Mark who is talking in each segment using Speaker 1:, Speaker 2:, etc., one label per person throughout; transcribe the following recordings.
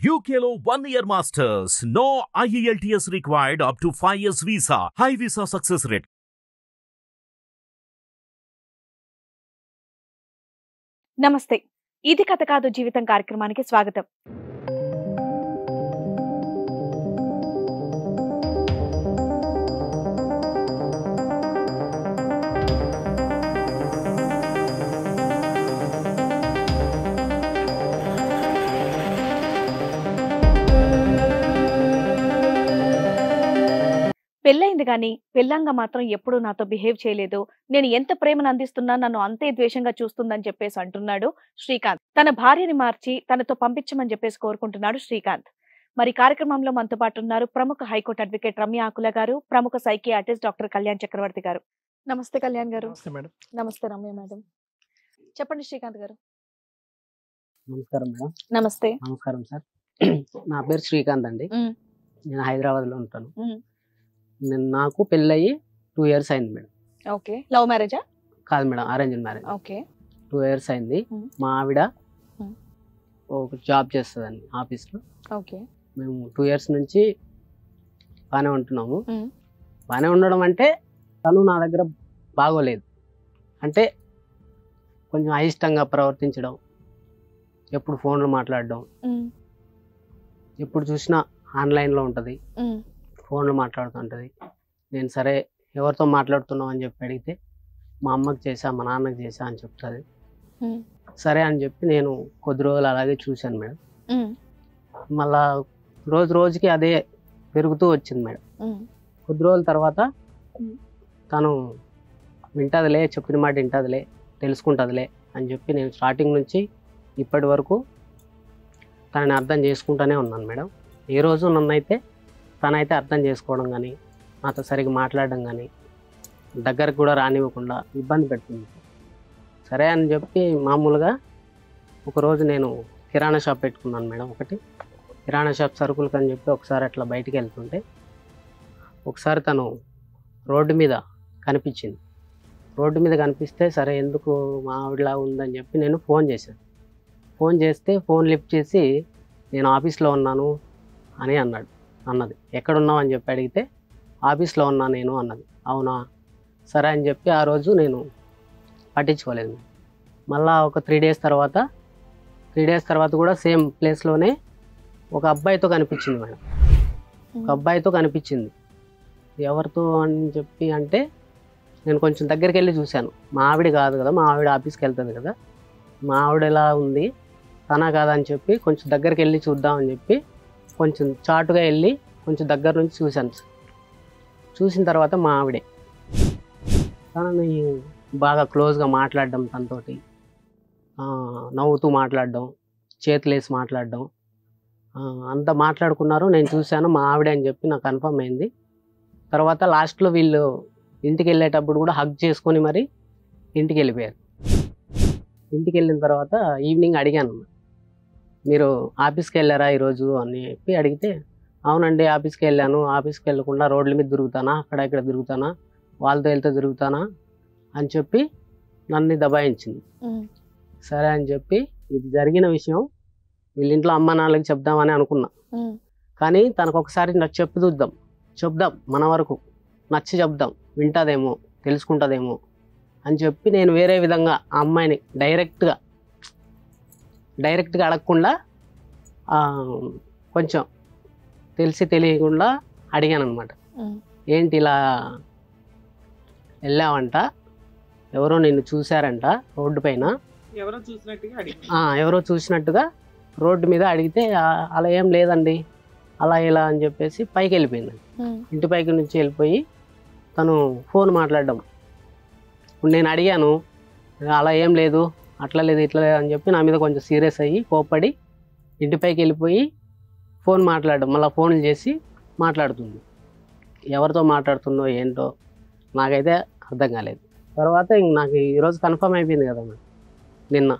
Speaker 1: UKLO 1 year masters. No IELTS required up to 5 years visa. High visa success rate.
Speaker 2: నమస్తే. ఇది కథ కాదు జీవితం కార్యక్రమానికి స్వాగతం. పెళ్ళయింది గాని పెళ్ళంగా మాత్రం ఎప్పుడూ నాతో బిహేవ్ చేయలేదు. నేను ఎంత ప్రేమను అందిస్తున్నా నన్ను అంతే ద్వేషంగా చూస్తుందని చెప్పేసి అంటున్నాడు శ్రీకాంత్. తన భార్యని మార్చి తనతో పంపించమని చెప్పేసి కోరుకుంటున్నాడు శ్రీకాంత్. మరి కార్యక్రమంలో మనతో పాటు ఉన్నారు ప్రముఖ హైకోర్టు అడ్వకేట్ రమ్య ఆకుల గారు, ప్రముఖ సైకియాట్రిస్ట్ డాక్టర్ కళ్యాణ్ చక్రవర్తి గారు. నమస్తే కళ్యాణ్ గారు. నమస్తే రమ్య మేడం. చెప్పండి శ్రీకాంత్ గారు.
Speaker 3: నమస్కారం మేడం.
Speaker 2: నమస్తే.
Speaker 3: నమస్కారం సార్. నా పేరు శ్రీకాంత్ అండి. నేను హైదరాబాద్ లో ఉంటాను. నాకు పెళ్ళయి 2 years అయింది మేడం.
Speaker 2: ఓకే. లవ్ మ్యారేజా? కాదు
Speaker 3: madam, arrange marriage.
Speaker 2: Okay.
Speaker 3: 2 years అయింది. మా ఆవిడ ఒక జాబ్ చేస్తుందండి ఆఫీస్లో.
Speaker 2: ఓకే.
Speaker 3: మేము 2 years నుంచి బాగానే ఉంటున్నాము. బాగానే ఉండడం అంటే తను నా దగ్గర బాగోలేదు, అంటే కొంచెం అయిష్టంగా ప్రవర్తించడం, ఎప్పుడు ఫోన్లో మాట్లాడడం, ఎప్పుడు చూసినా ఆన్లైన్లో ఉంటుంది, ఫోన్లో మాట్లాడుతుంటుంది. నేను సరే ఎవరితో మాట్లాడుతున్నావు అని చెప్పి అడిగితే మా అమ్మకి చేసా, మా నాన్నకి చేసా అని చెప్తుంది. సరే అని చెప్పి నేను కొద్ది రోజులు అలాగే చూశాను మేడం. మళ్ళా రోజు రోజుకి అదే పెరుగుతూ వచ్చింది మేడం. కొద్ది రోజుల తర్వాత తను వింటదిలే, చెప్పిన మాట వింటదిలే, తెలుసుకుంటుందిలే అని చెప్పి నేను స్టార్టింగ్ నుంచి ఇప్పటి వరకు తనని అర్థం చేసుకుంటూనే ఉన్నాను మేడం. ఏ రోజు నన్నైతే తనైతే అర్థం చేసుకోవడం కానీ, నాతో సరిగ్గా మాట్లాడడం కానీ, దగ్గరకు కూడా రానివ్వకుండా ఇబ్బంది పెడుతుంది. సరే అని చెప్పి మామూలుగా ఒకరోజు నేను కిరాణా షాప్ పెట్టుకున్నాను మేడం. ఒకటి కిరాణా షాప్ సరుకులకు అని చెప్పి ఒకసారి అట్లా బయటికి వెళ్తుంటే ఒకసారి తను రోడ్డు మీద కనిపించింది. రోడ్డు మీద కనిపిస్తే సరే ఎందుకు మా ఆవిడలా ఉందని చెప్పి నేను ఫోన్ చేశాను. ఫోన్ చేస్తే ఫోన్ లిఫ్ట్ చేసి నేను ఆఫీస్లో ఉన్నాను అని అన్నది. ఎక్కడున్నావు అని చెప్పి అడిగితే ఆఫీస్లో ఉన్నా నేను అన్నది. అవునా, సరే అని చెప్పి ఆ రోజు నేను పట్టించుకోలేదు. మళ్ళా ఒక 3 days తర్వాత కూడా సేమ్ ప్లేస్లోనే ఒక అబ్బాయితో కనిపించింది మేడం. ఒక అబ్బాయితో కనిపించింది. ఎవరితో అని చెప్పి అంటే నేను కొంచెం దగ్గరికి వెళ్ళి చూశాను. మా ఆవిడ కాదు కదా, మా ఆవిడ ఆఫీస్కి వెళ్తుంది కదా, మా ఆవిడ ఎలా ఉంది తనా కాదా అని చెప్పి కొంచెం దగ్గరికి వెళ్ళి చూద్దామని చెప్పి కొంచెం చాటుగా వెళ్ళి కొంచెం దగ్గర నుంచి చూశాను. చూసిన తర్వాత మా ఆవిడే తనని బాగా క్లోజ్గా మాట్లాడడం, తనతోటి నవ్వుతూ మాట్లాడడం, చేతులేసి మాట్లాడడం, అంతా మాట్లాడుకున్నారు. నేను చూశాను మా ఆవిడే అని చెప్పి నాకు కన్ఫర్మ్ అయింది. తర్వాత లాస్ట్లో వీళ్ళు ఇంటికి వెళ్ళేటప్పుడు కూడా హగ్ చేసుకొని మరి ఇంటికి వెళ్ళిపోయారు. ఇంటికి వెళ్ళిన తర్వాత ఈవినింగ్ అడిగాను, మీరు ఆఫీస్కి వెళ్ళారా ఈరోజు అని చెప్పి అడిగితే అవునండి ఆఫీస్కి వెళ్ళాను, ఆఫీస్కి వెళ్ళకుండా రోడ్ల మీద తిరుగుతానా, అక్కడ ఇక్కడ తిరుగుతానా, వాళ్ళతో వెళ్తే తిరుగుతానా అని చెప్పి నన్ను దబాయించింది. సరే అని చెప్పి ఇది జరిగిన విషయం వీళ్ళ ఇంట్లో అమ్మ నాన్నలకి చెప్దామని అనుకున్నా. కానీ తనకు ఒకసారి నాకు చెప్దాం మన వరకు నచ్చి చెప్దాం, వింటుందేమో, తెలుసుకుంటుందేమో అని చెప్పి నేను వేరే విధంగా ఆ అమ్మాయిని డైరెక్ట్గా అడగకుండా కొంచెం తెలియకుండా అడిగాను అనమాట. ఏంటి ఇలా వెళ్ళావంట, ఎవరో నిన్ను చూశారంట రోడ్డు పైన, ఎవరో చూసినట్టుగా రోడ్డు మీద అడిగితే అలా ఏం లేదండి అలా ఇలా అని చెప్పేసి పైకి వెళ్ళిపోయిందండి. ఇంటి పైకి నుంచి వెళ్ళిపోయి తను ఫోన్ మాట్లాడడం. నేను అడిగాను అలా ఏం లేదు, అట్లా లేదు ఇట్లా లేదు అని చెప్పి నా మీద కొంచెం సీరియస్ అయ్యి కోప్పడి ఇంటిపైకి వెళ్ళిపోయి ఫోన్ మాట్లాడడం, మళ్ళీ ఫోన్లు చేసి మాట్లాడుతుంది. ఎవరితో మాట్లాడుతుందో ఏంటో నాకైతే అర్థం కాలేదు. తర్వాత ఇంక నాకు ఈరోజు కన్ఫర్మ్ అయిపోయింది కదా మేడం, నిన్న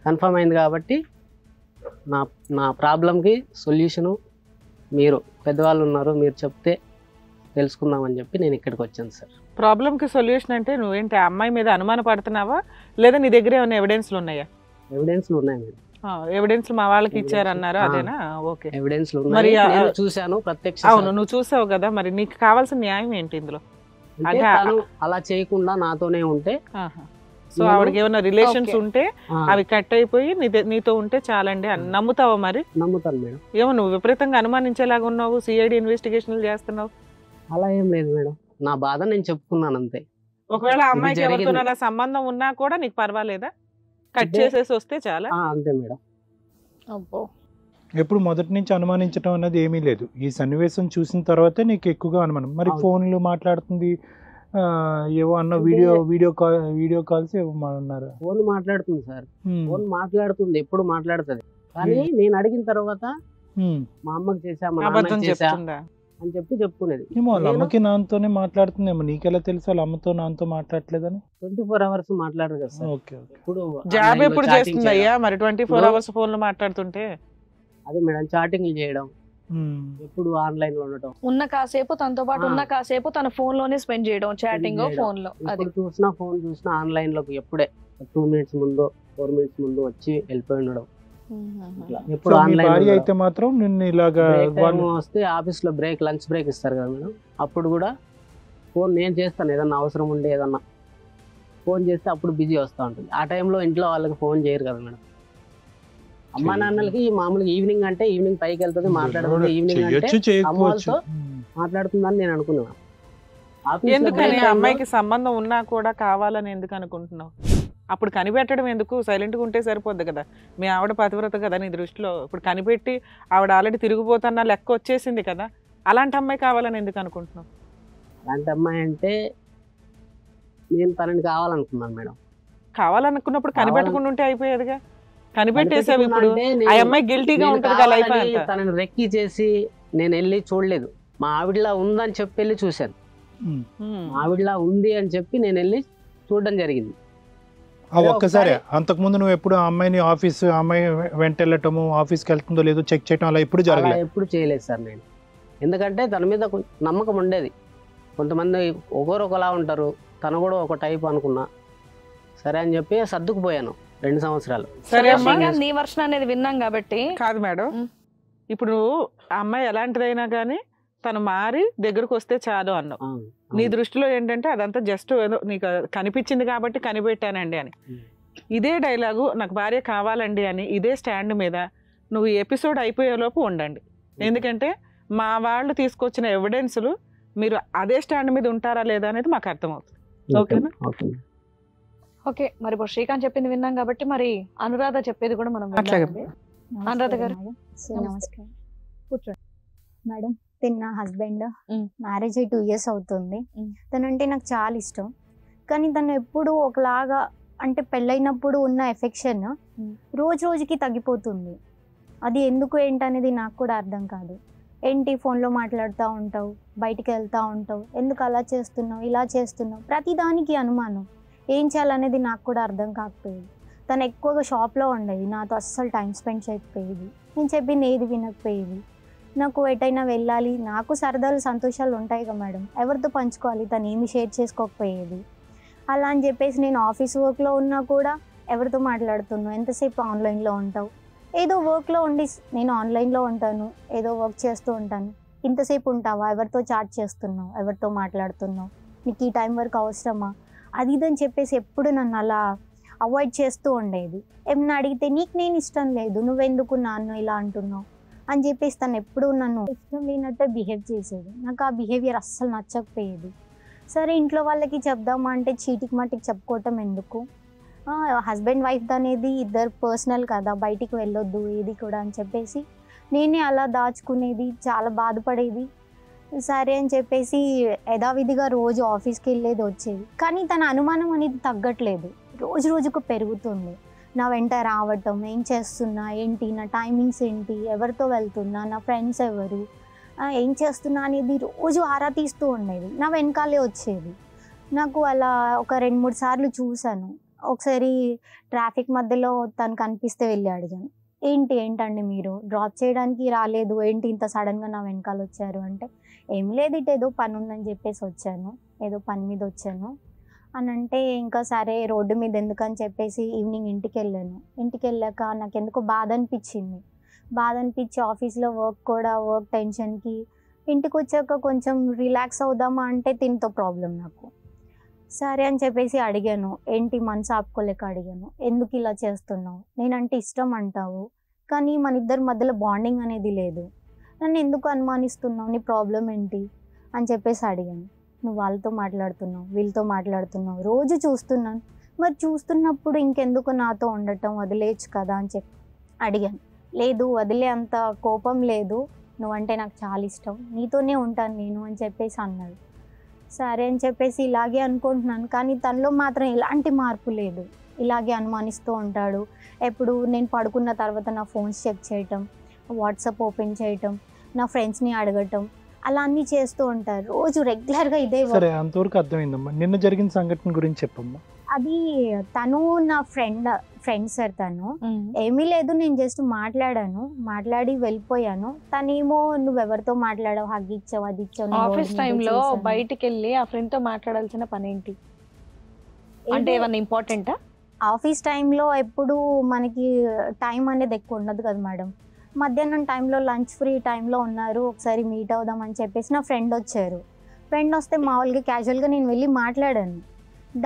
Speaker 3: కన్ఫర్మ్ అయింది కాబట్టి నా ప్రాబ్లంకి సొల్యూషను మీరు పెద్దవాళ్ళు ఉన్నారు, మీరు చెప్తే తెలుసుకుందామని చెప్పి నేను ఇక్కడికి వచ్చాను సార్.
Speaker 4: ప్రాబ్లంకి సొల్యూషన్ అంటే నువ్వేంటి ఆ అమ్మాయి మీద అనుమాన పడుతున్నావా లేదా నీ దగ్గర ఏమైనా ఎవిడెన్స్లు ఉన్నాయా?
Speaker 3: ఎవిడెన్స్లు ఉన్నాయి మేడం.
Speaker 4: ఎవిడెన్స్ మా వాళ్ళకి
Speaker 3: Evidence.
Speaker 4: ఇచ్చారన్నారు, అదేనా? ఓకే.
Speaker 3: ఎవిడెన్స్
Speaker 4: మరి
Speaker 3: నేను చూశాను ప్రత్యక్ష
Speaker 4: అవును, నువ్వు చూసావు కదా, మరి నీకు కావాల్సిన న్యాయం ఏంటి ఇందులో?
Speaker 3: అంటే
Speaker 4: అంటే
Speaker 3: తను అలా చేయకుండా నాతోనే ఉంటే
Speaker 4: సో ఆవిడకి ఏమైనా రిలేషన్స్
Speaker 2: Okay.
Speaker 4: ఉంటే అవి కట్ అయిపోయి నీతో ఉంటే చాలండి అని నమ్ముతావా? మరి
Speaker 3: నమ్ముతాను మేడం.
Speaker 4: ఏమో నువ్వు విపరీతంగా అనుమానించేలాగా ఉన్నావు, సిఐడి ఇన్వెస్టిగేషన్లు చేస్తున్నావు.
Speaker 3: అలా ఏం లేదు మేడం, నా బాధ నేను చెప్పుకున్నాను అంతే.
Speaker 4: ఒకవేళ ఆ అమ్మాయికి
Speaker 3: జరిగింది.
Speaker 4: ఎవరితోనైనా సంబంధం ఉన్నా కూడా నీకు పర్వాలేదా? కట్
Speaker 3: అంటే-
Speaker 4: చేసేసి వస్తే చాలా.
Speaker 3: అంతే మేడం.
Speaker 2: అబ్బో.
Speaker 5: ఎప్పుడు మొదటి నుంచి అనుమానించడం అన్నది ఏమీ లేదు, ఈ సన్నివేశం చూసిన తర్వాతే నీకు ఎక్కువగా అనుమానం. మరి
Speaker 3: అవును.
Speaker 5: ఫోన్లు మాట్లాడుతుంది, ఏవో అన్న
Speaker 3: అంటే-
Speaker 5: వీడియో కాల్స్ ఏవో అన్నారు.
Speaker 3: ఫోన్ మాట్లాడుతుంది సార్, ఫోన్ మాట్లాడుతుంది, ఎప్పుడు మాట్లాడుతుంది. కానీ నేను అడిగిన తర్వాత మా అమ్మకి చేసా, మా
Speaker 4: అబద్ధం
Speaker 3: నాన్నకి చేసా
Speaker 4: చెప్తుందా?
Speaker 3: అని చెప్పుకునేది.
Speaker 5: ఏమో వాళ్ళ
Speaker 3: నేను-
Speaker 5: అమ్మకి నాన్నతోనే మాట్లాడుతుందేమో, నీకెలా తెలుసు వాళ్ళ అమ్మతో నాన్నతో మాట్లాడలేదని?
Speaker 3: 24 hours మాట్లాడరు కదా సార్.
Speaker 5: Okay okay.
Speaker 3: ఇప్పుడు
Speaker 4: జాబ్
Speaker 3: online లో
Speaker 4: ఎప్పుడు
Speaker 3: chatting
Speaker 4: చేస్తుంది
Speaker 3: చేయడం.
Speaker 4: అయ్యా? మరి 24
Speaker 3: ఇప్పుడు-
Speaker 4: hours ఫోన్లు మాట్లాడుతుంటే
Speaker 3: అదే మేడం, చాటింగ్ చేయడం, ఎప్పుడు ఆన్లైన్ లో ఉండటం.
Speaker 2: ఉన్న కాసేపు తనతో పాటు ఉన్న కాసేపు తన ఫోన్ లోనే స్పెండ్ చేయడం, చాటింగ్
Speaker 3: చేయడం.
Speaker 2: ఫోన్ లో. అది
Speaker 3: ఎప్పుడు చూసినా ఫోన్ చూసినా ఆన్లైన్ లోకి ఎప్పుడే 2 minutes ముందు 4 minutes ముందు వచ్చి వెళ్ళిపోయి ఉండడం. ఇట్లా ఎప్పుడు
Speaker 5: సో మీ
Speaker 3: ఆన్లైన్
Speaker 5: భార్య అయితే మాత్రం నిన్ను ఇలాగా వాళ్ళు
Speaker 3: వస్తే ఆఫీస్ లో లంచ్ బ్రేక్ ఇస్తారు కదా మేడం, అప్పుడు కూడా ఫోన్ నేను చేస్తాను, ఏదన్నా అవసరం ఉండే ఏదన్నా ఫోన్ చేస్తే అప్పుడు బిజీ వస్తూ ఉంటుంది. ఆ టైంలో ఇంట్లో వాళ్ళకి ఫోన్ చేయరు కదా మేడం. అమ్మా నాన్నలకి మామూలుగా ఈవినింగ్ అంటే ఈవినింగ్ పైకి వెళ్తుంది మాట్లాడుతుంది, ఈవినింగ్ అంటే
Speaker 5: చేయొచ్చు చేయకపోవచ్చు.
Speaker 3: అమ్మవాళ్ళతో మాట్లాడుతుందని నేను అనుకున్నాను.
Speaker 4: ఎందుకని ఆ అమ్మాయికి సంబంధం ఉన్నా కూడా కావాలని ఎందుకు అనుకుంటున్నావు? అప్పుడు కనిపెట్టడం ఎందుకు? సైలెంట్ గా ఉంటే సరిపోద్ది కదా. మీ ఆవిడ పతివ్రత కదా నీ దృష్టిలో. ఇప్పుడు కనిపెట్టి ఆవిడ ఆల్రెడీ తిరిగిపోతున్న లెక్క వచ్చేసింది కదా, అలాంటి అమ్మాయి కావాలని ఎందుకు అనుకుంటున్నావు?
Speaker 3: అలాంటి అమ్మాయి అంటే నేను తనని కావాలనుకున్నాను మేడం.
Speaker 4: కావాలనుకున్నప్పుడు కనిపెట్టకుండా ఉంటే అయిపోయేదిగా. కనిపెట్టేసావు, ఇప్పుడు
Speaker 3: అంటే నేను-
Speaker 4: ఆ అమ్మాయి గిల్టీగా
Speaker 3: నేను
Speaker 4: ఉంటుంది కదా లైఫ్
Speaker 3: కావాలని
Speaker 4: అంతా.
Speaker 3: తనని రెక్కి చేసి నేను వెళ్ళి చూడలేదు. మా ఆవిడలా ఉందని చెప్పి వెళ్ళి చూశాను. మా ఆవిడలా ఉంది అని చెప్పి నేను వెళ్ళి చూడడం జరిగింది.
Speaker 5: ఒక్కసారి అంతకుముందు నువ్వు ఎప్పుడు ఆ అమ్మాయిని అమ్మాయి వెంట వెళ్ళటము, ఆఫీస్కి వెళ్తుందో లేదో చెక్ చేయటం అలా ఎప్పుడు
Speaker 3: అలా
Speaker 5: జరగలేదు?
Speaker 3: ఎప్పుడు చేయలేదు సార్ నేను. ఎందుకంటే తన మీద నమ్మకం ఉండేది. కొంతమంది ఒకలా ఉంటారు, తను కూడా ఒక టైప్ అనుకున్నా. సరే అని చెప్పి సర్దుకుపోయాను 2 సంవత్సరాలు.
Speaker 4: సరే అమ్మా,
Speaker 2: శ్రీకాంత్, నీ వర్షన్ అనేది విన్నాం కాబట్టి.
Speaker 4: కాదు మేడం, ఇప్పుడు ఆ అమ్మాయి ఎలాంటిదైనా కానీ తను మారి దగ్గరకు వస్తే చాలు అన్నావు.
Speaker 3: అవును,
Speaker 4: నీ
Speaker 3: అవును.
Speaker 4: దృష్టిలో ఏంటంటే అదంతా జస్ట్ ఏదో నీకు కనిపించింది కాబట్టి కనిపెట్టానండి అని. ఇదే డైలాగు నాకు భార్య కావాలండి అని ఇదే స్టాండ్ మీద నువ్వు ఈ ఎపిసోడ్ అయిపోయేలోపు ఉండండి. ఎందుకంటే మా వాళ్ళు తీసుకొచ్చిన ఎవిడెన్స్లు మీరు అదే స్టాండ్ మీద ఉంటారా లేదా అనేది మాకు అర్థమవుతుంది. ఓకేనా?
Speaker 3: ఓకే.
Speaker 2: ఓకే, మరి ఇప్పుడు శ్రీకాంత్ చెప్పింది విన్నాం కాబట్టి మరి అనురాధ చెప్పేది కూడా మనం
Speaker 4: అట్లాగే.
Speaker 2: విందామండి. అనురాధ గారు.
Speaker 6: నమస్కారం
Speaker 2: కూర్చోండి.
Speaker 6: మేడం. నా హస్బెండ్
Speaker 2: మ్.
Speaker 6: మ్యారేజ్ అయ్యి 2 years అవుతుంది.
Speaker 2: మ్.
Speaker 6: తనంటే నాకు చాలా ఇష్టం. కానీ తను ఎప్పుడు ఒకలాగా అంటే పెళ్ళైనప్పుడు ఉన్న ఎఫెక్షన్ రోజు రోజుకి తగ్గిపోతుంది. అది ఎందుకు ఏంటనేది నాకు కూడా అర్థం కాదు. ఏంటి ఫోన్లో మాట్లాడుతూ ఉంటావు, బయటికి వెళ్తూ ఉంటావు, ఎందుకు అలా చేస్తున్నావు, ఇలా చేస్తున్నావు, ప్రతిదానికి అనుమానం. ఏం చేయాలనేది నాకు కూడా అర్థం కాకపోయేది. తను ఎక్కువగా షాప్లో ఉండేది, నాతో అస్సలు టైం స్పెండ్ చేయకపోయేది, నేను చెప్పింది ఏది వినకపోయేది. నాకు ఎటైనా వెళ్ళాలి, నాకు సరదాలు సంతోషాలు ఉంటాయి కదా మేడం, ఎవరితో పంచుకోవాలి, తను ఏమి షేర్ చేసుకోకపోయేది. అలా అని చెప్పేసి నేను ఆఫీస్ వర్క్లో ఉన్నా కూడా ఎవరితో మాట్లాడుతున్నావు, ఎంతసేపు ఆన్లైన్లో ఉంటావు, ఏదో వర్క్లో ఉండి నేను ఆన్లైన్లో ఉంటాను, ఏదో వర్క్ చేస్తూ ఉంటాను, ఇంతసేపు ఉంటావా, ఎవరితో చాట్ చేస్తున్నావు, ఎవరితో మాట్లాడుతున్నావు, నీకు ఈ టైం వరకు అవసరమా, అది ఇదని చెప్పేసి ఎప్పుడు నన్ను అలా అవాయిడ్ చేస్తూ ఉండేది. ఏమన్నా అడిగితే నీకు నేను ఇష్టం లేదు, నువ్వెందుకు నన్ను ఇలా అంటున్నావు అని చెప్పేసి తను ఎప్పుడు నన్ను ఇష్టం లేనట్టే బిహేవ్ చేసేది. నాకు ఆ బిహేవియర్ అస్సలు నచ్చకపోయేది. సరే ఇంట్లో వాళ్ళకి చెప్దామా అంటే చీటికి మట్టికి చెప్పుకోవటం ఎందుకు, హస్బెండ్ వైఫ్ అనేది ఇద్దరు పర్సనల్ కదా, బయటికి వెళ్ళొద్దు ఏది కూడా అని చెప్పేసి నేనే అలా దాచుకునేది, చాలా బాధపడేది. సరే అని చెప్పేసి యథావిధిగా రోజు ఆఫీస్కి వెళ్ళేది వచ్చేది. కానీ తన అనుమానం అనేది తగ్గట్లేదు, రోజు రోజుకు పెరుగుతుంది. నా వెంట రావటం, ఏం చేస్తున్నా ఏంటి, నా టైమింగ్స్ ఏంటి, ఎవరితో వెళ్తున్నా, నా ఫ్రెండ్స్ ఎవరు, ఏం చేస్తున్నా అనేది రోజు ఆరా తీస్తూ ఉండేది, నా వెనకాలే వచ్చేది. నాకు అలా ఒక 2-3 సార్లు చూశాను. ఒకసారి ట్రాఫిక్ మధ్యలో తను కనిపిస్తే వెళ్ళి అడిగాను, ఏంటండి మీరు డ్రాప్ చేయడానికి రాలేదు, ఏంటి ఇంత సడన్గా నా వెనకాల వచ్చారు అంటే, ఏం లేదు ఇటు ఏదో పని ఉందని చెప్పేసి వచ్చాను, ఏదో పని మీద వచ్చాను అని అంటే ఇంకా సరే రోడ్డు మీద ఎందుకని చెప్పేసి ఈవినింగ్ ఇంటికి వెళ్ళాను. ఇంటికి వెళ్ళాక నాకు ఎందుకో బాధ అనిపించి ఆఫీస్లో వర్క్ టెన్షన్కి ఇంటికి వచ్చాక కొంచెం రిలాక్స్ అవుదామా అంటే తినతో ప్రాబ్లం నాకు. సరే అని చెప్పేసి అడిగాను, ఏంటి మనసు ఆపుకోలేక అడిగాను, ఎందుకు ఇలా చేస్తున్నావు, నేనంటే ఇష్టం అంటావు కానీ మన ఇద్దరి మధ్యలో బాండింగ్ అనేది లేదు, నన్ను ఎందుకు అనుమానిస్తున్నావు, నీ ప్రాబ్లం ఏంటి అని చెప్పేసి అడిగాను. నువ్వు వాళ్ళతో మాట్లాడుతున్నావు, వీళ్ళతో మాట్లాడుతున్నావు, రోజు చూస్తున్నాను, మరి చూస్తున్నప్పుడు ఇంకెందుకు నాతో ఉండటం, వదిలేయచ్చు కదా అని చెప్పి అడిగాను. లేదు వదిలే అంత కోపం లేదు, నువ్వంటే నాకు చాలా ఇష్టం, నీతోనే ఉంటాను నేను అని చెప్పేసి అన్నాడు. సరే అని చెప్పేసి ఇలాగే అనుకుంటున్నాను కానీ తనలో మాత్రం ఎలాంటి మార్పు లేదు. ఇలాగే అనుమానిస్తూ ఉంటాడు. ఎప్పుడు నేను పడుకున్న తర్వాత నా ఫోన్స్ చెక్ చేయటం, వాట్సాప్ ఓపెన్ చేయటం, నా ఫ్రెండ్స్ని అడగటం, అలా అన్నీ చేస్తూ ఉంటారు. రోజు రెగ్యులర్గా ఇదే.
Speaker 5: సరే, అంతవరకు అర్థమైందమ్మా. నిన్న జరిగిన సంఘటన గురించి చెప్పమ్మా.
Speaker 6: అది తను నా ఫ్రెండ్ సార్. తను ఏమీ లేదు, నేను జస్ట్ మాట్లాడి వెళ్ళిపోయాను. తనేమో నువ్వెవరితో మాట్లాడావు, హగ్ ఇచ్చావు, అది ఇచ్చావు.
Speaker 2: ఆఫీస్ టైంలో బయటికి వెళ్ళి ఆ ఫ్రెండ్ తో మాట్లాడాల్సిన పని ఏంటి? అంటే ఏమన్నా ఇంపార్టెంటా?
Speaker 6: ఆఫీస్ టైంలో ఎప్పుడు మనకి టైం అనేది ఎక్కువ ఉండదు కదా మేడం. మధ్యాహ్నం టైంలో లంచ్ ఫ్రీ టైంలో ఉన్నారు, ఒకసారి మీట్ అవుదాం అని చెప్పేసి నా ఫ్రెండ్ వచ్చారు. ఫ్రెండ్ వస్తే మామూలుగా క్యాజువల్గా నేను వెళ్ళి మాట్లాడాను.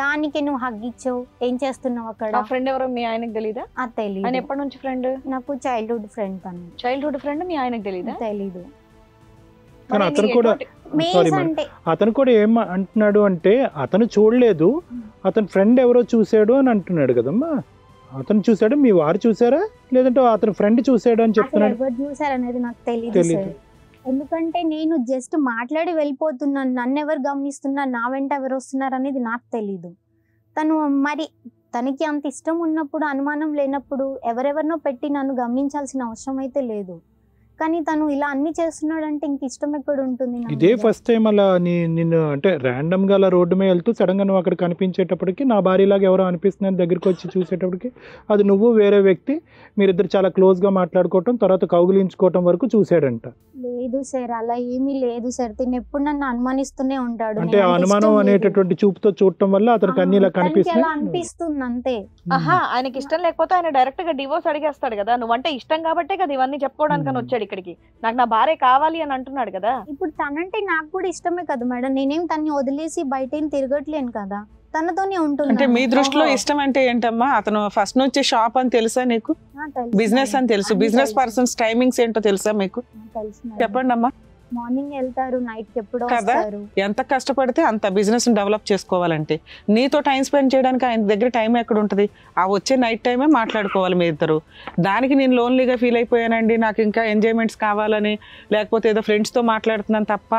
Speaker 6: దానికి నువ్వు హగ్ ఇచ్చావు, ఏం చేస్తున్నావు అక్కడ?
Speaker 2: ఫ్రెండ్ ఎవరో మీ ఆయనకు తెలీదా?
Speaker 6: తెలీదు.
Speaker 2: ఆయన ఎప్పటి నుంచి ఫ్రెండ్?
Speaker 6: నాకు చైల్డ్హుడ్ ఫ్రెండ్. తను
Speaker 2: చైల్డ్హుడ్ ఫ్రెండ్, మీ ఆయనకు తెలీదా?
Speaker 6: తెలీదు.
Speaker 5: కానీ అతను కూడా ఏం అంటున్నాడు అంటే అతను చూడలేదు, అతని ఫ్రెండ్ ఎవరో చూసాడు అని అంటున్నాడు కదమ్మా. అతను చూసాడు, మీ వారు చూసారా లేదంటే అతని ఫ్రెండ్ చూసాడు అని చెప్తున్నాడు?
Speaker 6: ఎవరు చూసారు అనేది నాకు తెలియదు సార్. ఎందుకంటే నేను జస్ట్ మాట్లాడి వెళ్ళిపోతున్నాను, నన్ను ఎవరు గమనిస్తున్నారు, నా వెంట ఎవరు వస్తున్నారు అనేది నాకు తెలీదు. తను మరి తనకి అంత ఇష్టం ఉన్నప్పుడు, అనుమానం లేనప్పుడు ఎవరెవరినో పెట్టి నన్ను గమనించాల్సిన అవసరం అయితే లేదు. కానీ తను ఇలా అన్ని చేస్తున్నాడు అంటే ఇంక ఇష్టం ఎక్కడ ఉంటుంది?
Speaker 5: ఇదే ఫస్ట్ టైం అలా నిన్ను అంటే ర్యాండమ్ గా అలా రోడ్డు మీద వెళ్తూ సడన్ గా నువ్వు అక్కడ కనిపించేటప్పటికి నా భార్యలాగా ఎవరో అనిపిస్తున్నారు దగ్గరికి వచ్చి చూసేటప్పటికి అది నువ్వు వేరే వ్యక్తి, మీరిద్దరు చాలా క్లోజ్ గా మాట్లాడుకోవటం, తర్వాత కౌగిలించుకోవటం వరకు చూసాడంట.
Speaker 6: లేదు సార్, అలా ఏమీ లేదు సార్. తిని ఎప్పుడు నన్ను అనుమానిస్తూనే ఉంటాడు.
Speaker 5: అంటే ఆ అనుమానం అనేటటువంటి చూపుతో చూడటం వల్ల అతనికి అన్ని ఇలా
Speaker 6: అనిపిస్తుంది అంతే.
Speaker 2: ఆహా, ఆయనకి ఇష్టం లేకపోతే ఆయన డైరెక్ట్ గా డివోర్స్ అడిగేస్తాడు కదా. నువ్వంటే ఇష్టం కాబట్టే కదా ఇవన్నీ చెప్పుకోవడానికి వచ్చాడు ఇక్కడికి. నాకు నా భార్య కావాలి అని అంటున్నాడు కదా.
Speaker 6: ఇప్పుడు తనంటే నాకు కూడా ఇష్టమే కదా మేడం. నేనేం తన్ని వదిలేసి బయట ఏం తిరగట్లేను కదా, తనతోనే ఉంటుంది.
Speaker 4: అంటే మీ దృష్టిలో ఇష్టం అంటే ఏంటమ్మా? అతను ఫస్ట్ నుంచి షాప్ అని తెలుసా నీకు? బిజినెస్ అని తెలుసు. బిజినెస్ పర్సన్స్ టైమింగ్స్ ఏంటో తెలుసా మీకు? చెప్పండి అమ్మా.
Speaker 6: మార్నింగ్ వెళ్తారు, నైట్ కి ఎప్పుడో
Speaker 4: కదా.
Speaker 6: వస్తారు.
Speaker 4: ఎంత కష్టపడితే అంత బిజినెస్ డెవలప్ చేసుకోవాలంటే నీతో టైం స్పెండ్ చేయడానికి ఆయన దగ్గర టైం ఎక్కడ ఉంటుంది? ఆ వచ్చే నైట్ టైమే మాట్లాడుకోవాలి మీ ఇద్దరు. దానికి నేను లోన్లీగా ఫీల్ అయిపోయానండి, నాకు ఇంకా ఎంజాయ్మెంట్స్ కావాలని, లేకపోతే ఏదో ఫ్రెండ్స్తో మాట్లాడుతున్నాను తప్ప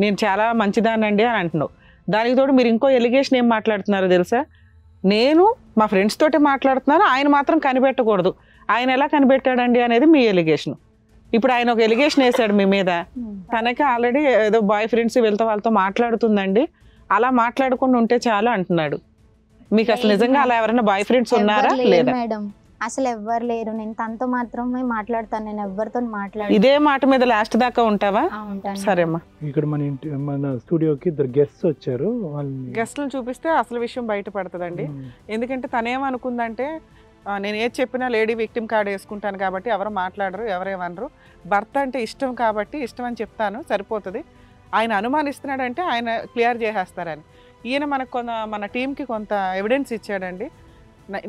Speaker 4: నేను చాలా మంచిదానండి అని అంటున్నావు. దానికి తోడు మీరు ఇంకో ఎలిగేషన్ ఏం మాట్లాడుతున్నారో తెలుసా? నేను మా ఫ్రెండ్స్ తోటే మాట్లాడుతున్నాను, ఆయన మాత్రం కనిపెట్టకూడదు. ఆయన ఎలా కనిపెట్టాడండి అనేది మీ ఎలిగేషన్. ఇప్పుడు ఆయన ఒక ఎలిగేషన్ వేసాడు మీ మీద, తనకి ఆల్రెడీ ఏదో బాయ్ ఫ్రెండ్స్ వీళ్ళతో వాళ్ళతో మాట్లాడుతుందండి, అలా మాట్లాడకుండా ఉంటే చాలు అంటున్నాడు. మీకు అసలు నిజంగా అలా ఎవరైనా బాయ్ ఫ్రెండ్స్ ఉన్నారా లేదా?
Speaker 6: మేడం అసలు ఎవ్వరు లేరు, నేను తనతో మాత్రమే మాట్లాడతాను, నేను ఎవరితో మాట్లాడు.
Speaker 4: ఇదే మాట మీద లాస్ట్ దాకా ఉంటావా? సరే అమ్మా.
Speaker 5: ఇక్కడ మన స్టూడియోకి ఇద్దరు గెస్ట్స్ వచ్చారు.
Speaker 4: గెస్ట్లను చూపిస్తే అసలు విషయం బయటపడుతుందండి. ఎందుకంటే తనేమనుకుందంటే నేను ఏది చెప్పినా లేడీ విక్టిమ్ కార్డ్ వేసుకుంటాను కాబట్టి ఎవరు మాట్లాడరు, ఎవరేమనరు, భర్త అంటే ఇష్టం కాబట్టి ఇష్టం అని చెప్తాను సరిపోతుంది, ఆయన అనుమానిస్తున్నాడంటే ఆయన క్లియర్ చేసేస్తారని. ఈయన మనకు మన టీంకి కొంత ఎవిడెన్స్ ఇచ్చాడండి.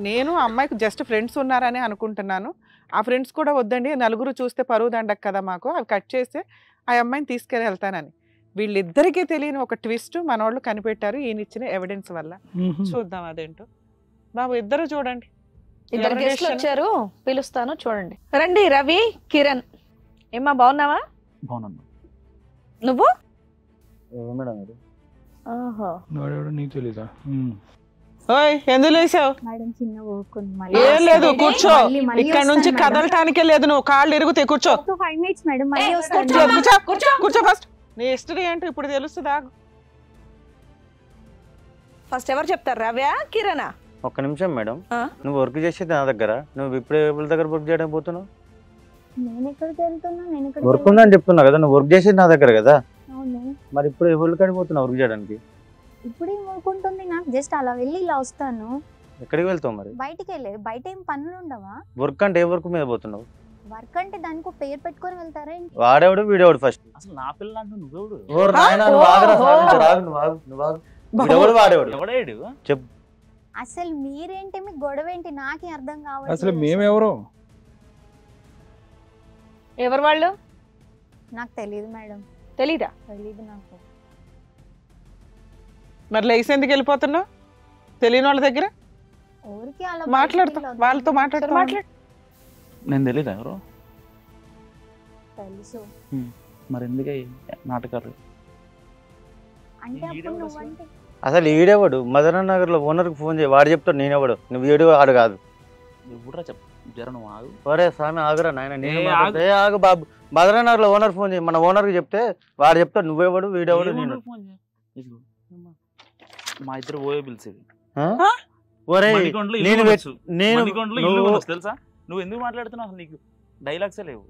Speaker 4: నేను అమ్మాయికి జస్ట్ ఫ్రెండ్స్ ఉన్నారని అనుకుంటున్నాను, ఆ ఫ్రెండ్స్ కూడా వద్దండి, నలుగురు చూస్తే పరువు దండకు కదా మాకు, అవి కట్ చేస్తే ఆ అమ్మాయిని తీసుకెళ్ళి వెళ్తానని. వీళ్ళిద్దరికీ తెలియని ఒక ట్విస్ట్ మనోళ్ళు కనిపెట్టారు ఈయన ఇచ్చిన ఎవిడెన్స్ వల్ల. చూద్దాం అదేంటో. బాబు ఇద్దరు చూడండి,
Speaker 2: ఇద్దరు గెస్ట్లు వచ్చారు, పిలుస్తాను చూడండి. రండి. రవి, కిరణ్. ఏమ్మా బాగున్నావా?
Speaker 7: బాగున్నా.
Speaker 2: నువ్వు?
Speaker 7: మేడం
Speaker 5: నీకు తెలీదా?
Speaker 4: ఓయ్ ఎందుకు లేసావు?
Speaker 6: మేడం చిన్న వర్క్ ఉంది.
Speaker 4: ఏం లేదు, కూర్చో. ఇక్కడ నుంచి కదలటానికే లేదు, నువ్వు కాళ్ళు ఇరుగుతాయి, కూర్చో.
Speaker 6: 5 minutes మేడం, మళ్ళీ
Speaker 4: కూర్చో. కూర్చో ఫస్ట్. నీ హిస్టరీ ఏంటో ఇప్పుడు తెలుస్తుంది.
Speaker 2: ఫస్ట్ ఎవరు చెప్తారు, రవ్యా కిరణా?
Speaker 7: ఒక్క నిమిషం మేడం, నువ్వు వర్క్ చేసేది నా దగ్గర, నువ్వు ఇప్పుడు ఎవరి దగ్గర వర్క్ చేయడానికి పోతున్నావు?
Speaker 6: నేను ఎక్కడికి వెళ్తున్నా? నేను
Speaker 7: వర్క్ ఉందని చెప్తున్నా కదా, నువ్వు వర్క్ చేసేది నా దగ్గర కదా,
Speaker 6: అవును.
Speaker 7: మరి ఇప్పుడు ఎవరి కాడికి పోతున్నావు వర్క్ చేయడానికి?
Speaker 6: ఇప్పుడు ఏం ఊరుకుంటుంది నాకు, జస్ట్ అలా వెళ్ళి ఇలా వస్తాను.
Speaker 7: ఎక్కడికి వెళ్తావు మరి?
Speaker 6: బయటికి వెళ్ళే బయట ఏం పనులు ఉండవా?
Speaker 7: వర్క్ అంటే ఏ వర్క్ మీద పోతున్నావు?
Speaker 6: వర్క్ అంటే దానికి ఒక పేరు పెట్టుకొని వెళ్తారా ఏంటి?
Speaker 7: వాడేవాడు వీడేవాడు ఫస్ట్.
Speaker 8: అసలు నా పిల్ల అంటే నువ్వెవడు?
Speaker 7: వీడెవడు వాడేవాడు?
Speaker 8: ఎవడేడు?
Speaker 7: చెప్పు.
Speaker 6: అసలు మీరేంటి, మీకు గొడవ ఏంటి నాకే అర్థం కావట్లేదు.
Speaker 5: అసలు మేమెవరో
Speaker 2: ఎవరు వాళ్ళు?
Speaker 6: నాకు తెలియదు మేడం,
Speaker 2: తెలీదా?
Speaker 6: తెలియదు నాకు.
Speaker 4: మరి లేసి ఎందుకు వెళ్ళిపోతున్నావు తెలియని వాళ్ళ దగ్గర?
Speaker 6: ఊరికి అలా
Speaker 4: మాట్లాడుతా,
Speaker 6: బయటికి
Speaker 4: వాళ్ళతో
Speaker 6: వెళ్ళొద్దు.
Speaker 4: మాట్లాడుతా.
Speaker 2: మాట్లాడు.
Speaker 8: నేను తెలీదా ఎవరు?
Speaker 6: తెలుసు
Speaker 8: మరి ఎందుకే నాటకాలు?
Speaker 6: అంటే అప్పుడు నువ్వంటే
Speaker 7: అసలు ఈడేవాడు మదన నగర్ లో ఓనర్ కి ఫోన్ చేయి, వాడు చెప్తాడు నేనేవాడు, నువ్వు ఏడు వాడు కాదు.
Speaker 8: ఎవడరా చెప్పు, జర నువ్వు ఆగు.
Speaker 7: ఒరే స్వామి ఆగురా నాయన, నేను
Speaker 8: ఏ
Speaker 7: మాట్లాడతా. ఏ ఆగు బాబు, మదన నగర్ లో ఓనర్ ఫోన్ చేయి, మన ఓనర్ కి చెప్తే వాడు చెప్తాడు నువ్వేవాడు వీడేవాడు నేను.
Speaker 8: ఫోన్ చేయి. ఇదిగో, మా ఇద్దరు ఓయే పిలిచేది.
Speaker 7: ఒరే
Speaker 8: మణికొండలో ఇల్లు
Speaker 7: నేను
Speaker 8: కొనొచ్చు.
Speaker 7: నేను
Speaker 8: మణికొండలో ఇల్లు కొనొచ్చు తెలుసా? నువ్వు ఎందుకు మాట్లాడుతున్నావు? అసలు నీకు డైలాగ్సే లేవు.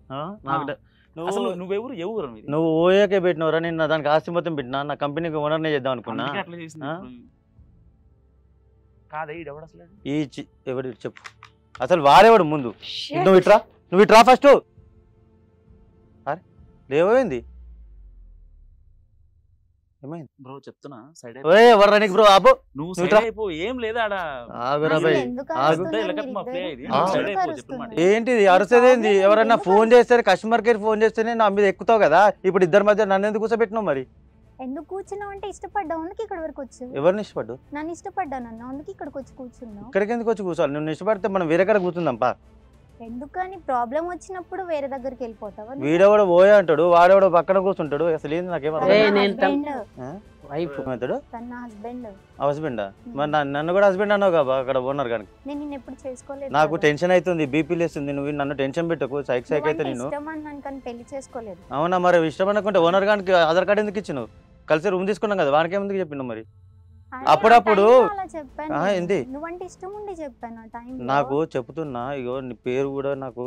Speaker 8: అసలు నువ్వెవరు ఎవరు మీది?
Speaker 7: నువ్వు ఓయేకే పెట్టినవరా, నేను దానికి ఆస్తి మొత్తం పెట్టినా, నా కంపెనీకి ఓనర్నే చేద్దాం అనుకున్నా.
Speaker 8: అందుకే అట్లా చేసింది. కాదే ఈడెవడు అసలు?
Speaker 7: ఎవడు చెప్పు, అసలు వాడేవాడు ముందు. నువ్వు ఇట్రా ఫస్ట్. అరే లేవైంది, ఏమైంది
Speaker 8: బ్రో చెప్తున్నా సైడ్
Speaker 7: ఎవరు నీకు బ్రో? ఆపో
Speaker 8: నువ్వు
Speaker 7: నువ్వు
Speaker 8: సైడ్ అయిపో, ఏం లేదా ఆడ.
Speaker 7: ఆగురా
Speaker 6: అసలు
Speaker 7: భయ్,
Speaker 6: ఎందుకు
Speaker 7: ఆగు.
Speaker 6: అరుస్తున్నారు
Speaker 8: ఇలకత్మ ప్లే
Speaker 6: మీరిద్దరు?
Speaker 8: ఇది.
Speaker 7: ఆ.
Speaker 8: సైడ్ అయిపో
Speaker 6: ఎందుకు
Speaker 8: చెప్పు మాట.
Speaker 6: అరుస్తున్నారు?
Speaker 7: ఏంటిది అరుసేదేంది? ఎవరన్నా ఫోన్ చేస్తే కస్టమర్ కేర్ ఫోన్ చేస్తేనే నా మీద ఎక్కుతావు కదా, ఇప్పుడు ఇద్దరి మధ్య నన్ను ఎందుకు కూర్చోబెట్టినావు మరి?
Speaker 6: ఎందుకు కూర్చున్నావు అంటే ఇష్టపడ్డావు, అందుకే ఇక్కడ వరకు వచ్చావు.
Speaker 7: ఎవరిని ఇష్టపడ్డు?
Speaker 6: నన్ను ఇష్టపడ్డాను అన్న, అందుకే ఇక్కడికి వచ్చి కూర్చున్నావు.
Speaker 7: ఇక్కడికి ఎందుకు వచ్చి కూర్చోవాలి? నువ్వు ఇష్టపడితే మనం వేరే కాడ కూర్చుందాంపా.
Speaker 6: ఎందుకని ప్రాబ్లం వచ్చినప్పుడు వేరే దగ్గరికి వెళ్ళిపోతావా నువ్వు?
Speaker 7: వీడెవడో పోయే అంటాడు, వాడెవడో పక్కన కూర్చుంటాడు, అసలు ఏంది నాకేం
Speaker 6: తన
Speaker 7: అర్థం
Speaker 3: ఏయ్,
Speaker 6: నా
Speaker 3: నేను
Speaker 6: husband.
Speaker 3: వైఫ్
Speaker 7: అవుతాడు.
Speaker 6: తన నా హస్బెండ్.
Speaker 7: హస్బెండా? మరి నన్ను కూడా హస్బెండ్ అన్నావు కదా అక్కడ ఓనర్ కానీ.
Speaker 6: నేను నిన్ను ఎప్పుడు చేసుకోలేదు
Speaker 7: నాకు
Speaker 6: కదా.
Speaker 7: టెన్షన్ అవుతుంది, బీపీ లేస్తుంది, నువ్వు నన్ను టెన్షన్ పెట్టకు, సైక్ అయితే
Speaker 6: నువ్వంటే
Speaker 7: నేను.
Speaker 6: ఇష్టం అన్నాను కానీ పెళ్లి చేసుకోలేదు.
Speaker 7: అవునా? మరి ఇష్టం అనుకుంటే ఓనర్ గానికి ఆధార్ కార్డు ఎందుకు ఇచ్చినావు? కలిసి రూమ్ తీసుకున్నాం కదా, వానికి ఎందుకు చెప్పినావు మరి?
Speaker 6: అరే,
Speaker 7: అప్పుడప్పుడు-
Speaker 6: ఆ టైంలో అలా చెప్పాను.
Speaker 7: ఏంది?
Speaker 6: నువ్వంటే ఇష్టం ఉండి చెప్పాను ఆ టైంలో.
Speaker 7: నాకు చెప్తున్నా, ఇగో నీ పేరు కూడా నాకు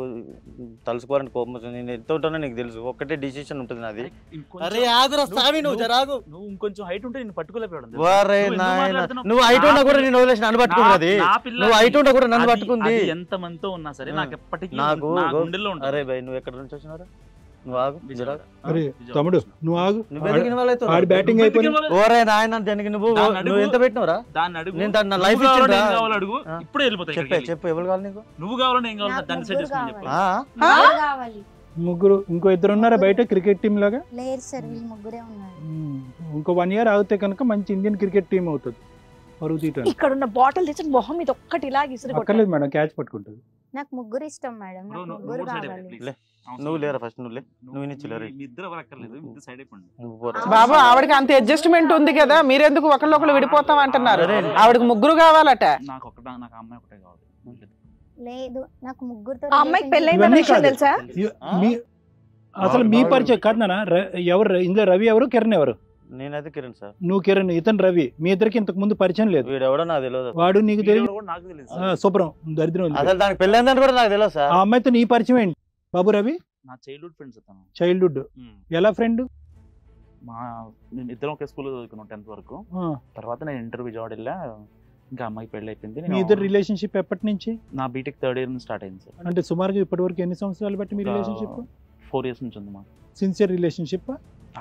Speaker 7: తలుసుకోవాలని కోపం వస్తుంది. నేను ఎంత ఉంటానో నీకు తెలుసు, ఒక్కటే డిసిషన్ ఉంటుంది నాది.
Speaker 8: ఇంకొంచెం-
Speaker 7: ఆగురా స్వామి,
Speaker 8: నువ్వు
Speaker 7: జరాగు.
Speaker 8: నువ్వు ఇంకొంచెం హైట్ ఉంటే నేను పట్టుకోలేకపోయాడు.
Speaker 7: వారే నాయన, నువ్వు హైట్ ఉన్నా కూడా నేను వదిలేసి నన్ను పట్టుకున్నది. నువ్వు హైట్ ఉన్నా కూడా నన్ను పట్టుకుంది.
Speaker 8: ఎంత మందితో ఉన్నా సరే నాకు ఎప్పటికీ
Speaker 7: నాకు
Speaker 8: నా గుండెల్లో ఉంటుంది.
Speaker 7: అరే భయ్, నువ్వు ఎక్కడి నుంచి వచ్చినారా? నువ్వు ఆగు, జరాగు.
Speaker 5: అరే తమ్ముడు నువ్వు ఆగు,
Speaker 7: నువ్వెందుకు ఇన్వాల్వ్ అవుతావు?
Speaker 5: ఆడి బ్యాటింగ్ అయిపోయి
Speaker 7: ఓరే నాయన, దానికి నువ్వు
Speaker 8: దాన్ని అడుగు.
Speaker 7: నువ్వు ఎంత పెట్టినవరా?
Speaker 8: దాన్ని అడుగు.
Speaker 7: నేను దాన్ని నా
Speaker 8: నువ్వు
Speaker 7: లైఫ్
Speaker 8: కావాలని
Speaker 7: ఇచ్చిండ్రా?
Speaker 8: ఏం కావాలో అడుగు. ఇప్పుడే వెళ్ళిపోతాయి.
Speaker 7: చెప్పు ఎవరు కావాలి నీకు?
Speaker 8: నువ్వు కావాలని ఏం కావాలి
Speaker 6: నాకు
Speaker 8: దాన్ని సెట్
Speaker 6: ముగ్గురు
Speaker 8: చేసుకుని చెప్పు.
Speaker 6: కావాలి.
Speaker 7: ఆ?
Speaker 6: ముగ్గురు కావాలి.
Speaker 5: ముగ్గురు, ఇంకో ఇద్దరు ఉన్నారా బయట క్రికెట్ టీం లాగా?
Speaker 6: లేరు సార్, వీళ్ళు ముగ్గురే ఉన్నారు.
Speaker 5: ఇంకో 1 year ఆగితే కనుక మంచి ఇండియన్ క్రికెట్ టీం అవుతుంది. పరుగు తీయటానికి
Speaker 2: ఇక్కడ ఉన్న బాటిల్ తెచ్చి మొహం మీద ఒక్కటి ఇలా ఇసురు
Speaker 5: అక్కర్లేదు మేడం, క్యాచ్ పట్టుకుంటుంది.
Speaker 6: నాకు ముగ్గురు ఇష్టం మేడం,
Speaker 8: బ్రో,
Speaker 6: నాకు
Speaker 8: నువ్వు
Speaker 6: ముగ్గురు
Speaker 8: side
Speaker 6: కావాలి.
Speaker 8: అయిపో, please.
Speaker 7: లే.
Speaker 8: అవసరం
Speaker 7: నువ్వు
Speaker 8: లేదు.
Speaker 7: లేరా ఫస్ట్, నువ్వు లే. నువ్వు ఇన్నిచ్చిలేరు.
Speaker 8: మీ ఇద్దరు ఎవరు అక్కర్లేదు, మీ ఇద్దరు సైడ్ అయిపోండి.
Speaker 7: నువ్వు పోరా.
Speaker 4: బాబు ఆవిడకి అంత అడ్జస్ట్మెంట్ ఉంది కదా, మీరెందుకు ఒకళ్ళొకళ్ళు విడిపోతాం అంటున్నారు? ఆవిడకి ముగ్గురు కావాలట.
Speaker 8: నాకు నాకు అమ్మాయి ఒకటే కావాలి.
Speaker 6: లేదు, నాకు ముగ్గురుతో
Speaker 2: ఆ అమ్మాయికి
Speaker 6: relation
Speaker 2: పెళ్ళైందన్న
Speaker 5: ఇవన్నీ
Speaker 2: విషయం
Speaker 5: కాదు.
Speaker 2: తెలుసా?
Speaker 5: మీ- అసలు మీ పరిచయం కాదు నాన్న. ఎవరు ఇందులో? రవి ఎవరు, కిరణ్ ఎవరు?
Speaker 7: నేనైతే కిరణ్ సార్,
Speaker 5: నువ్వు కిరణ్, ఇతను రవి. మీ ఇద్దరికి ఇంతకు ముందు పరిచయం లేదు.
Speaker 7: వీడెవడో నాకు తెలియదు.
Speaker 5: వాడు నీకు తెలియదు.
Speaker 8: వీడియోలో కూడా నాకు తెలియదు.
Speaker 5: శుభ్రం దరిద్రం ఉంది.
Speaker 7: అసలు దానికి పెళ్ళైందని కూడా నాకు తెలియదు సార్.
Speaker 5: ఆ అమ్మాయితో నీ పరిచయం ఏంటి బాబు రవి?
Speaker 8: నా చైల్డ్హుడ్ ఫ్రెండ్స్ అతను.
Speaker 5: చైల్డ్హుడ్ ఎలా ఫ్రెండ్?
Speaker 8: మా మేము ఇద్దరం ఒకే స్కూల్లో చదువుకున్నాం 10th వరకు. తర్వాత నేను ఇంటర్వ్యూ విజయవాడ వెళ్ళా, ఇంకా అమ్మాయికి పెళ్లి అయిపోయింది.
Speaker 5: మీ ఇద్దరు రిలేషన్షిప్ ఎప్పటి నుంచి?
Speaker 8: నా బీటెక్ 3rd year నుంచి స్టార్ట్ అయింది సార్.
Speaker 5: అంటే సుమారుగా ఇప్పటి వరకు ఎన్ని సంవత్సరాలు బట్టి మీ రిలేషన్షిప్?
Speaker 8: 4 years నుంచి ఉంది మా
Speaker 5: సిన్సియర్ రిలేషన్షిప్?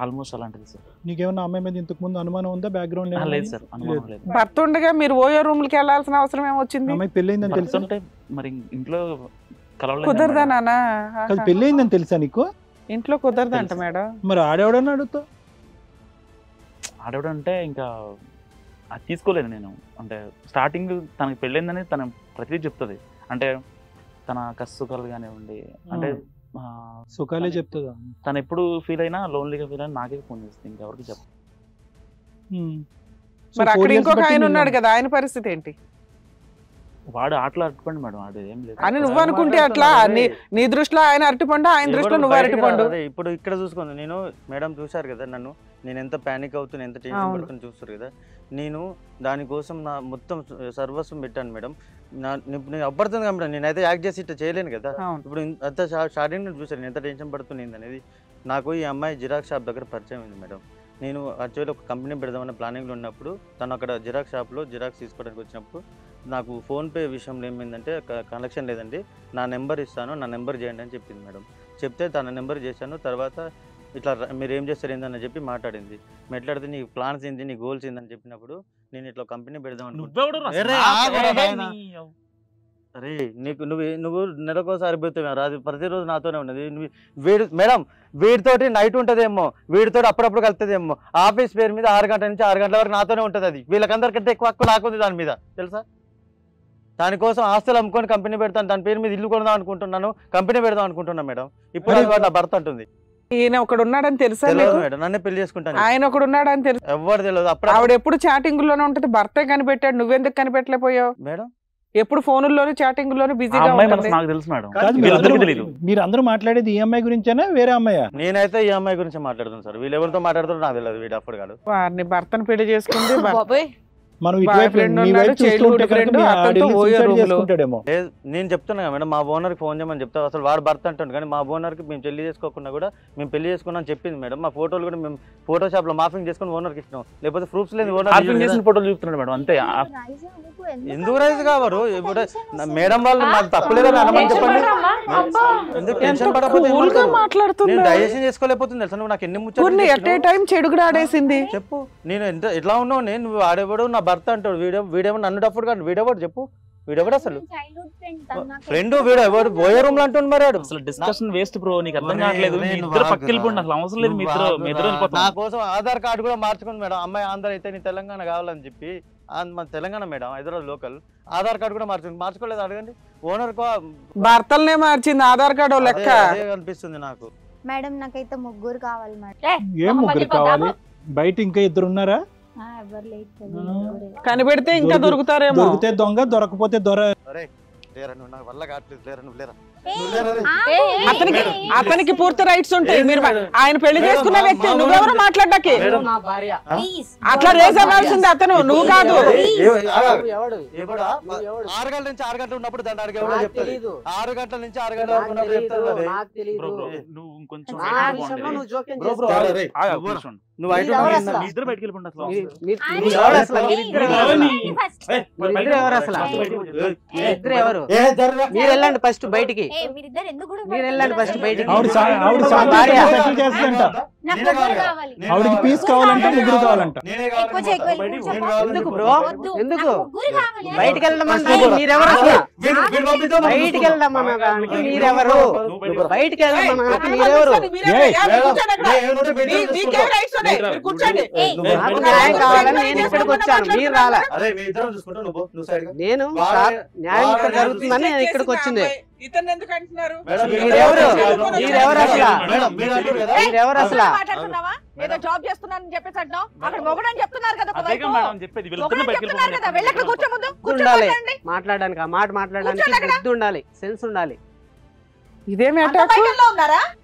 Speaker 8: ఆల్మోస్ట్ అలాంటిది సార్.
Speaker 5: నీకేమన్నా అమ్మాయి మీద ఇంతకు ముందు అనుమానం ఉందా? బ్యాక్గ్రౌండ్
Speaker 8: లేదు సార్, అనుమానం లేదు.
Speaker 4: భర్త ఉండగా మీరు ఓయో రూమ్లకి వెళ్ళాల్సిన అవసరం ఏమొచ్చింది?
Speaker 5: అమ్మాయి పెళ్ళయిందని తెలుసా?
Speaker 8: అంటే మరి ఇంట్లో కలవలేదు
Speaker 4: కుదరదా
Speaker 8: మేడం.
Speaker 4: నాన్న?
Speaker 5: కాదు, పెళ్ళయిందని తెలుసా నీకు?
Speaker 4: ఇంట్లో కుదరదంట మేడం.
Speaker 5: మరి ఆడేవాడని అడుగుతావు?
Speaker 8: ఆడవడం అంటే ఇంకా అది తీసుకోలేదు నేను. అంటే స్టార్టింగ్ తనకి పెళ్ళైందని తన ప్రతిదీ చెప్తుంది. అంటే తన కష్టసుఖాలు కానివ్వండి, అంటే
Speaker 5: సుఖాలే చెప్తుందా?
Speaker 8: తను ఎప్పుడు ఫీల్ అయినా లోన్లీగా ఫీల్ అయినా నాకే ఫోన్ చేస్తుంది, ఇంకెవరికి చెప్పు.
Speaker 4: మరి అక్కడ ఇంకొక ఆయన ఉన్నాడు కదా, ఆయన పరిస్థితి ఏంటి?
Speaker 8: వాడు ఆటలు అట్టుకోండి మేడం, వాడు ఏం లేదు.
Speaker 4: అని నువ్వు అనుకుంటే అట్లా, నీ దృష్టిలో ఆయన అరటిపండు, ఆయన దృష్టిలో నువ్వు అరటిపండు.
Speaker 7: ఇప్పుడు ఇక్కడ చూసుకోండి, నేను మేడం చూసారు కదా నన్ను, నేను ఎంత ప్యానిక్ అవుతున్నా, ఎంత టెన్షన్ పడుతున్నా చూస్తారు కదా. నేను దానికోసం నా మొత్తం సర్వస్వం పెట్టాను మేడం. నేను అబ్బడుతుంది కదా మేడం, నేనైతే యాక్ట్ చేసి ఇట్లా చేయలేను కదా. ఇప్పుడు అంత స్టార్టింగ్ చూసాను నేను ఎంత టెన్షన్ పడుతుంది అనేది. నాకు ఈ అమ్మాయి జిరాక్స్ షాప్ దగ్గర పరిచయం అయింది మేడం. నేను యాక్చువల్లీ ఒక కంపెనీ పెడదామన్న ప్లానింగ్లో ఉన్నప్పుడు తను అక్కడ జిరాక్స్ షాప్లో జిరాక్స్ తీసుకోవడానికి వచ్చినప్పుడు నాకు ఫోన్పే విషయంలో ఏమైందంటే కనెక్షన్ లేదండి, నా నెంబర్ ఇస్తాను, నా నెంబర్ చేయండి అని చెప్పింది మేడం. చెప్తే తన నెంబర్ చేశాను. తర్వాత ఇట్లా మీరు ఏం చేస్తారు ఏందని చెప్పి మాట్లాడింది. మాట్లాడితే నీ ప్లాన్స్ ఏంటి, నీ గోల్స్ ఏందని చెప్పినప్పుడు నేను ఇట్లా కంపెనీ పెడదాం అనుకుంటున్నాను. అరే నువ్వు నెలకోసారి పోతావు రాదు, ప్రతిరోజు నాతోనే ఉన్నది. మేడం వీడితోటి నైట్ ఉంటుందేమో, వీడితోటి అప్పుడప్పుడు కలుతుందేమో. ఆఫీస్ పేరు మీద 6 గంటల నుంచి 6 గంటల వరకు నాతోనే ఉంటుంది. అది వీళ్ళకందరికంటే ఎక్కువ హక్కు నాకుంది దాని మీద, తెలుసా? దానికోసం ఆస్తులు అమ్ముకొని కంపెనీ పెడతాను, దాని పేరు మీద ఇల్లు కొడదాం అనుకుంటున్నాను, కంపెనీ పెడదాం అనుకుంటున్నాను మేడం. ఇప్పుడు నా భర్త అంటుంది
Speaker 4: ఈయన ఒకడు ఉన్నాడని తెలుసా
Speaker 7: మేడం, నన్నే పెళ్లి చేసుకుంటాను.
Speaker 4: ఆయన ఒకడు ఉన్నాడని తెలుసు,
Speaker 7: ఎవరు తెలియదు. అప్పుడు
Speaker 4: ఆవిడ ఎప్పుడు చాటింగ్ లోనే ఉంటది, భర్తే కనిపెట్టాడు, నువ్వెందుకు కనిపెట్టలేకపోయావు
Speaker 7: మేడం?
Speaker 4: ఎప్పుడు ఫోనుల్లోనే చాటింగ్ లోనే బిజీగా
Speaker 8: నాకు తెలుసు మేడం.
Speaker 5: మీరు అందరూ మాట్లాడేది ఈ అమ్మాయి గురించేనా వేరే అమ్మాయా?
Speaker 7: నేనైతే ఈ అమ్మాయి గురించి మాట్లాడుతున్నాను సార్. వీళ్ళు ఎవరితో మాట్లాడుతారో నాకు తెలియదు. వీడు అప్పుడు కాదు
Speaker 4: వారిని భర్తను పెళ్లి చేసుకుంది.
Speaker 5: మనం
Speaker 7: నేను చెప్తున్నా మేడం, మా ఓనర్కి ఫోన్ చేయమని చెప్తా. అసలు వాడు భర్త అంటాడు కానీ మా ఓనర్కి మేము పెళ్లి చేసుకోకుండా కూడా మేము పెళ్లి చేసుకున్నాం చెప్పింది మేడం. మా ఫోటోలు కూడా మేము ఫోటోషాప్ లో మార్ఫింగ్ చేసుకుని ఓనర్కి ఇచ్చినాం, లేకపోతే ప్రూఫ్స్ లేదు.
Speaker 8: ఓనర్ ఫోటోలు చూపుతున్నాడు మేడం, అంతే.
Speaker 7: ఎందుకు రైజ్ కావారు? ఇప్పుడు మేడం వాళ్ళు మాకు తప్పులేదని అనమని చెప్పండి. ఎందుకు టెన్షన్ పడకపోతే నేను డైజెషన్ చేసుకోలేకపోతుంది తెలుసా? నువ్వు నాకు ఎన్ని ముచ్చట్లు
Speaker 4: చెడుగుడు ఆడేసింది
Speaker 7: చెప్పు. నేను ఎట్లా ఉన్నావు? నువ్వు ఆడేవాడు నా భర్త అంటాడు, వీడేమో నన్ను డప్పుడు కాదు. వీడేవాడు చెప్పు, వీడెవడు అసలు? ఫ్రెండ్ వీడు ఎవరు బోయే రూమ్ లో అంటుండు మరి.
Speaker 8: అసలు డిస్కషన్ వేస్ట్ బ్రో, నీకు అర్థం కావట్లేదు. అవసరం లేదు, మీ ఇద్దరు
Speaker 7: నా కోసం ఆధార్ కార్డు కూడా మార్చుకుంది మేడం. అమ్మాయి ఆంధ్ర అయితే నీ తెలంగాణ కావాలని చెప్పి, మన Telangana madam, Hyderabad local. Aadhaar card కూడా మార్చుకోలేదు. అడగండి ఓనర్.
Speaker 4: భర్తలనే మార్చింది ఆధార్ కార్డు లెక్క
Speaker 7: అనిపిస్తుంది నాకు.
Speaker 6: మేడం నాకైతే ముగ్గురు కావాలి మేడం.
Speaker 5: ఏం ముగ్గురు కావాలి? బయట ఇంకా ఇద్దరు ఉన్నారా?
Speaker 4: కనిపెడితే ఇంకా దొరుకుతారేమో.
Speaker 5: దొరికితే దొంగ, దొరకపోతే దొర.
Speaker 4: అతనికి పూర్తి రైట్స్ ఉంటాయి. మీరు ఆయన పెళ్లి చేసుకున్న వ్యక్తి, నువ్వెవరు మాట్లాడడానికి? అట్లా రేస్ అవ్వాల్సింది అతను, నువ్వు కాదు.
Speaker 7: 6 గంటల నుంచి 6 గంటలు ఉన్నప్పుడు దాన్ని అడిగే 6 గంటల నుంచి 6 గంటల వరకు ఉన్నప్పుడు చెప్తారు.
Speaker 8: ఇద్దరు బయటకు వెళ్ళిపోండి.
Speaker 3: మీరు వెళ్ళండి ఫస్ట్ బయటికి, మీరు వెళ్ళండి ఫస్ట్ బయటికి.
Speaker 5: ఆవిడకి పీస్ కావాలంటే ముగ్గురు కావాలంట.
Speaker 3: ఎందుకు బ్రో? ఎందుకు బయటికి వెళ్ళమన్నా? మీరెవరు అసలు? బయటికి వెళ్ళమనడానికి మీరెవరు? బయటికి వెళ్ళమనడానికి మీరెవరు? నాకు న్యాయం కావాలని నేను ఇక్కడికి వచ్చాను, మీరు రాలే. నేను న్యాయం ఇక్కడ జరుగుతుందని నేను ఇక్కడికి వచ్చింది. మీరెవరు? మీరెవరు అసలు? మీరెవరు అసలు?
Speaker 2: ఏదో జాబ్ చేస్తున్నానని చెప్పేసి అంటున్నావు. అక్కడ మొగడని చెప్తున్నారు కదా.
Speaker 3: ఉండాలి మాట్లాడడానికి, ఆ మాట మాట్లాడడానికి బుద్ధి ఉండాలి, సెన్స్ ఉండాలి.
Speaker 4: ఇదేమి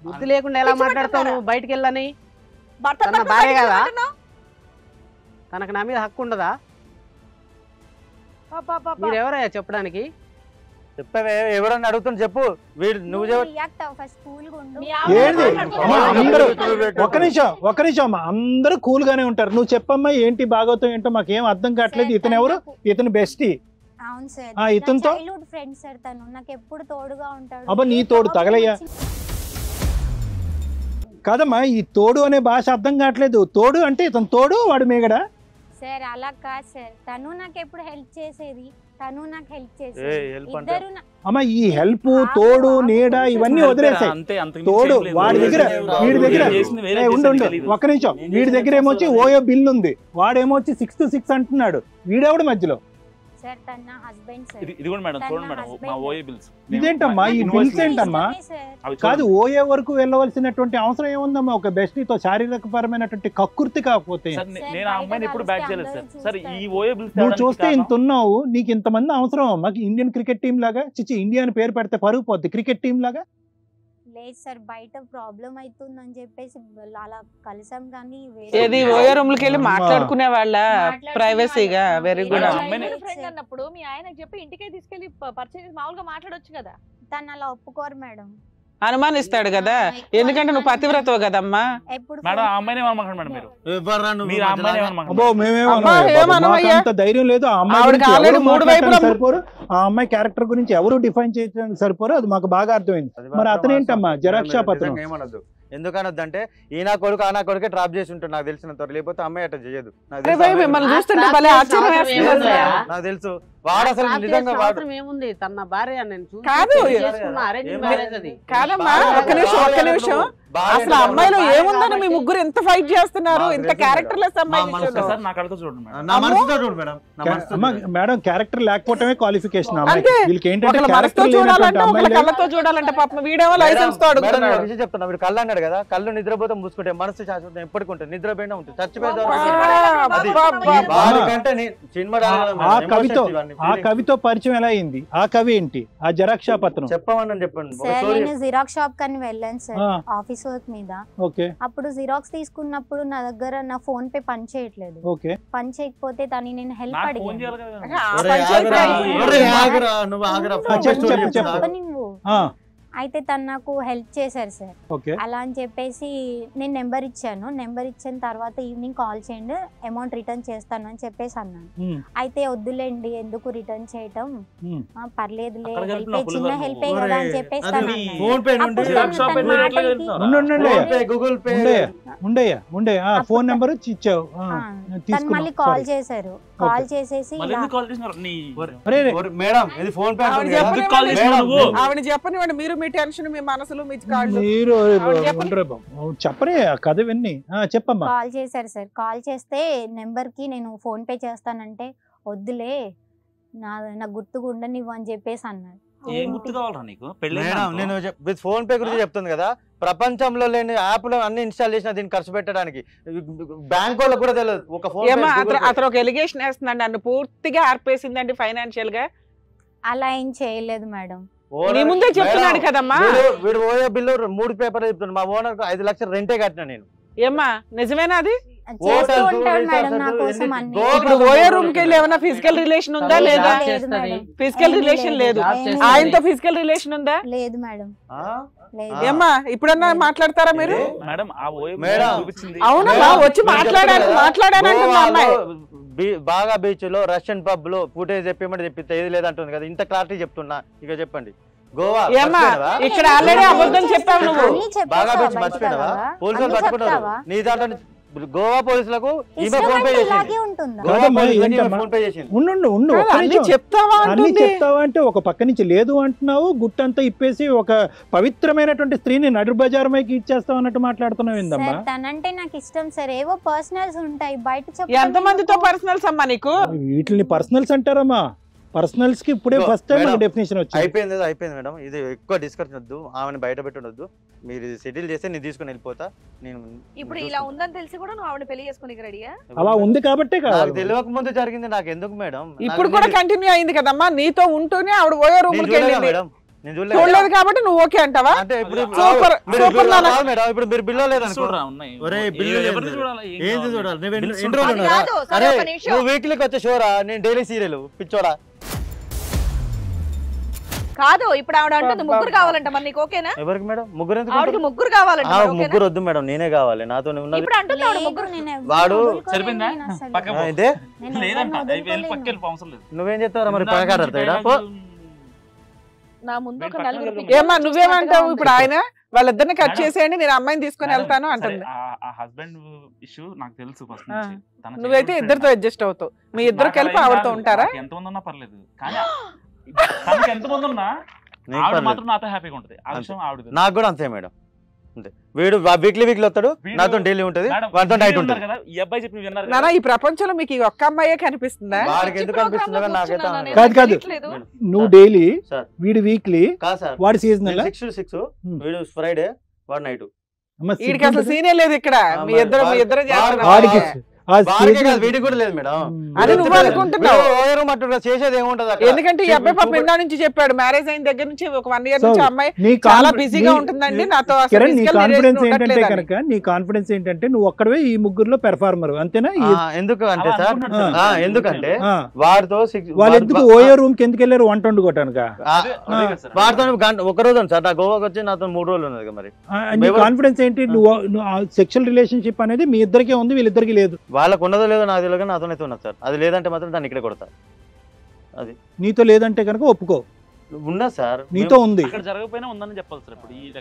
Speaker 3: బుద్ధి లేకుండా ఎలా మాట్లాడతావు నువ్వు? బయటికి వెళ్ళని తన భార్య కదా, తనకు నా మీద హక్కు ఉండదా? మీరెవరయ్యా చెప్పడానికి?
Speaker 7: చెప్పవే, ఎవరన్నా అడుగుతున్నా చెప్పు. నువ్వు
Speaker 5: ఒక్క నిమిషం అమ్మా, అందరూ కూల్ గానే ఉంటారు. నువ్వు చెప్పమ్మా ఏంటి బాగోతం ఏంటో మాకేం అర్థం కావట్లేదు. ఇతను ఎవరు? ఇతను బెస్టీ.
Speaker 6: అవును సార్,
Speaker 5: ఇతనితో
Speaker 6: చైల్డ్హుడ్ ఫ్రెండ్ సార్. తను నాకు ఎప్పుడు తోడుగా ఉంటాడు.
Speaker 5: అబ్బా నీ తోడు తగలయ్యా కాదమ్మా, ఈ తోడు అనే భాష అర్థం కావట్లేదు. తోడు అంటే ఇతను తోడు, వాడు మేగడా
Speaker 6: సార్? అలా కాదు సార్, తను నాకు ఎప్పుడు హెల్ప్ చేసేది, తను నాకు హెల్ప్ చేసేది.
Speaker 5: అమ్మా ఈ హెల్ప్, తోడు, నీడ ఇవన్నీ వదిలేసాయి. తోడు వాడి దగ్గర, వీడి దగ్గర ఉండు. ఒక్క నిమిషం, వీడి దగ్గర ఏమొచ్చి ఓయో బిల్ ఉంది, వాడేమొచ్చి 6 to 6 అంటున్నాడు. వీడెవడు మధ్యలో?
Speaker 6: సార్ తన నా హస్బెండ్ సార్.
Speaker 8: ఇది కూడా మేడం చూడండి మేడం, మా ఓఏ బిల్స్.
Speaker 5: ఇదేంటమ్మా ఈ బిల్స్ ఏంటమ్మా? కాదు, ఓఏ వరకు వెళ్ళవలసినటువంటి అవసరం ఏముందమ్మా? ఒక బెస్టీతో శారీరక పరమైనటువంటి కక్కుర్తి కాకపోతే
Speaker 8: నేను ఆ అమ్మాయిని ఎప్పుడు బ్యాక్ చేయలేదు సార్. సార్ ఈ ఓఏ బిల్స్
Speaker 5: నువ్వు చూస్తే ఇంత ఉన్నావు, నీకు ఇంతమంది అవసరం? మాకు ఇండియన్ క్రికెట్ టీం లాగా చిచి ఇండియా అని పేరు పెడితే పరుగు పోద్ది క్రికెట్ టీం లాగా.
Speaker 6: లేదు సార్, బయట ప్రాబ్లం అవుతుందని చెప్పేసి అలా కలిసాం. కానీ
Speaker 4: ఏది ఓయో రూమ్ కి వెళ్ళి మాట్లాడుకునే వాళ్ళ ప్రైవసీగా. Very good.
Speaker 2: అన్నప్పుడు మీ ఆయనకి చెప్పి ఇంటికే తీసుకెళ్లి పరిచయం మామూలుగా మాట్లాడొచ్చు కదా.
Speaker 6: తను అలా ఒప్పుకోరు మేడం.
Speaker 4: అనుమానిస్తాడు కదా, ఎందుకంటే నువ్వు పతివ్రతవు కదమ్మా.
Speaker 6: ఎప్పుడు
Speaker 8: మేడం ఆ అమ్మాయిని ఏమనమాకండి మేడం మీరు.
Speaker 7: ఎవర్రా నువ్వు
Speaker 8: మీరు ఆ అమ్మాయిని
Speaker 7: మధ్యలో?
Speaker 8: ఏమనమాకండి.
Speaker 5: అబ్బో మేమేమో
Speaker 4: అబ్బా, ఏమనవయ్యా?
Speaker 5: అంత ధైర్యం లేదు. ఆ అమ్మాయి
Speaker 4: ఆవిడకి
Speaker 5: గురించి
Speaker 4: ఆల్రెడీ
Speaker 5: ఎవరు
Speaker 4: 3
Speaker 5: మాట్లాడటానికి
Speaker 4: వైపులా
Speaker 5: సరిపోరు, ఆ అమ్మాయి క్యారెక్టర్ గురించి ఎవరు డిఫైన్ చేయడానికి సరిపోరు, అది మాకు బాగా అర్థమైంది.
Speaker 7: అది
Speaker 5: మరి
Speaker 7: మాత్రం
Speaker 5: అతనేంటమ్మా
Speaker 7: వాస్తవం.
Speaker 5: జెరాక్స్ షాప్ అతను?
Speaker 7: నిజంగా ఏమనొద్దు. ఎందుకనొద్దంటే ఈయన కొడుకు ఆనా కొడుకే డ్రాప్ చేసి ఉంటాడు నాకు తెలిసినంత వరకు. లేకపోతే అమ్మాయి అట్లా చేయదు. నాకు
Speaker 4: అరే
Speaker 7: తెలుసు
Speaker 4: భయ్,
Speaker 7: అమ్మాయి.
Speaker 4: మిమ్మల్ని చూస్తుంటే భలే ఆశ్చర్యం వేస్తుంది.
Speaker 7: నాకు తెలుసు వాడు అసలు నిజంగా వాడు
Speaker 3: అవసరం ఏముంది, తన భార్య నేను చూసి
Speaker 4: కాదు.
Speaker 3: పెళ్లి చేసుకున్నా, arrange marriage అది.
Speaker 4: కాదమ్మా, ఒక్క నిమిషం. అసలు ఆ అమ్మాయిలో ఏముందని మీ ముగ్గురు ఎంత ఫైట్ చేస్తున్నారు, ఇంత క్యారెక్టర్ లెస్ అమ్మాయి విషయంలో?
Speaker 8: సార్ నాకు అడుగుతా చూడండి మేడం.
Speaker 7: నా మనసుతో చూడు మేడం, నా మనసుతో
Speaker 5: అమ్మా,
Speaker 7: చూడు.
Speaker 5: మేడం క్యారెక్టర్ లేకపోవటమే క్వాలిఫికేషన్
Speaker 4: అంతే.
Speaker 5: వీళ్ళకి ఏంటంటే
Speaker 4: ఒకళ్ళ మనసుతో
Speaker 5: క్యారెక్టర్
Speaker 4: చూడాలంటే
Speaker 5: లేనటువంటి
Speaker 4: ఒకళ్ళ
Speaker 5: అమ్మాయిలే.
Speaker 4: కళ్ళతో చూడాలంటే పాపం వీడేమో లైసెన్స్ తో
Speaker 7: మేడం,
Speaker 4: అడుగుతున్నాడు.
Speaker 7: నేను ఒక విషయం చెప్తున్నా. వీడు కళ్ళు అన్నాడు కదా, కళ్ళు నిద్రపోతే మూసుకుంటే మనసు శాశ్వతం ఎప్పటికి ఉంటుంది. నిద్రపోయినా ఉంటుంది, చచ్చిపోయేది వాడికంటే
Speaker 5: ఆ కవితో పరిచయం ఎలా అయింది? ఆ కవి ఏంటి? ఆ జెరాక్స్ షాప్ అతను
Speaker 7: చెప్పమని చెప్పండి. ఒక
Speaker 6: సార్
Speaker 7: story
Speaker 6: నేను జిరాక్స్ షాప్ కని వెళ్ళాను సార్,
Speaker 5: ఆ.
Speaker 6: ఆఫీస్ వర్క్ మీద.
Speaker 5: ఓకే
Speaker 6: అప్పుడు జిరాక్స్ తీసుకున్నప్పుడు నా దగ్గర నా ఫోన్ పే పని చేయట్లేదు.
Speaker 5: ఓకే
Speaker 6: పని చేయకపోతే తను నేను హెల్ప్
Speaker 8: నాకు ఫోన్
Speaker 6: అడిగాను.
Speaker 8: చేయాలి కదా.
Speaker 4: ఆ
Speaker 7: ఒరేయ్,
Speaker 4: పంచాయతీ
Speaker 7: ఆగురా,
Speaker 4: అయ్యి-
Speaker 7: ఒరేయ్, ఆగురా, నువ్వు ఆగురా.
Speaker 6: ఉండు,
Speaker 7: ఫోన్
Speaker 5: చెప్పు,
Speaker 7: story
Speaker 5: చెప్పు,
Speaker 7: చెప్తున్నా.
Speaker 5: చెప్పు.
Speaker 6: నువ్వు
Speaker 5: ఆ,
Speaker 6: అయితే తను నాకు హెల్ప్ చేశారు సార్.
Speaker 5: ఓకే
Speaker 6: అలా అని చెప్పేసి నేను నెంబర్ ఇచ్చాను. నెంబర్ ఇచ్చిన తర్వాత ఈవినింగ్ కాల్ చేయండి, అమౌంట్ రిటర్న్ చేస్తాను అని చెప్పేసి అన్నాను.
Speaker 5: ఉమ్,
Speaker 6: అయితే వద్దులేండి, ఎందుకు రిటర్న్ చేయటం,
Speaker 5: ఉమ్.
Speaker 6: పర్లేదులే,
Speaker 8: అక్కడికి
Speaker 6: హెల్ప్
Speaker 8: వెళ్తున్నావు,
Speaker 6: చిన్న
Speaker 8: పులిహోర
Speaker 6: హెల్పే
Speaker 7: నువ్వు.
Speaker 6: కదా అని
Speaker 7: ఒరేయ్,
Speaker 6: చెప్పేసి
Speaker 7: అది
Speaker 6: తను
Speaker 7: నీ
Speaker 6: అన్నాడు.
Speaker 7: ఫోన్ పే నుండి
Speaker 6: అప్పుడు
Speaker 8: జిరాక్స్ షాప్
Speaker 6: తన
Speaker 8: వెళ్ళి ఎట్లా
Speaker 6: మాటలకి-
Speaker 8: వెళ్తున్నావు?
Speaker 5: ఉండు,
Speaker 7: గూగుల్ పే
Speaker 5: ఉండే ఫోన్ నెంబర్ ఇచ్చావు. ఆ,
Speaker 6: ఆ, తను
Speaker 5: తీసుకున్నాం.
Speaker 6: మళ్ళీ కాల్
Speaker 5: Sorry.
Speaker 6: చేశారు. కాల్ చేసేసి
Speaker 8: మళ్ళీ
Speaker 6: ఇలా
Speaker 8: ఎందుకు కాల్ చేసినారు నీ?
Speaker 5: అరే, రే.
Speaker 7: మేడం ఇది ఫోన్ పే
Speaker 4: ఆవిడ
Speaker 7: అంటుంది కదా.
Speaker 4: చెప్పనివ్వండి.
Speaker 8: ఎందుకు కాల్ చేసినావు నువ్వు?
Speaker 4: ఆవిడ చెప్పనివ్వండి, మీరు మీ టెన్షన్, మీ మనసులు, మీ కాళ్ళు.
Speaker 5: మీరు
Speaker 4: ఆవిడ చెప్పండి.
Speaker 5: ఉండరే బాబు. చెప్పరే ఆ కథ విన్ని. చెప్పమ్మా.
Speaker 6: కాల్ చేశారు సార్. కాల్ చేస్తే నెంబర్ కి నేను ఫోన్ పే చేస్తానంటే వద్దులే, నాకు గుర్తుగా ఉండనివ్వు అని చెప్పేసి అన్నాడు.
Speaker 8: ఏం గుర్తు కావాలరా నీకు? పెళ్ళి
Speaker 7: మేడం నేను విత్ ఫోన్ పే గురించి చెప్తుంది కదా, ప్రపంచంలో లేని యాప్లు అన్ని ఇన్స్టాల్ చేసిన దీన్ని ఖర్చు పెట్టడానికి. బ్యాంక్ వాళ్ళకి కూడా తెలియదు ఒక ఫోన్
Speaker 4: ఏమో అతను ఒక ఎలిగేషన్ వేస్తున్నాడు, నన్ను పూర్తిగా ఆర్పేసిందండి ఫైనాన్షియల్ గా.
Speaker 6: అలా ఏం చేయలేదు మేడం.
Speaker 4: నీ ముందే చెప్తున్నాడు కదమ్మా.
Speaker 7: వీడు ఓయో బిల్లు 3 పేపర్లు చెప్తున్నాడు. మా ఓనర్ 5 లక్షలు రెంటే కట్టినా నేను.
Speaker 4: ఏమ్మా నిజమేనా అది?
Speaker 6: చేస్తూ ఉంటాడు మేడం నా కోసం అన్ని.
Speaker 4: ఇప్పుడు ఓయో రూమ్ కి వెళ్ళి ఏమైనా ఫిజికల్ రిలేషన్ ఉందా లేదా?
Speaker 6: లేదు మేడం.
Speaker 4: ఫిజికల్ రిలేషన్ లేదు. ఆయనతో ఫిజికల్ రిలేషన్ ఉందా?
Speaker 6: లేదు మేడం, లేదు.
Speaker 4: ఏమ్మా ఇప్పుడన్నా మాట్లాడతారా మీరు?
Speaker 8: మేడం ఆ ఓయో
Speaker 7: మేడం.
Speaker 8: చూపించింది.
Speaker 4: అవునమ్మా, వచ్చి మాట్లాడానంటున్నా అమ్మాయి.
Speaker 7: బాగా బీచ్ లో రష్యన్ పబ్ లో ఫుటేజ్ చెప్పేమంటే చెప్పితే ఏది లేదంటుంది కదా. ఇంత క్లారిటీ చెప్తున్నా. ఇక చెప్పండి. గోవా
Speaker 4: ఏమ్మా
Speaker 7: మర్చిపోయినావా?
Speaker 4: ఇక్కడ ఆల్రెడీ అబద్ధం చెప్పావు నువ్వు.
Speaker 6: అన్ని
Speaker 7: బాగా
Speaker 6: చెప్పేస్తావా?
Speaker 7: బీచ్
Speaker 6: బయట
Speaker 7: మర్చిపోయినావా?
Speaker 6: కదా?
Speaker 7: పోలీసులు
Speaker 6: అన్ని
Speaker 7: పట్టుకున్నారు.
Speaker 6: చెప్తావా?
Speaker 7: నీ దాంట్లో నుంచి గోవా పోలీసులకు ఈమె
Speaker 6: ఇష్టం
Speaker 7: ఫోన్ పే
Speaker 6: అంటే
Speaker 7: చేసింది.
Speaker 6: ఇలాగే ఉంటుందా?
Speaker 7: గోవా
Speaker 5: కాదమ్మా,
Speaker 7: పోలీసులకు ఈమె
Speaker 5: ఏంటమ్మా?
Speaker 7: ఫోన్ పే చేసింది.
Speaker 5: ఉండు ఒక్క
Speaker 4: అన్ని
Speaker 5: నిమిషం.
Speaker 4: చెప్తావా
Speaker 5: అన్ని
Speaker 4: అంటుంది.
Speaker 5: చెప్తావా అంటే ఒక పక్క నుంచి లేదు అంటున్నావు, గుట్టంతా ఇప్పేసి ఒక పవిత్రమైనటువంటి స్త్రీని నడు బజారుమైకి ఇచ్చేస్తావు అన్నట్టు మాట్లాడుతున్నావు ఏందమ్మా?
Speaker 6: సార్ తనంటే నాకు ఇష్టం సార్. ఏవో పర్సనల్స్ ఉంటాయి బయట
Speaker 4: ఎంత మందితో పర్సనల్స్ అమ్మా నీకు?
Speaker 5: వీటిని పర్సనల్స్ అంటారమ్మా. పర్సనల్స్ కి ఇప్పుడే
Speaker 7: ఇదిగో,
Speaker 5: ఫస్ట్ టైం
Speaker 7: మేడం,
Speaker 5: డెఫినేషన్ వచ్చింది.
Speaker 7: అయిపోయింది మేడం. ఇది ఎక్కువ డిస్కషన్ వద్దు, ఆమెను బయట పెట్టొద్దు. మీరు సెటిల్ చేస్తే నేను తీసుకుని వెళ్ళిపోతా. నేను
Speaker 2: ఇప్పుడు ఇలా ఉందని తెలిసి కూడా నువ్వు ఆవిడ పెళ్లి చేసుకోనికి రెడీయా?
Speaker 5: అలా ఉంది కాబట్టే
Speaker 7: నాకు
Speaker 5: కావాలి.
Speaker 7: తెలియక ముందు జరిగింది. నాకు ఎందుకు మేడం?
Speaker 4: ఇప్పుడు కూడా కంటిన్యూ అయింది కదమ్మా. నీతో ఉంటూనే ఆవిడ ఓయో రూమ్ కి వెళ్ళింది.
Speaker 7: మేడం నేను
Speaker 4: చూడలేదు కాబట్టి నువ్వు ఓకే అంటావా?
Speaker 7: అంటే ఇప్పుడు
Speaker 4: సూపర్
Speaker 7: మీరు
Speaker 4: సూపర్
Speaker 7: బిల్లు
Speaker 4: నాన్న.
Speaker 7: కాదు మేడం. ఇప్పుడు మీరు బిల్లు లేదనుకో.
Speaker 8: చూడరా ఉన్నాయి.
Speaker 7: ఒరేయ్, బిల్లు
Speaker 8: ఎవరిని
Speaker 7: లేదు.
Speaker 8: చూడాలి? ఏం
Speaker 7: ఏంది
Speaker 8: కావాలి?
Speaker 7: చూడాలి? నువ్వు
Speaker 8: బిల్లు
Speaker 7: ఎన్ని రోజులు
Speaker 2: అది
Speaker 7: ఉన్నారా?
Speaker 2: కాదు, సరే,
Speaker 7: అరే
Speaker 2: ఒక నిమిషం.
Speaker 7: నువ్వు వీక్లీకి వచ్చే షోరా? నేను డైలీ సీరియల్ పిచ్చోడా.
Speaker 2: కాదు, ఇప్పుడు ఆవిడ అంటుంది ముగ్గురు కావాలంట, మరి నీకు ఓకేనా?
Speaker 7: ఎవరికి మేడం? ముగ్గురు ఎందుకు
Speaker 2: ఆవిడకి
Speaker 7: ఉంటారు?
Speaker 2: ముగ్గురు కావాలంట, మరి ఓకేనా?
Speaker 7: ముగ్గురు వద్దు మేడం, నేనే కావాలి. నాతో ఉన్నది
Speaker 2: ఇప్పుడు అంటుంది ఆవిడ
Speaker 6: లేదు,
Speaker 2: ముగ్గురు.
Speaker 6: నేను ఎవరిని
Speaker 7: వాడు
Speaker 6: వదులుకోలేను
Speaker 8: సరిపోయిందా?
Speaker 6: నేను అసలు.
Speaker 8: పక్క పో.
Speaker 7: అయితే
Speaker 6: నేను ఎవరిని
Speaker 8: లేదంట
Speaker 6: వదులుకోలేను.
Speaker 8: పక్కకి వెళ్ళి అవసరం లేదు.
Speaker 7: నువ్వేం చెప్తారా మరి?
Speaker 8: ఇందాక నుంచి
Speaker 7: పగకాడతాడా?
Speaker 2: నా ముందు ఒక
Speaker 8: పక్కన
Speaker 2: నలుగురు
Speaker 8: వెళ్ళి
Speaker 2: పిల్లలు
Speaker 4: ఏమ్మా నువ్వేమంటావు?
Speaker 2: ఉంది.
Speaker 4: ఇప్పుడు ఆయన వాళ్ళిద్దరిని కట్
Speaker 8: మేడం,
Speaker 4: చేసేయండి, నేను అమ్మాయిని తీసుకొని వెళ్తాను
Speaker 8: సరే,
Speaker 4: అంటుంది.
Speaker 8: ఆ హస్బెండ్ ఇష్యూ నాకు తెలుసు ఫస్ట్
Speaker 4: ఆ.
Speaker 8: నుంచి. తన
Speaker 4: నువ్వైతే
Speaker 8: childhood
Speaker 4: ఇద్దరితో
Speaker 8: friend.
Speaker 4: అడ్జస్ట్ అవుతావు. మీ ఇద్దరు
Speaker 8: నాకు
Speaker 4: కలిపి
Speaker 8: అలా ఏం
Speaker 4: ఆవిడతో
Speaker 8: కాదు.
Speaker 4: ఉంటారా?
Speaker 8: నాకు ఎంతమంది ఉన్నా పర్లేదు, కానీ తనకి ఎంతమంది ఉన్నా
Speaker 7: నీకు
Speaker 8: ఆవిడ
Speaker 7: పర్లేదు.
Speaker 8: మాత్రం నాతో హ్యాపీగా ఉంటది. ఆ
Speaker 7: అంతే.
Speaker 8: విషయం ఆవిడ తెలుసు.
Speaker 7: నాకు కూడా అంతే మేడం. అంతే. వీడు వీక్లీ వస్తాడు,
Speaker 8: వీడు-
Speaker 7: నాతో డైలీ ఉంటది,
Speaker 8: మేడం,
Speaker 7: వాటితో నైట్
Speaker 8: మీరు
Speaker 7: ఉంటుంది.
Speaker 8: ఉన్నారు కదా, ఈ అబ్బాయి చెప్పి విన్నారు
Speaker 4: నానా
Speaker 8: కదా.
Speaker 4: ఈ ప్రపంచంలో మీకు ఈ ఒక్క అమ్మాయే కనిపిస్తుందా?
Speaker 7: వాడికి ఎందుకు అనిపిస్తుందో కానీ నాకైతే
Speaker 2: కూర్చున్నాను నేను.
Speaker 5: కాదు, కాదు.
Speaker 2: తెలియట్లేదు.
Speaker 5: నువ్వు డైలీ,
Speaker 7: సార్
Speaker 5: వీడి వీక్లీ,
Speaker 7: కాదు సార్,
Speaker 5: వాడి సీజనల్.
Speaker 7: 6 to 6 వీడు ఫ్రైడే, వాడు నైట్.
Speaker 4: వీడికి అసలు సీనే లేదు ఇక్కడ. మీ ఇద్దరు
Speaker 7: వాడికి
Speaker 4: చేస్తున్నారు.
Speaker 5: వాడికి ఆ
Speaker 7: వాడికే
Speaker 5: stage-
Speaker 7: కాదు, వీడికి కూడా లేదు మేడం.
Speaker 4: అది నువ్వు అనుకుంటున్నావు.
Speaker 7: చేసేది ఏముంటది అక్కడ?
Speaker 4: ఎందుకంటే ఈ అబ్బాయి పాప ఇందా నుంచి చెప్పాడు మ్యారేజ్ అయిన దగ్గర నుంచి ఒక 1 year
Speaker 5: So,
Speaker 4: నుంచి అమ్మాయి
Speaker 5: నీ
Speaker 4: చాలా
Speaker 5: కాన్ఫి-
Speaker 4: బిజీగా
Speaker 5: నీ-
Speaker 4: ఉంటుందండి నాతో అసలు
Speaker 5: కిరణ్, నీ
Speaker 4: physical
Speaker 5: కాన్ఫిడెన్స్
Speaker 4: relation
Speaker 5: ఏంటంటే
Speaker 4: ఉండట్లేదని.
Speaker 5: కనుక నీ కాన్ఫిడెన్స్ ఏంటంటే నువ్వు ఒక్కడవే ఈ ముగ్గురులో పెర్ఫార్మర్ అంతేనా?
Speaker 7: ఎందుకు అంటే
Speaker 8: అలా
Speaker 7: సార్
Speaker 8: అనుకుంటున్నాడు
Speaker 5: ఆ,
Speaker 8: సార్.
Speaker 7: ఎందుకంటే
Speaker 5: ఆ.
Speaker 7: వాడితో
Speaker 5: వాళ్ళు ఎందుకు ఓయో రూమ్ కి ఎందుకు వెళ్ళారు? వంట వండుకోవటానిక?
Speaker 7: వాడితో ఒక రోజు సార్ నా గోవాకి వచ్చి నాతో 3 రోజులు ఉన్నది కదా. మరి
Speaker 5: నీ కాన్ఫిడెన్స్ ఏంటి? నువ్వు సెక్షువల్ రిలేషన్షిప్ అనేది మీ ఇద్దరికే ఉంది, వీళ్ళిద్దరికి లేదు.
Speaker 7: వాళ్ళకు ఉన్నదో లేదో నాకు తెలియదు, నాతోనైతే ఉన్నది సార్. అది లేదంటే మాత్రం దాన్ని ఇక్కడే కొడతా. అది
Speaker 5: నీతో లేదంటే కనుక ఒప్పుకో.
Speaker 7: ఉన్నా సార్,
Speaker 5: నీతో ఉంది.
Speaker 8: అక్కడ జరగకపోయినా ఉందని చెప్పాలి సార్. ఇప్పుడు ఈ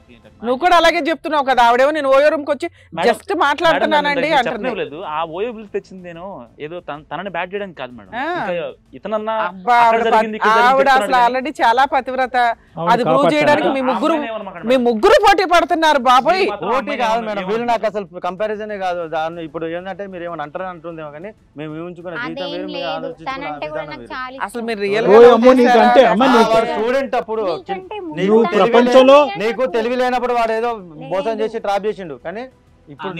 Speaker 4: నువ్వు కూడా అలాగే చెప్తున్నావు కదా, ఆవిడేమో నేను ఓయో రూమ్ కి వచ్చి జస్ట్ మాట్లాడుతున్నానండి అంటున్నావు.
Speaker 8: లేదు ఆ ఓయో బిల్స్ తెచ్చింది నేను ఏదో తనని బ్యాడ్ చేయడానికి కాదు మేడం.
Speaker 4: ఆ.
Speaker 8: ఇంకా ఇతనన్నా
Speaker 4: అబ్బా
Speaker 8: అక్కడ జరిగింది, ఇక్కడ జరిగింది
Speaker 4: ఆవిడ అసలు
Speaker 8: చెప్తున్నాడు
Speaker 4: ఆల్రెడీ చాలా పతివ్రత.
Speaker 5: అవును,
Speaker 4: అది ప్రూవ్
Speaker 5: కాపాడతాను.
Speaker 4: చేయడానికి మీ ముగ్గురు పోటీ పడుతున్నారు బాబోయ్.
Speaker 7: పోటీ కాదు మేడం, వీళ్ళు నాకు అసలు కంపారిజనే కాదు. దాన్ని ఇప్పుడు ఏంటంటే మీరు ఏమైనా అంటారని అంటుందేమో కానీ మేము ఊహించుకున్న జీవితం
Speaker 6: అదేం
Speaker 7: వేరు, మీరు
Speaker 6: లేదు,
Speaker 7: ఆలోచించుకున్న
Speaker 6: తనంటే కూడా
Speaker 7: విధానం
Speaker 6: నాకు
Speaker 7: వేరు.
Speaker 6: చాలా
Speaker 4: అసలు
Speaker 6: ఇష్టం.
Speaker 4: మీరు రియల్
Speaker 5: ఓ అమ్మో, నీకంటే అమ్మ నీకు
Speaker 7: స్టూడెంట్ అప్పుడు
Speaker 6: నీకంటే
Speaker 7: నీకు
Speaker 6: ముందు
Speaker 7: తెలివి
Speaker 5: ప్రపంచంలో
Speaker 7: నీకు తెలివి లేనప్పుడు వాడు ఏదో మోసం చేసి ట్రాప్ చేసిండు. కానీ ఇప్పుడు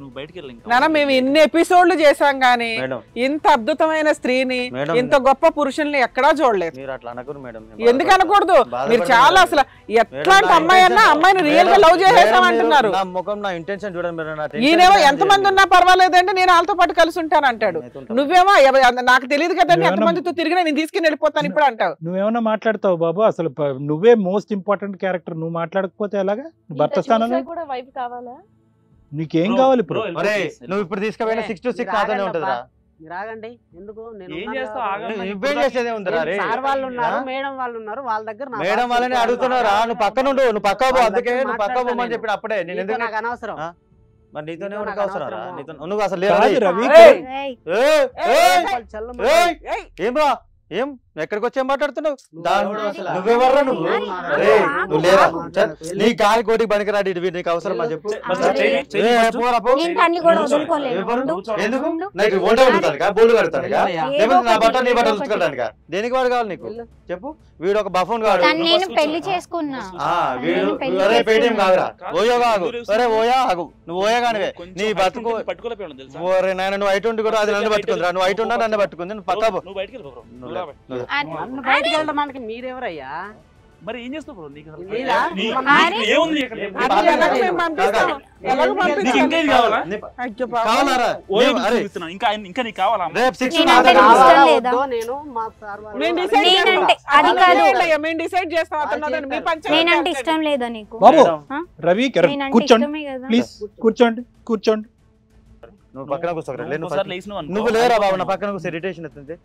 Speaker 8: నువ్వు బయటికి వెళ్ళి
Speaker 4: నాన్న మేము ఎన్ని ఎపిసోడ్లు చేసాం గానీ
Speaker 7: మేడం
Speaker 4: ఇంత అద్భుతమైన స్త్రీని
Speaker 7: మేడం
Speaker 4: ఇంత గొప్ప పురుషుల్ని ఎక్కడా చూడలేదు.
Speaker 7: మీరు అట్లా అనకూడదు మేడం.
Speaker 4: ఎందుకు అనకూడదు? మీరు చాలా అసలు ఎట్లాంటి అమ్మాయి అన్నా అమ్మాయిని రియల్ గా లవ్ చేసేసాం అంటున్నారు.
Speaker 7: నా ముఖం నా ఇంటెన్షన్ చూడండి మేడం. నా
Speaker 4: ఈయనేమో ఎంతమంది ఉన్నా పర్వాలేదంటే నేను వాళ్ళతో పాటు కలిసి ఉంటాను అంటాడు. నువ్వేమో నాకు తెలియదు కదండి ఎంతమందితో తిరిగినా నేను తీసుకుని వెళ్ళిపోతాను ఇప్పుడు అంటావు.
Speaker 5: నువ్వేమన్నా మాట్లాడతావు బాబు? అసలు నువ్వే మోస్ట్ ఇంపార్టెంట్ క్యారెక్టర్. నువ్వు మాట్లాడకపోతే ఎలాగా? భర్త స్థానంలో
Speaker 2: కూడా వైఫ్ కావాలా?
Speaker 5: నీకేం కావాలి ఇప్పుడు?
Speaker 7: నువ్వు ఇప్పుడు తీసుకుపోయిన 6 to 6 నాతోనే ఉంటుందిరా.
Speaker 3: మీరు ఆగండి. ఎందుకు నేను
Speaker 8: ఏం
Speaker 3: ఉన్నాను
Speaker 8: చేస్తావు?
Speaker 3: కదా.
Speaker 8: ఆగండి.
Speaker 7: నువ్వేం చేసేదే ఉందిరా రే.
Speaker 3: సార్ వాళ్ళు ఉన్నారు, మేడం వాళ్ళు ఉన్నారు, వాళ్ళ దగ్గర నా
Speaker 7: మేడం
Speaker 3: బాధ్యత
Speaker 7: వాళ్ళని
Speaker 3: ఉంది.
Speaker 7: అడుగుతున్నారా? నువ్వు పక్కన ఉండు, నువ్వు పక్క పో.
Speaker 3: వాళ్ళ
Speaker 7: అందుకే
Speaker 3: దగ్గర
Speaker 7: నువ్వు పక్క పోమని
Speaker 3: మాట్లాడతా
Speaker 7: చెప్పిన అప్పుడే నేను
Speaker 3: నీతో
Speaker 7: ఎందుకు
Speaker 3: నాకు అనవసరం.
Speaker 7: ఆ? మరి నీతోనే
Speaker 3: నీతో
Speaker 7: ఉండక
Speaker 3: నాకు
Speaker 7: అవసరం రా.
Speaker 3: అనవసరం.
Speaker 7: నీతో నువ్వు అసలు లేరా?
Speaker 5: కాదు రవి,
Speaker 4: ఏయ్!
Speaker 6: ఏయ్,
Speaker 3: వాళ్ళు చెల్లమ్మ.
Speaker 7: ఏం రా? ఏం ఎక్కడికి వచ్చి ఏం మాట్లాడుతున్నావు?
Speaker 3: నువ్వు అసలు-
Speaker 7: నువ్వెవర్రా నువ్వు?
Speaker 6: అరే,
Speaker 7: నువ్వు లేరా? నీ గాలి కోటికి పనికిరాడు ఇటు నీకు అవసరం అని చెప్పు. ఏ, పోరా పో.
Speaker 6: నేను తన్ని కూడా వదులుకోలేదు.
Speaker 7: ఎవరు?
Speaker 6: ఉండు.
Speaker 7: ఎందుకు?
Speaker 6: ఉండు.
Speaker 7: నాకు వంట కడుగుతానుగా, బోళ్ళు కడుగుతానుగా,
Speaker 3: ఏదో
Speaker 7: లేకపోతే నా
Speaker 6: ఒకటి,
Speaker 7: బట్టలు నీ
Speaker 6: ఏదో
Speaker 7: బట్టలు
Speaker 6: ఒకటి.
Speaker 7: ఉతుకోవడానికా? దేనికి వాడు కావాలి నీకు? చెప్పు. వీడు ఒక బఫోన్ కాడు.
Speaker 6: తను నేను పెళ్లి చేసుకున్నా.
Speaker 7: వీడు
Speaker 6: నేను పెళ్లి
Speaker 7: అరే పేటీఎం
Speaker 6: చేసుకున్నా.
Speaker 7: కాదురా. ఓయో కాదు. అరే ఓయా ఆగు. నువ్వు ఓయా కానివే. నీ బతుకు
Speaker 8: పట్టుకోలేకపోయాను తెలుసా?
Speaker 7: ఓరే నాయన, నువ్వు ఐటు ఉండి కూడా అది నన్ను పట్టుకుందిరా. నువ్వు ఐటు ఉన్నా నన్ను పట్టుకుంది. నువ్వు పక్కా పో.
Speaker 8: నువ్వు బయటికి వెళ్ళి బ్రో.
Speaker 7: నువ్వు లే. నువ్వు లే.
Speaker 6: అది-
Speaker 3: నన్ను బయటికి వెళ్ళడానికి మీరెవరయ్యా?
Speaker 8: మరి ఏం చేస్తావు బ్రో? నీకు అసలు
Speaker 3: నీలా?
Speaker 6: అరే.
Speaker 8: ఏముంది ఇక్కడ?
Speaker 4: అది ఎలాగో మేము పంపిస్తాం. ఎలాగో
Speaker 8: నీకు
Speaker 4: పంపిస్తాం.
Speaker 8: ఇంకేం కావాలా?
Speaker 7: నీ-
Speaker 4: అయ్యో పాపం.
Speaker 7: కావాలారా?
Speaker 8: ఓయో
Speaker 7: మేము- అరే
Speaker 8: చూపిస్తున్నా. ఇంకా నీకు కావాలా?
Speaker 7: రేపు 6
Speaker 6: నేను
Speaker 7: నా
Speaker 6: అంటే
Speaker 7: దగ్గర
Speaker 6: ఇష్టం
Speaker 7: రా.
Speaker 6: లేదా?
Speaker 3: వద్దో నేను మా సార్ వాళ్ళు-
Speaker 4: మేము డిసైడ్
Speaker 6: నేనంటే
Speaker 4: చేస్తాం.
Speaker 6: అది కాదు.
Speaker 4: అయ్యా, మేము డిసైడ్ చేస్తాం అతను వద్దని. మీ పంచాయతీ
Speaker 6: నేనంటే ఇష్టం లేదా నీకు?
Speaker 5: బాబు
Speaker 7: మేడం,
Speaker 5: రవి కిరణ్
Speaker 6: నేనంటే
Speaker 5: కూర్చోండి
Speaker 6: ఇష్టమే కదా.
Speaker 5: ప్లీజ్. కూర్చోండి కూర్చోండి.
Speaker 7: నువ్వు పక్కన కూర్చోకరా. లే, నువ్వు
Speaker 8: ఒకసారి
Speaker 7: ఫస్ట్.
Speaker 8: లేచినావు అనుకో.
Speaker 7: నువ్వు లేరా బాబు, నా పక్కన కూర్చో. ఇరిటేషన్ అవుతుంది.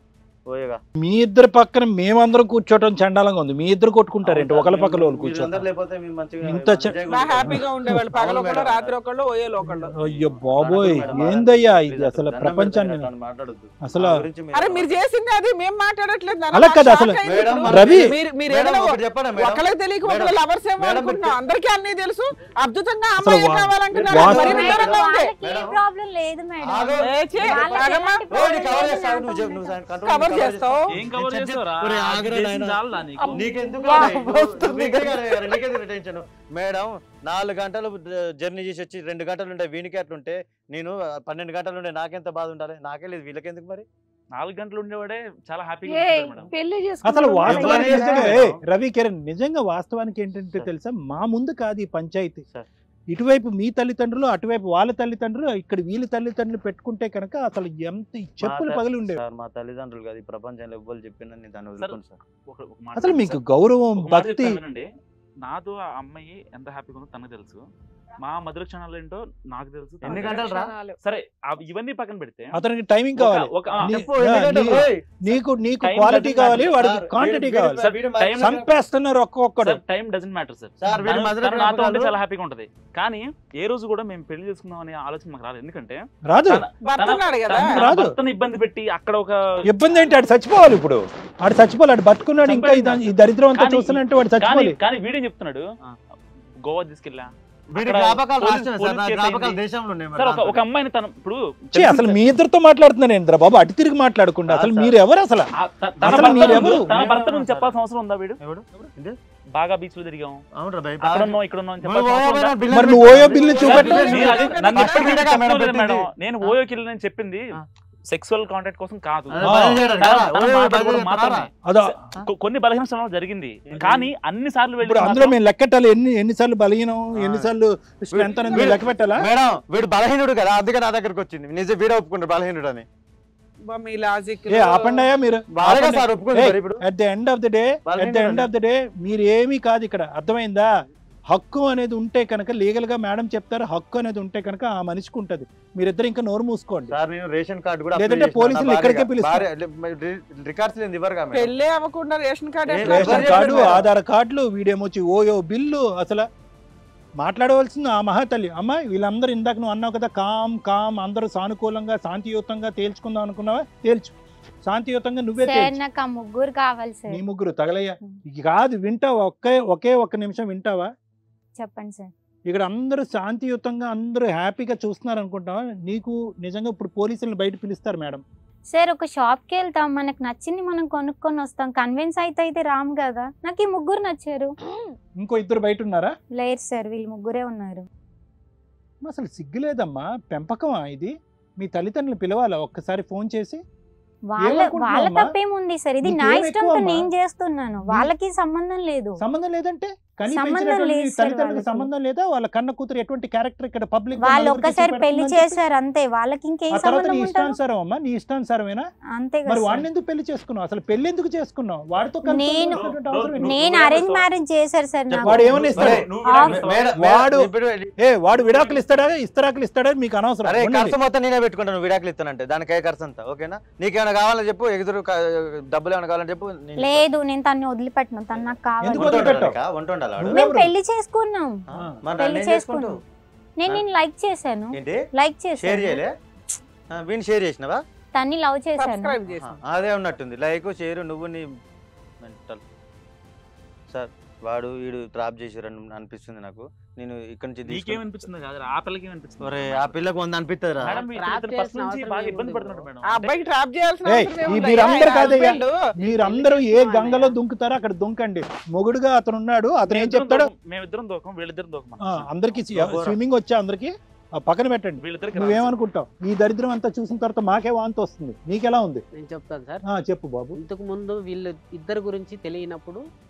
Speaker 7: ఓయేగా.
Speaker 5: మీ ఇద్దరు పక్కన మేమందరం కూర్చోవటం చండాలంగా ఉంది. మీ ఇద్దరు కొట్టుకుంటారేంటి? ఒకళ్ళ పక్కన వాళ్ళు కూర్చోండి.
Speaker 7: మీరందరూ లేకపోతే మేము మంచిగా
Speaker 5: ఇంత
Speaker 4: బా హ్యాపీగా ఉండేవాళ్ళు. పగలు ఒకళ్ళు, రాత్రి ఒకళ్ళు, ఓయేలు ఒకళ్ళు.
Speaker 5: అయ్యో బాబోయ్, ఏందయ్యా ఇది? అసలు ప్రపంచాన్ని
Speaker 7: మాట్లాడొద్దు.
Speaker 5: అసలు
Speaker 4: అరే మీరు చేసింది అది మేము మాట్లాడట్లేదు నాన్న.
Speaker 5: అలా కాదు
Speaker 4: నాకు
Speaker 5: అసలు.
Speaker 4: షాక్ అయింది
Speaker 7: మేడం,
Speaker 4: ఇప్పుడు.
Speaker 5: రవి.
Speaker 4: మీరు
Speaker 7: మేడం,
Speaker 4: ఏదైనా
Speaker 7: ఒకటి చెప్పండి మేడం.
Speaker 4: ఒకళ్ళకి తెలియక
Speaker 7: మేడం,
Speaker 4: ఒకళ్ళు లవర్స్ ఏమో
Speaker 7: మేడం,
Speaker 4: అనుకుంటున్నాం. అందరికీ అన్నీ తెలుసు. అద్భుతంగా
Speaker 5: అసలు
Speaker 4: అమ్మాయి కావాలంటున్నారు.
Speaker 5: వాస్తవం-
Speaker 4: మరి విడ్డూరంగా ఉంది.
Speaker 6: వాళ్ళకి ఏ ప్రాబ్లం లేదు మేడం.
Speaker 7: ఆగు.
Speaker 4: ఏ చే,
Speaker 6: వాళ్ళకి
Speaker 4: ఆగమ్మా.
Speaker 6: ఎలాంటి
Speaker 7: ఓ, నీ
Speaker 6: ప్రాబ్లం
Speaker 7: కవర్
Speaker 6: లేదు
Speaker 7: చేస్తావు.
Speaker 6: నాతో
Speaker 7: నువ్వు చెప్పు, నువ్వు
Speaker 6: ఉండదు.
Speaker 7: కంట్రోల్
Speaker 4: కవర్ చేస్తావు.
Speaker 8: ఏం కవర్ చేస్తావురా?
Speaker 7: ఒరే, ఆగురా
Speaker 8: చేసింది
Speaker 7: నాయనా.
Speaker 8: చాలురా నీకు.
Speaker 7: నీకెందుకు
Speaker 4: వా,
Speaker 7: రా?
Speaker 4: వస్తుంది.
Speaker 7: నీకెందుకు టెన్షన్? మేడం 4 గంటలు జర్నీ చేసి వచ్చి 2 గంటలు ఉంటే వీనికి అట్లుంటే నేను 12 గంటలు ఉండే నాకెంత బాధ ఉండాలి? నాకే లేదు, వీళ్ళకెందుకు మరి?
Speaker 8: 4 గంటలు ఉండేవాడే చాలా హ్యాపీగా
Speaker 2: ఏయ్,
Speaker 8: ఉంటాడు మేడం.
Speaker 2: పెళ్లి
Speaker 5: అసలు
Speaker 2: చేసుకున్నాడు.
Speaker 5: వాస్తవానికి
Speaker 7: ఎవరు
Speaker 5: నిజంగా
Speaker 7: చేస్తారు?
Speaker 5: రవి కిరణ్ నిజంగా వాస్తవానికి ఏంటంటే తెలుసా, మా ముందు కాదు ఈ పంచాయతీ.
Speaker 7: సార్.
Speaker 5: ఇటువైపు మీ తల్లిదండ్రులు, అటువైపు వాళ్ళ తల్లిదండ్రులు, ఇక్కడ వీళ్ళ తల్లిదండ్రులు పెట్టుకుంటే కనుక అసలు ఎంత ఈ చెప్పులు పగిలి ఉండేవి.
Speaker 7: సార్, మా తల్లిదండ్రులు కాదు, ఈ ప్రపంచంలో ఎవ్వరు చెప్పినా నేను దాన్ని వదులుకోను సార్.
Speaker 8: ఒక మాట
Speaker 5: అసలు
Speaker 8: చెప్పండి
Speaker 5: మీకు
Speaker 8: సార్.
Speaker 5: గౌరవం,
Speaker 8: ఒక మాట
Speaker 5: భక్తి.
Speaker 8: చెప్తాను వినండి. నాతో ఆ అమ్మాయి ఎంత హ్యాపీగా ఉందో తనకు తెలుసు. మా మధుర క్షణాలు ఏంటో నాకు తెలుసు. తనకు
Speaker 7: ఎన్ని
Speaker 8: తెలుసు.
Speaker 7: గంటలు రా?
Speaker 8: సరే ఇవన్నీ పక్కన పెడితే
Speaker 5: అతనికి టైమింగ్ కావాలి. నీ-
Speaker 7: చెప్పు, ఎన్ని గంటలు?
Speaker 5: నీ-
Speaker 7: ఓయ్.
Speaker 5: నీకు
Speaker 8: Time
Speaker 5: క్వాలిటీ
Speaker 8: doesn't
Speaker 5: కావాలి,
Speaker 8: matter.
Speaker 5: వాడికి
Speaker 7: సార్,
Speaker 5: క్వాంటిటీ
Speaker 7: వీడు-
Speaker 5: కావాలి.
Speaker 7: సార్, వీడు
Speaker 8: Time-
Speaker 5: చంపేస్తున్నారు ఒక్కొక్కడు.
Speaker 8: Time doesn't matter sir.
Speaker 7: Sir, వీడు మధుర
Speaker 8: తను నాతో ఉంటే
Speaker 7: జ్ఞాపకాలు-
Speaker 8: చాలా హ్యాపీగా ఉంటది. కానీ ఏ రోజు కూడా మేము పెళ్లి చేసుకుందాం అనే ఆలోచన మాకు రాలేదు. ఎందుకంటే
Speaker 5: రాదు.
Speaker 4: భర్త ఉన్నాడు కదా.
Speaker 8: తన
Speaker 5: రాదు.
Speaker 8: భర్తను ఇబ్బంది పెట్టి అక్కడ ఒక
Speaker 5: ఇబ్బంది ఏంటి? ఆడు చచ్చిపోవాలి. ఇప్పుడు ఆడు చచ్చిపోవాలి. ఆడు బతుకున్నాడు, ఇంకా ఈ దరిద్రం అంతా
Speaker 8: కానీ-
Speaker 5: చూస్తున్నట్టు వాడు చచ్చిపోవాలి.
Speaker 8: కానీ వీడేం చెప్తున్నాడు, గోవా తీసుకెళ్ళా
Speaker 7: వీడి
Speaker 8: అక్కడ
Speaker 7: జ్ఞాపకాలు
Speaker 8: పోలీస్-
Speaker 7: రాస్తున్నాయి సార్,
Speaker 8: పోలీస్
Speaker 7: నా
Speaker 8: కేసు
Speaker 7: జ్ఞాపకాలు
Speaker 8: అయింది.
Speaker 7: దేశంలో ఉన్నాయి మరి
Speaker 8: సార్
Speaker 7: దాంట్లో.
Speaker 8: ఒక అమ్మాయిని తను ఇప్పుడు
Speaker 5: ఛీ, అసలు మీ ఇద్దరితో మాట్లాడుతున్నాను ఇంద్ర బాబు, అటు తిరిగి మాట్లాడకుండా. అసలు
Speaker 7: సార్.
Speaker 5: మీరు ఎవరు అసలు?
Speaker 8: తన
Speaker 5: అసలు
Speaker 8: భర్త
Speaker 5: మీరు
Speaker 8: ముందు-
Speaker 5: ఎవరు?
Speaker 8: తన భర్త నుంచి చెప్పాల్సిన అవసరం ఉందా వీడు?
Speaker 7: ఎవడు? ఏంటి?
Speaker 8: బాగా బీచ్ లో తిరిగాం,
Speaker 7: అవును భయ్
Speaker 8: అక్కడ ఉన్నాం ఇక్కడ ఉన్నాం అని
Speaker 7: నువ్వు
Speaker 8: చెప్పాల్సిన అవసరం ఉందా?
Speaker 5: మరి నువ్వు ఓయో బిల్లు చూపెట్టు.
Speaker 8: నన్ను ఎప్పటికీ
Speaker 7: మేడం
Speaker 8: చెప్పలేదు మేడం.
Speaker 7: పెట్టింది.
Speaker 8: నేను ఓయోకి వెళ్ళి చెప్పింది సెక్సువల్ కాంటాక్ట్ కోసం కాదు,
Speaker 7: అదే భయం చేయడం కదా.
Speaker 8: తను
Speaker 7: ఓయో
Speaker 8: మాట్లాడుకోవడం
Speaker 7: భయం
Speaker 8: మాత్రమే.
Speaker 5: అదో
Speaker 8: కొన్ని బలహీన స్థలాలు జరిగింది, కానీ అన్ని సార్లు వెళ్ళి
Speaker 5: ఇప్పుడు అందులో మేము లెక్కట్టాలి, ఎన్నిసార్లు బలహీనం ఎన్నిసార్లు స్ట్రెంత్ అనేది లెక్క పెట్టాలా?
Speaker 7: మేడం వీడు బలహీనుడు కదా, అందుకే నా దగ్గరకు వచ్చింది. నిజం వీడే ఒప్పుకుంటాడు బలహీనుడు అని.
Speaker 4: మీ లాజిక్
Speaker 5: ఏ ఆపండియా మీరు.
Speaker 7: బాగా సార్ ఒప్పుకుంటారు ఇప్పుడు.
Speaker 5: At the end of the day మీరు ఏమీ కాదు ఇక్కడ, అర్థమైందా? హక్కు అనేది ఉంటే కనుక లీగల్ గా మేడం చెప్తారు, హక్కు అనేది ఉంటే కనుక ఆ మనిషికి ఉంటది. మీరిద్దరు ఇంకా నోరు మూసుకోండి.
Speaker 7: సార్ నేను రేషన్ కార్డు కూడా
Speaker 5: లేదంటే పోలీసులు ఇక్కడికే పిలుస్తారు.
Speaker 7: రికార్డ్స్ లేదు ఇవ్వరుగా మేడం.
Speaker 4: పెళ్ళే అవ్వకుండా రేషన్ కార్డు
Speaker 7: ఏ
Speaker 4: ఎట్లా
Speaker 5: రేషన్
Speaker 7: ఎవరు
Speaker 5: కార్డు,
Speaker 7: చెప్పారు?
Speaker 5: ఆధార్ కార్డులు, వీడేమొచ్చి ఓయో బిల్లు. అసలు మాట్లాడవలసింది ఆ మహాతల్లి. అమ్మ వీళ్ళందరూ ఇందాక నువ్వు అన్నావు కదా, కామ్ అందరూ సానుకూలంగా శాంతియుతంగా తేల్చుకుందాం అనుకున్నావా? తేల్చు, శాంతియుతంగా నువ్వే
Speaker 6: సార్
Speaker 5: తేల్చు.
Speaker 6: నాకు ఆ ముగ్గురు కావాలి సార్.
Speaker 5: నీ ముగ్గురు తగలయ్యా. ఇక కాదు, వింటావా? ఒకే ఒక్క నిమిషం వింటావా?
Speaker 6: చెప్పండి సార్.
Speaker 5: ఇక్కడ అందరూ శాంతియుతంగా అందరూ హ్యాపీగా చూస్తున్నారు అనుకుంటావా? నీకు నిజంగా ఇప్పుడు పోలీసులను బయట పిలుస్తారు మేడం.
Speaker 6: సార్ ఒక షాప్కి వెళ్తాం, మనకు నచ్చింది మనం కొనుక్కొని వస్తాం, కన్విన్స్ అయితే రాము కదా. నాకు ఈ ముగ్గురు నచ్చారు.
Speaker 5: ఇంకో ఇద్దరు బయట ఉన్నారా?
Speaker 6: లేరు సార్, వీళ్ళు ముగ్గురే ఉన్నారు.
Speaker 5: అసలు సిగ్గులేదమ్మా, పెంపకమా ఇది? మీ తల్లిదండ్రులు పిలవాలా ఒక్కసారి ఫోన్ చేసి?
Speaker 6: వాళ్ళ
Speaker 5: ఏమనుకుంటున్నావమ్మా?
Speaker 6: తప్పేముంది సార్, ఇది నా
Speaker 5: నీకేం
Speaker 6: ఇష్టంతో
Speaker 5: ఎక్కువమ్మా?
Speaker 6: నేను చేస్తున్నాను, వాళ్ళకి సంబంధం లేదు.
Speaker 5: సంబంధం లేదంటే కని
Speaker 6: సంబంధం
Speaker 5: పెంచినటువంటి
Speaker 6: లేదు
Speaker 5: నీ
Speaker 6: సార్
Speaker 5: తల్లిదండ్రులకు
Speaker 6: వాళ్ళకి.
Speaker 5: సంబంధం లేదా? వాళ్ళ కన్న కూతురు ఎటువంటి క్యారెక్టర్ ఇక్కడ పబ్లిక్
Speaker 6: వాళ్ళు ఒక్కసారి పెళ్లి చేశారు అంతే, వాళ్ళకి ఇంకేం
Speaker 5: తర్వాత
Speaker 6: సంబంధం
Speaker 5: నీ
Speaker 6: ఉంటుంది
Speaker 5: ఇష్టానుసారం అమ్మా, నీ ఇష్టానుసారమేనా?
Speaker 6: అంతే
Speaker 5: మరి
Speaker 6: కదా
Speaker 5: వాడిని
Speaker 6: సార్.
Speaker 5: ఎందుకు పెళ్లి చేసుకున్నావు? అసలు పెళ్లి ఎందుకు చేసుకున్నావు? వాడితో కలిసి
Speaker 6: నేను-
Speaker 5: ఉండవలసినటువంటి అవసరం ఏంటి?
Speaker 6: నేను అరేంజ్ మ్యారేజ్ చేశారు సార్ నాకు.
Speaker 5: వాడు ఏమన్నా ఇస్తాడు? వాడు విడాకులు ఇస్తాడా, ఇస్తరాకులు ఇస్తాడా? మీకు అనవసరం.
Speaker 7: అరే
Speaker 5: ఉండండి.
Speaker 7: ఖర్చు మొత్తం నేనే పెట్టుకుంటాను విడాకులు ఇస్తానంటే, దానికి ఏ ఖర్చు అంతా ఓకేనా? నీకేమైనా కావాలని చెప్పు, ఎదురు డబ్బులు ఏమైనా కావాలని చెప్పు. నేను
Speaker 6: లేదు, నేను తన్ని వదిలిపెట్టను, తను నాకు
Speaker 5: ఎందుకు
Speaker 6: కావాలి.
Speaker 5: వదిలిపెట్టావు?
Speaker 7: వంట ఉండాలి వాడు.
Speaker 5: నువ్వు
Speaker 6: మేము
Speaker 5: ఎవరు?
Speaker 6: పెళ్లి చేసుకున్నాం,
Speaker 7: మరి
Speaker 6: పెళ్లి
Speaker 7: నన్ను ఏం
Speaker 6: చేసుకున్నాం.
Speaker 7: చేసుకుంటావు?
Speaker 6: నేను లైక్ చేశాను,
Speaker 7: ఏంటి
Speaker 6: లైక్
Speaker 7: షేర్
Speaker 6: చేశాను,
Speaker 7: చేయలే? వీని షేర్ చేసినావా?
Speaker 6: తన్ని లవ్ చేశాను.
Speaker 4: సబ్స్క్రైబ్ చేసి
Speaker 7: అదే ఉన్నట్టుంది. లైక్ షేర్ నువ్వు నీ మెంటల్. సార్ వాడు వీడు ట్రాప్ చేసారని అనిపిస్తుంది నాకు. నేను ఇక్కడ నుంచి
Speaker 8: నీకేమనిపిస్తుంది కాదు, ఆ పిల్లకి ఏమనిపిస్తుంది?
Speaker 7: ఒరే ఆ పిల్లకు వంద అనిపిస్తుందిరా.
Speaker 8: మేడం ఇతను first నుంచి బాగా ఇబ్బంది పడుతున్నాడు మేడం.
Speaker 4: ఆ అబ్బాయికి ట్రాప్ చేయాల్సిన
Speaker 5: ఏయ్,
Speaker 4: అవసరం
Speaker 5: ఈ
Speaker 4: ఏముంది?
Speaker 5: మీరందరూ
Speaker 4: ఆయన
Speaker 5: కాదయ్యా.
Speaker 4: husband.
Speaker 5: మీరందరూ ఏ గంగలో దుంకుతారో అక్కడ దుంకండి. మొగుడుగా అతను ఉన్నాడు, అతను ఏం చెప్తాడు?
Speaker 8: మేమిద్దరం దూకం, వీళ్ళిద్దరం దూకం.
Speaker 5: అందరికి స్విమ్మింగ్ వచ్చా అందరికి పక్కన పెట్టండి.
Speaker 8: వీళ్ళిద్దరికి
Speaker 5: నువ్వేమనుకుంటావు? ఈ దరిద్రం అంతా చూసిన తర్వాత మాకే వాంతి వస్తుంది. నీకెలా ఉంది?
Speaker 3: నేను చెప్తాను సార్.
Speaker 5: చెప్పు బాబు.
Speaker 3: ఇంతకు ముందు వీళ్ళు ఇద్దరు గురించి తెలియనప్పుడు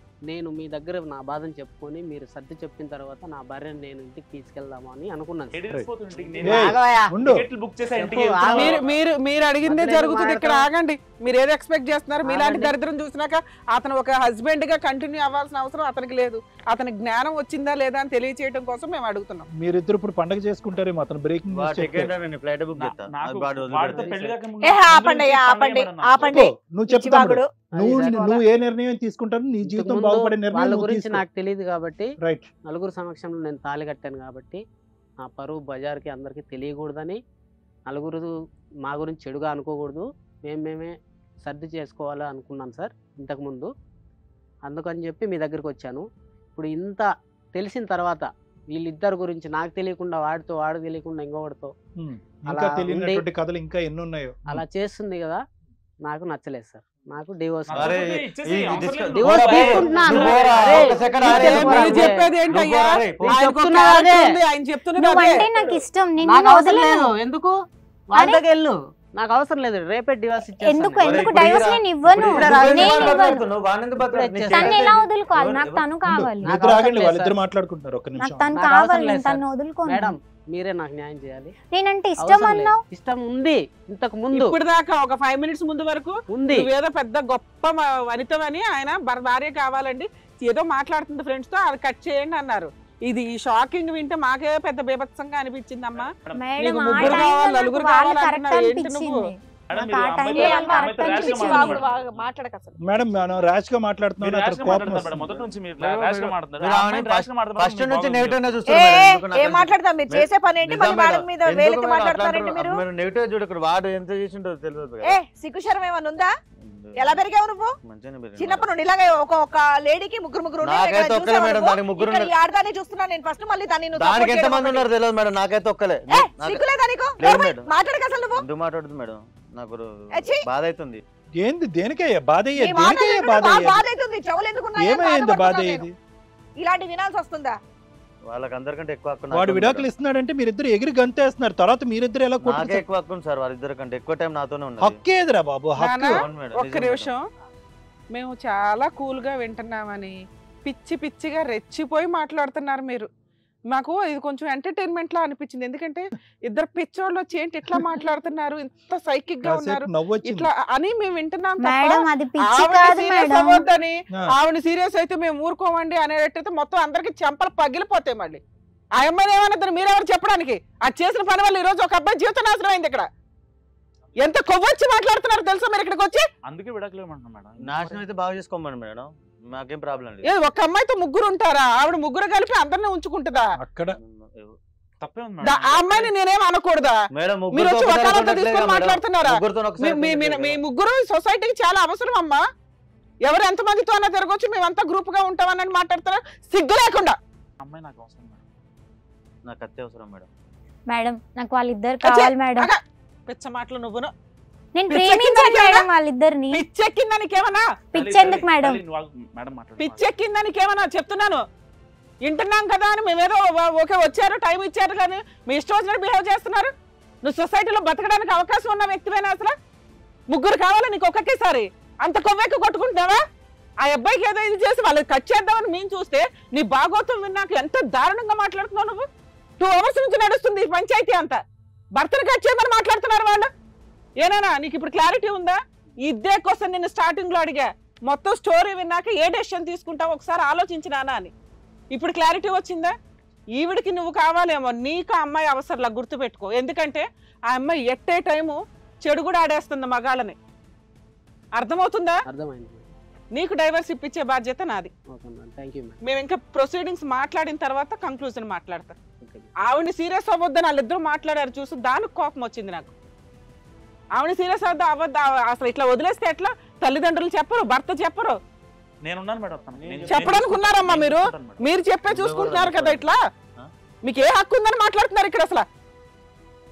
Speaker 3: నేను మీ దగ్గర నా బాధను చెప్పుకొని మీరు సర్ది చెప్పిన తర్వాత నా భార్యను నేను ఇంటికి తీసుకెళ్దాము అని అనుకున్నాను సార్.
Speaker 5: ఉండు.
Speaker 8: బుక్ చేసా ఇంటికి
Speaker 3: చెప్పు,
Speaker 8: వెళ్తున్నావా?
Speaker 4: మీరు మీరు మీరు అడిగిందే
Speaker 3: మధ్యలో
Speaker 4: జరుగుతుంది ఇక్కడ.
Speaker 3: మాట్లాడతాం.
Speaker 4: ఆగండి, మీరు ఏది ఎక్స్పెక్ట్ చేస్తున్నారు? మీలాంటి
Speaker 3: ఆగండి.
Speaker 4: దరిద్రం చూసినాక అతను ఒక హస్బెండ్ గా కంటిన్యూ అవ్వాల్సిన అవసరం అతనికి లేదు. అతనికి జ్ఞానం వచ్చిందా లేదా అని తెలియచేయడం కోసం మేము అడుగుతున్నాం.
Speaker 5: మీరిద్దరు ఇప్పుడు పండగ చేసుకుంటారేమో. అతను బ్రేకింగ్
Speaker 7: నేను ఫ్లైట్ బుక్ చేస్తా.
Speaker 8: నాకు
Speaker 7: వాడు
Speaker 8: వాడితో
Speaker 7: వదిలిపెడతాడు.
Speaker 8: పెళ్లి కాక ముందు
Speaker 2: ఏ ఆపండి అయ్యా, ఆపండి ఆపండి.
Speaker 5: నువ్వు చెప్పు తమ్ముడు.
Speaker 2: పిచ్చివాగుడు.
Speaker 5: నువ్వు ఏ నిర్ణయం తీసుకుంటావు? నీ జీవితం
Speaker 3: ఇంతకు ముందు
Speaker 5: బాగుపడే
Speaker 3: వాళ్ళ
Speaker 5: నిర్ణయం నువ్వు
Speaker 3: గురించి
Speaker 5: తీసుకో.
Speaker 3: నాకు తెలియదు కాబట్టి
Speaker 5: రైట్.
Speaker 3: నలుగురు సమక్షంలో నేను తాళి కట్టాను కాబట్టి నా పరువు బజార్కి అందరికీ తెలియకూడదని, నలుగురు మా గురించి చెడుగా అనుకోకూడదు, మేమే సర్ది చేసుకోవాలా అనుకున్నాను సార్ ఇంతకుముందు. అందుకని చెప్పి మీ దగ్గరికి వచ్చాను. ఇప్పుడు ఇంత తెలిసిన తర్వాత వీళ్ళిద్దరు గురించి నాకు తెలియకుండా వాడితో, వాడు తెలియకుండా ఇంకొకటితో
Speaker 5: ఇంకా
Speaker 3: అలా
Speaker 5: తెలియనటువంటి కథలు ఇంకా ఎన్ని ఉన్నాయో.
Speaker 3: అలా చేస్తుంది కదా, నాకు నచ్చలేదు సార్. నాకు డివోర్స్
Speaker 7: అరే,
Speaker 8: ఇచ్చేసి
Speaker 7: ఈ
Speaker 8: అవసరం లేదు.
Speaker 3: డివోర్స్
Speaker 7: పోరా,
Speaker 3: తీసుకుంటున్నాను.
Speaker 7: నువ్వు పోరా,
Speaker 3: అరే,
Speaker 7: ఒక సెకండ్
Speaker 3: నీకు
Speaker 7: ఆగే.
Speaker 3: తెలుసు
Speaker 4: మీరు
Speaker 3: అదే.
Speaker 4: చెప్పేది ఏంటయ్యా?
Speaker 7: నువ్వు పోరా,
Speaker 3: నేను
Speaker 4: ఆయనకు ఒక
Speaker 3: చెప్తున్నా
Speaker 4: character
Speaker 3: అదే.
Speaker 4: ఉంది, ఆయన చెప్తున్నది అదే.
Speaker 6: నువ్వంటే నాకు ఇష్టం,
Speaker 3: నాకు
Speaker 6: నిన్ను
Speaker 3: అవసరం
Speaker 6: వదలను.
Speaker 3: లేదు. ఎందుకు వాళ్ళకి వెళ్ళు, నాకు అవసరం లేదు. రేపే డివోర్స్
Speaker 6: ఎందుకు
Speaker 3: ఇచ్చేస్తాను.
Speaker 6: ఎందుకు
Speaker 7: ఇప్పుడు
Speaker 6: డైవర్స్
Speaker 7: ఈరా-
Speaker 6: నేను ఇవ్వను,
Speaker 7: ఇప్పుడు
Speaker 3: ఈరా-
Speaker 6: నేను ఇవ్వను.
Speaker 7: మాట్లాడుతున్నావు, వాడిని ఎందుకు బతలాడు? నీ
Speaker 3: తను
Speaker 6: తను
Speaker 7: చేత
Speaker 6: ఎలా
Speaker 7: ఏంటి?
Speaker 6: వదులుకోవాలి? నాకు
Speaker 7: ఎవరు-
Speaker 6: తను కావాలి,
Speaker 3: నాకు
Speaker 5: నిద్ర
Speaker 3: అవసరం
Speaker 5: ఆగండి,
Speaker 3: లేదు
Speaker 5: వాళ్ళిద్దరు
Speaker 3: సార్.
Speaker 5: మాట్లాడుకుంటున్నారు. ఒక్క
Speaker 6: నాకు
Speaker 5: నిమిషం.
Speaker 6: తను
Speaker 3: నాకు
Speaker 6: కావాలి,
Speaker 3: అవసరం లేదు
Speaker 6: నేను తను
Speaker 3: సార్.
Speaker 6: వదులుకోను.
Speaker 3: మేడం మీరే నాకు న్యాయం చేయాలి.
Speaker 6: నేనంటే ఇష్టం
Speaker 3: అవసరం లేదు.
Speaker 6: అన్నావు.
Speaker 3: ఇష్టం ఉంది ఇంతకు ముందు
Speaker 4: ఇప్పుడు దాకా ఒక 5 minutes ముందు వరకు
Speaker 3: ఉంది.
Speaker 4: నువ్వేదో పెద్ద గొప్ప వనితవని, ఆయన భార్య కావాలండి ఏదో మాట్లాడుతుంది ఫ్రెండ్స్ తో, అది కట్ చేయండి అన్నారు. ఇది షాకింగ్ వింటే మాకే పెద్ద బీభత్సంగా అనిపించిందమ్మా.
Speaker 6: మేడం
Speaker 4: నీకు
Speaker 6: ఆ
Speaker 4: ముగ్గురు
Speaker 6: టైంలో
Speaker 4: కావాలి,
Speaker 6: నాకు
Speaker 4: నలుగురు
Speaker 6: వాళ్ళు
Speaker 4: కావాలి
Speaker 6: కరెక్ట్
Speaker 4: అంటున్నావు. ఏంటి
Speaker 6: అనిపించింది.
Speaker 4: నువ్వు?
Speaker 8: మేడం,
Speaker 6: నాకు ఆ
Speaker 8: మీరు
Speaker 6: టైంలో
Speaker 8: అమ్మాయితో
Speaker 6: వాళ్ళు కరెక్ట్
Speaker 8: ర్యాష్గా
Speaker 6: అనిపించింది.
Speaker 8: మాట్లాడుతున్నారు.
Speaker 2: మాట్లాడక అసలు.
Speaker 5: మేడం మనం ర్యాష్ గా మాట్లాడుతున్నాం.
Speaker 8: మీరు
Speaker 5: అతను
Speaker 8: ర్యాష్గా
Speaker 5: కోపం
Speaker 8: మాట్లాడతారు మేడం,
Speaker 5: వస్తుంది.
Speaker 8: మొదటి నుంచి మీరు
Speaker 7: మీరు-
Speaker 8: ర్యాష్గా మాట్లాడుతున్నారు.
Speaker 7: మీరు
Speaker 8: ఆ
Speaker 7: ఆమె
Speaker 8: అమ్మాయిని ర్యాష్గా మాట్లాడుతున్నారు,
Speaker 7: ఫస్ట్
Speaker 8: మీకు
Speaker 7: నుంచి
Speaker 8: బాగుంది.
Speaker 7: నెగిటివ్
Speaker 2: ఏ
Speaker 7: చూస్తున్నారు మేడం. ఎందుకు నాకు
Speaker 2: ఏం మాట్లాడతాం? మీరు చేసే పని ఏంటి?
Speaker 7: నిజం
Speaker 2: మళ్ళీ
Speaker 7: మేడం.
Speaker 2: మేడం మీద
Speaker 7: ఎందుకు
Speaker 2: వేలెత్తి
Speaker 7: మేడం
Speaker 2: మాట్లాడతారేంటి
Speaker 7: అట్లా
Speaker 2: మీరు?
Speaker 7: మీరు నెగిటివ్ చూడకూడదు. వాడు ఎంత చేసిండో తెలియదు కదా.
Speaker 2: ఏ సిగ్గుశరం ఏమన్నా ఉందా? ఎలా పెరిగావు నువ్వు?
Speaker 7: మంచిగానే పెరిగింది.
Speaker 2: చిన్నప్పుడు నుండి ఇలాగే ఒక లేడీకి ముగ్గురు ఉన్నారు.
Speaker 7: నాకైతే
Speaker 2: ఇక్కడ
Speaker 7: ఒక్కలే
Speaker 2: చూసావా
Speaker 7: మేడం,
Speaker 2: నువ్వు?
Speaker 7: దానికి ముగ్గురు
Speaker 2: ఇక్కడ
Speaker 7: ఉన్నారు.
Speaker 2: ఈ ఆడదాన్ని చూస్తున్నా నేను ఫస్ట్, మళ్ళీ దాన్ని నువ్వు
Speaker 7: దానికి
Speaker 2: support
Speaker 7: ఎంత
Speaker 2: చేయడం
Speaker 7: మంది
Speaker 2: ఒకటి.
Speaker 7: ఉన్నారు తెలియదు మేడం, నాకైతే ఒక్కలే.
Speaker 2: ఏ, సిగ్గులేదా నీకు?
Speaker 7: లేదు మేడం.
Speaker 2: మాట్లాడక అసలు నువ్వు.
Speaker 7: ఎందుకు మాట్లాడుతుంది మేడం? నాకు
Speaker 2: ఏచ్చి.
Speaker 7: బాధ అవుతుంది.
Speaker 5: ఏంది దేనికయ్యా బాధ?
Speaker 2: నీ
Speaker 5: అయ్యే
Speaker 2: మాట
Speaker 5: దేనికయ్యా
Speaker 2: వింటుంటే
Speaker 5: బాధ?
Speaker 2: బాగా
Speaker 5: అయ్యేది?
Speaker 2: బాధ అవుతుంది. చెవులు ఎందుకు ఉన్నాయో
Speaker 5: ఏమైంది బాధ
Speaker 2: బాధపడుతున్నా
Speaker 5: అయ్యేది?
Speaker 2: నేను. ఇలాంటి వినాల్సి వస్తుందా?
Speaker 7: వాళ్ళకందరికంటే ఎక్కువ హక్కు
Speaker 5: వాడు
Speaker 7: నాకే
Speaker 5: విడాకులు
Speaker 7: ఉంది
Speaker 5: ఇస్తున్నాడంటే మీరిద్దరు ఎగిరి గంతేస్తున్నారు, తర్వాత మీరిద్దరు ఎలా
Speaker 7: మేడం. నాకే ఎక్కువ హక్కు ఉంది సార్, వాళ్ళిద్దరికంటే ఎక్కువ టైం నాతోనే ఉన్నది.
Speaker 5: హక్కేదిరా బాబు హక్కు?
Speaker 4: నానా,
Speaker 7: అవును మేడం,
Speaker 4: ఒక్క
Speaker 7: నిజం మేడం.
Speaker 4: నిమిషం. మేము చాలా కూల్గా వింటున్నామని పిచ్చి పిచ్చిగా రెచ్చిపోయి మాట్లాడుతున్నారు మీరు. మాకు ఇది కొంచెం ఎంటర్టైన్మెంట్ లా అనిపించింది. ఎందుకంటే ఇద్దరు పిచ్చోళ్ళు వచ్చి ఏంటి ఇట్లా మాట్లాడుతున్నారు, ఇంత సైకిక్ గా ఉన్నారు
Speaker 5: నవ్వొచ్చింది.
Speaker 4: ఇట్లా అని మేము వింటున్నాం తప్ప
Speaker 6: మేడం అది పిచ్చి
Speaker 4: ఆవిడ
Speaker 6: కాదు
Speaker 4: సీరియస్
Speaker 6: మేడం.
Speaker 4: అవ్వద్దని,
Speaker 5: ఆ.
Speaker 4: ఆవిడ సీరియస్ అయితే మేము ఊరుకోమండి అనేటట్టయితే మొత్తం అందరికి చెంపలు పగిలిపోతాయి. మళ్ళీ ఆ అమ్మాయిని ఏమన్నది మీరెవరు చెప్పడానికి? అది చేసిన పని వల్ల ఈ రోజు ఒక అబ్బాయి జీవితం నాశనం అయింది. ఇక్కడ ఎంత కొవ్వొచ్చి మాట్లాడుతున్నారు తెలుసా మీరు ఇక్కడికి వచ్చి?
Speaker 8: అందుకే విడాకులు ఏమంటున్నాం మేడం.
Speaker 7: నాశనం అయితే బాగా చేసుకోమని మేడం, మాకేం ప్రాబ్లం లేదు.
Speaker 4: ఏ ఒక్క అమ్మాయితో ముగ్గురు ఉంటారా? ఆవిడ ముగ్గురు కలిపి అందరినీ ఉంచుకుంటుందా?
Speaker 5: అక్కడ
Speaker 8: తప్పే ఉంది
Speaker 4: ఆ
Speaker 8: మేడం.
Speaker 4: అమ్మాయిని నేనేం అనకూడదా?
Speaker 7: మేడం
Speaker 4: మీరు వచ్చి
Speaker 7: ముగ్గురితో
Speaker 4: వకాలతో
Speaker 7: ఒకసారి
Speaker 4: తీసుకొని
Speaker 7: మేడం.
Speaker 4: మాట్లాడుతున్నారా?
Speaker 7: ముగ్గురితో ఒకసారి
Speaker 4: మీ ముగ్గురు సొసైటీకి చాలా అవసరం అమ్మా. ఎవరు ఎంత మందితో అన్నా తిరగొచ్చు, మేమంతా గ్రూప్ గా ఉంటామని మాట్లాడుతున్నారు సిగ్గు లేకుండా.
Speaker 8: అమ్మాయి నాకు అవసరం మేడం.
Speaker 7: నాకు అత్యవసరం మేడం.
Speaker 6: మేడం నాకు వాళ్ళిద్దరు కావాలి మేడం.
Speaker 4: అగా, పిచ్చ మాటలు నువ్వును.
Speaker 6: నేను
Speaker 4: పిచ్చెక్కిందా
Speaker 6: ప్రేమించాను
Speaker 4: నీకేమన్నా?
Speaker 6: మేడం వాళ్ళిద్దరిని.
Speaker 4: పిచ్చెక్కిందా నీకేమన్నా?
Speaker 6: పిచ్చెందుకు మేడం?
Speaker 8: మేడం మాట్లాడు.
Speaker 4: పిచ్చెక్కిందా నీకేమన్నా? చెప్తున్నాను, వింటున్నాం కదా అని మేమేదో ఓకే వచ్చారు టైం ఇచ్చారు కానీ మీ ఇష్టం వచ్చినట్టు బిహేవ్ చేస్తున్నారు. నువ్వు సొసైటీలో బతకడానికి అవకాశం ఉన్న వ్యక్తివేనా అసలు? ముగ్గురు కావాలా నీకు ఒక్కొక్కసారి? అంత కొవ్వెక్కి కొట్టుకుంటున్నావా? ఆ అబ్బాయికి ఏదో ఇది చేసి వాళ్ళకి కట్ చేద్దామని మేము చూస్తే నీ భాగోత్వం విన్నాక ఎంత దారుణంగా మాట్లాడుతున్నావు నువ్వు. 2 hours నుంచి నడుస్తుంది ఈ పంచాయతీ అంతా. భర్తను కట్ చేయమని మాట్లాడుతున్నారు వాళ్ళు. ఏనానా నీకు ఇప్పుడు క్లారిటీ ఉందా? ఇదే కోసం నేను స్టార్టింగ్ లో అడిగా, మొత్తం స్టోరీ విన్నాక ఏ డెసిషన్ తీసుకుంటావు ఒకసారి ఆలోచించినానా అని. ఇప్పుడు క్లారిటీ వచ్చిందా? ఈవిడికి నువ్వు కావాలేమో, నీకు ఆ అమ్మాయి అవసరంలా గుర్తుపెట్టుకో. ఎందుకంటే ఆ అమ్మాయి ఎట్టే టైము చెడు కూడా ఆడేస్తుంది మగాళ్ళని. అర్థమవుతుందా?
Speaker 3: అర్థమైంది.
Speaker 4: నీకు డైవర్స్ ఇప్పించే బాధ్యత నాది.
Speaker 3: Okay madam, thank you madam.
Speaker 4: మేము ఇంకా ప్రొసీడింగ్స్ మాట్లాడిన తర్వాత కంక్లూజన్ మాట్లాడతాం.
Speaker 3: Okay madam.
Speaker 4: ఆవిడని సీరియస్ అవ్వద్దని వాళ్ళిద్దరూ మాట్లాడారు చూసి దానికి కోపం వచ్చింది నాకు. ఆవిడ సీరియస్ అవ్వద్దు అసలు ఇట్లా వదిలేస్తే ఎట్లా? తల్లిదండ్రులు చెప్పరు, భర్త చెప్పరు,
Speaker 8: నేనున్నాను మేడం.
Speaker 4: చెప్పడానికి ఉన్నారమ్మా మీరు. మీరు చెప్పే చూసుకుంటున్నారు కదా ఇట్లా. మీకు ఏ హక్కు ఉందని మాట్లాడుతున్నారు ఇక్కడ అసలు?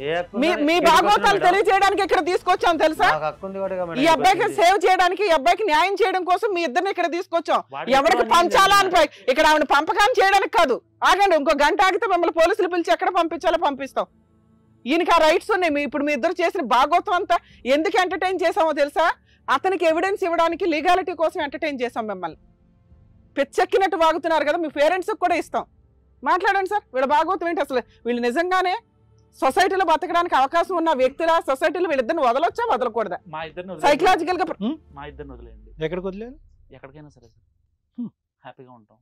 Speaker 7: ఏ హక్కు
Speaker 4: మీ
Speaker 7: ఉందని
Speaker 4: మీ
Speaker 7: ఇక్కడికి
Speaker 4: భాగవతాలు
Speaker 7: వచ్చాను
Speaker 4: తెలియజేయడానికి ఇక్కడ తీసుకొచ్చాం తెలుసా?
Speaker 7: నాకు హక్కు ఉంది కూడా మేడం.
Speaker 4: ఈ అబ్బాయికి సేవ్ చేయడానికి, ఈ అబ్బాయికి న్యాయం చేయడం కోసం మీ ఇద్దరిని ఇక్కడ తీసుకొచ్చాం. ఎవరికి పంచాలా అని ఇక్కడ ఆవిడ పంపకాన్ని చేయడానికి కాదు. ఆగండి, ఇంకో గంట ఆగితే మిమ్మల్ని పోలీసులు పిలిచి ఎక్కడ పంపించాలో పంపిస్తాం. ఈయనకి ఆ రైట్స్ ఉన్నాయి. ఇప్పుడు మీ ఇద్దరు చేసిన భాగోత్వం అంతా ఎందుకు ఎంటర్టైన్ చేసామో తెలుసా? అతనికి ఎవిడెన్స్ ఇవ్వడానికి, లీగాలిటీ కోసం ఎంటర్టైన్ చేసాం మిమ్మల్ని. పిచ్చెక్కినట్టు వాగుతున్నారు కదా, మీ పేరెంట్స్కి కూడా ఇస్తాం. మాట్లాడండి సార్, వీళ్ళ భాగోత్వం ఏంటి అసలు? వీళ్ళు నిజంగానే సొసైటీలో బతకడానికి అవకాశం ఉన్న వ్యక్తుల సొసైటీలో వీళ్ళిద్దరిని వదలొచ్చా వదలకూడదా?
Speaker 8: మా ఇద్దరిని
Speaker 4: సైకలాజికల్ గా
Speaker 8: మా ఇద్దరిని వదిలేయండి.
Speaker 5: ఎక్కడికి వదిలేదు?
Speaker 8: ఎక్కడికైనా సరే సార్, హ్యాపీగా ఉంటాం.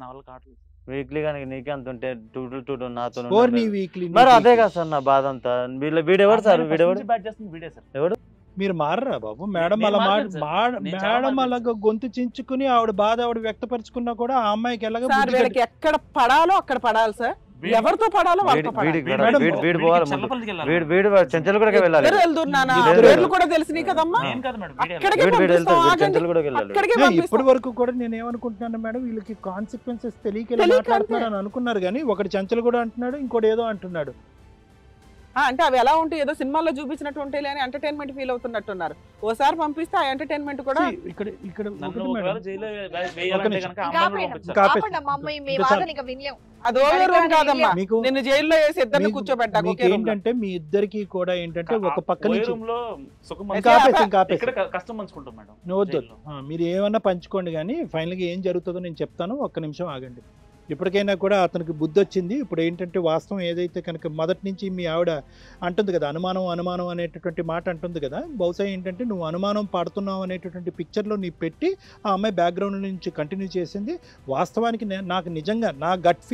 Speaker 8: నా వల్ల కావట్లేదు.
Speaker 7: వీక్లీ కానీ నీకే అంత ఉంటే 2 నాతో
Speaker 5: స్కోర్ నీ వీక్లీ.
Speaker 7: మరి అదే కదా సార్ నా బాధ అంతా. వీడెవడు సార్? వీడెవడు?
Speaker 8: బ్యాట్ చేస్తుంది వీడే సార్.
Speaker 7: ఎవడు?
Speaker 5: మీరు మారరా బాబు? మేడం
Speaker 8: నేను
Speaker 5: అలా
Speaker 8: మారలేదు సార్. నేను చాలా
Speaker 5: మేడం
Speaker 8: మారలేదు
Speaker 5: అలాగా గొంతు చించుకుని ఆవిడ బాధ ఆవిడ వ్యక్తపరుచుకున్నా కూడా ఆ అమ్మాయికి ఎలాగ
Speaker 4: సార్ వీళ్ళకి ఎక్కడ పడాలో అక్కడ పడాలి సార్. ఎవరితో పడాలో వాళ్ళతో పడాలి.
Speaker 7: వీడు పోవాలి ముందు. వీడు చెంచల్ కూడా వెళ్ళాలి.
Speaker 4: ఇద్దరు వెళ్తున్నానా?
Speaker 7: ఇద్దరు
Speaker 4: పేర్లు కూడా తెలిసినాయి కదమ్మా.
Speaker 8: నేను కాదు మేడం, వీడే
Speaker 4: అక్కడికే
Speaker 7: వీడు
Speaker 4: పంపిస్తాం,
Speaker 7: వెళ్తాడు,
Speaker 4: ఆగండి.
Speaker 7: చెంచల్ కూడా వెళ్ళాలి.
Speaker 4: అక్కడికే
Speaker 5: ఇప్పటి
Speaker 4: పంపిస్తాం.
Speaker 5: వరకు కూడా నేను ఏమనుకుంటున్నాను మేడం, వీళ్ళకి కాన్సిక్వెన్సెస్ తెలియక ఇలా
Speaker 4: తెలియక
Speaker 5: మాట్లాడుతున్నారు అని అనుకున్నారు కానీ ఒకటి చంచలు కూడా అంటున్నాడు, ఇంకోటి ఏదో అంటున్నాడు.
Speaker 4: అంటే అవి ఎలా ఉంటాయి, ఏదో సినిమాల్లో చూపించినట్టు ఉంటాయి అని ఎంటర్టైన్మెంట్ ఫీల్ అవుతున్నట్టున్నారు. ఓసారి పంపిస్తే ఆ ఎంటర్టైన్మెంట్ కూడా
Speaker 5: See, ఇక్కడ
Speaker 8: నన్ను
Speaker 5: ఒకటి
Speaker 8: ఒకవేళ
Speaker 5: మేడం,
Speaker 8: జైల్లో వేయాలంటే కనుక
Speaker 2: ఇంకా
Speaker 8: అమ్మాయిని
Speaker 2: ఆపేయండి.
Speaker 8: పంపించాలి.
Speaker 5: ఇంకా ఆపేసి-
Speaker 2: ఆపండి అమ్మా, మీ
Speaker 5: ఇంకా
Speaker 2: వాదన ఇంకా వినలేం.
Speaker 4: అది ఓవర్ రూమ్ కాదమ్మా.
Speaker 5: మీకు
Speaker 4: నిన్ను జైల్లో వేసి ఇద్దరిని
Speaker 5: మీకు-
Speaker 4: కూర్చోబెట్టాక
Speaker 5: మీకు
Speaker 4: ఒకే రూమ్ లో.
Speaker 5: ఏంటంటే మీ ఇద్దరికి కూడా ఏంటంటే ఒక పక్క
Speaker 8: ఓ
Speaker 5: నుంచి
Speaker 8: రూమ్ లో సుఖం
Speaker 4: అయితే
Speaker 5: ఇంకా ఆపేసి ఇంకా ఆపేసి
Speaker 8: ఇక్కడ కష్టం పంచుకుంటాం మేడం.
Speaker 5: నువ్వు వద్దు.
Speaker 8: జైల్లో.
Speaker 5: మీరు ఏమన్నా పంచుకోండి కానీ ఫైనల్గా ఏం జరుగుతుందో నేను చెప్తాను. ఒక్క నిమిషం ఆగండి. ఇప్పటికైనా కూడా అతనికి బుద్ధి వచ్చింది. ఇప్పుడు ఏంటంటే వాస్తవం ఏదైతే కనుక మొదటి నుంచి మీ ఆవిడ అంటుంది కదా, అనుమానం అనుమానం అనేటటువంటి మాట అంటుంది కదా, బహుశా ఏంటంటే నువ్వు అనుమానం పడుతున్నావు అనేటటువంటి పిక్చర్లో నీ పెట్టి ఆ అమ్మాయి బ్యాక్గ్రౌండ్ నుంచి కంటిన్యూ చేసింది. వాస్తవానికి నాకు నిజంగా నా గట్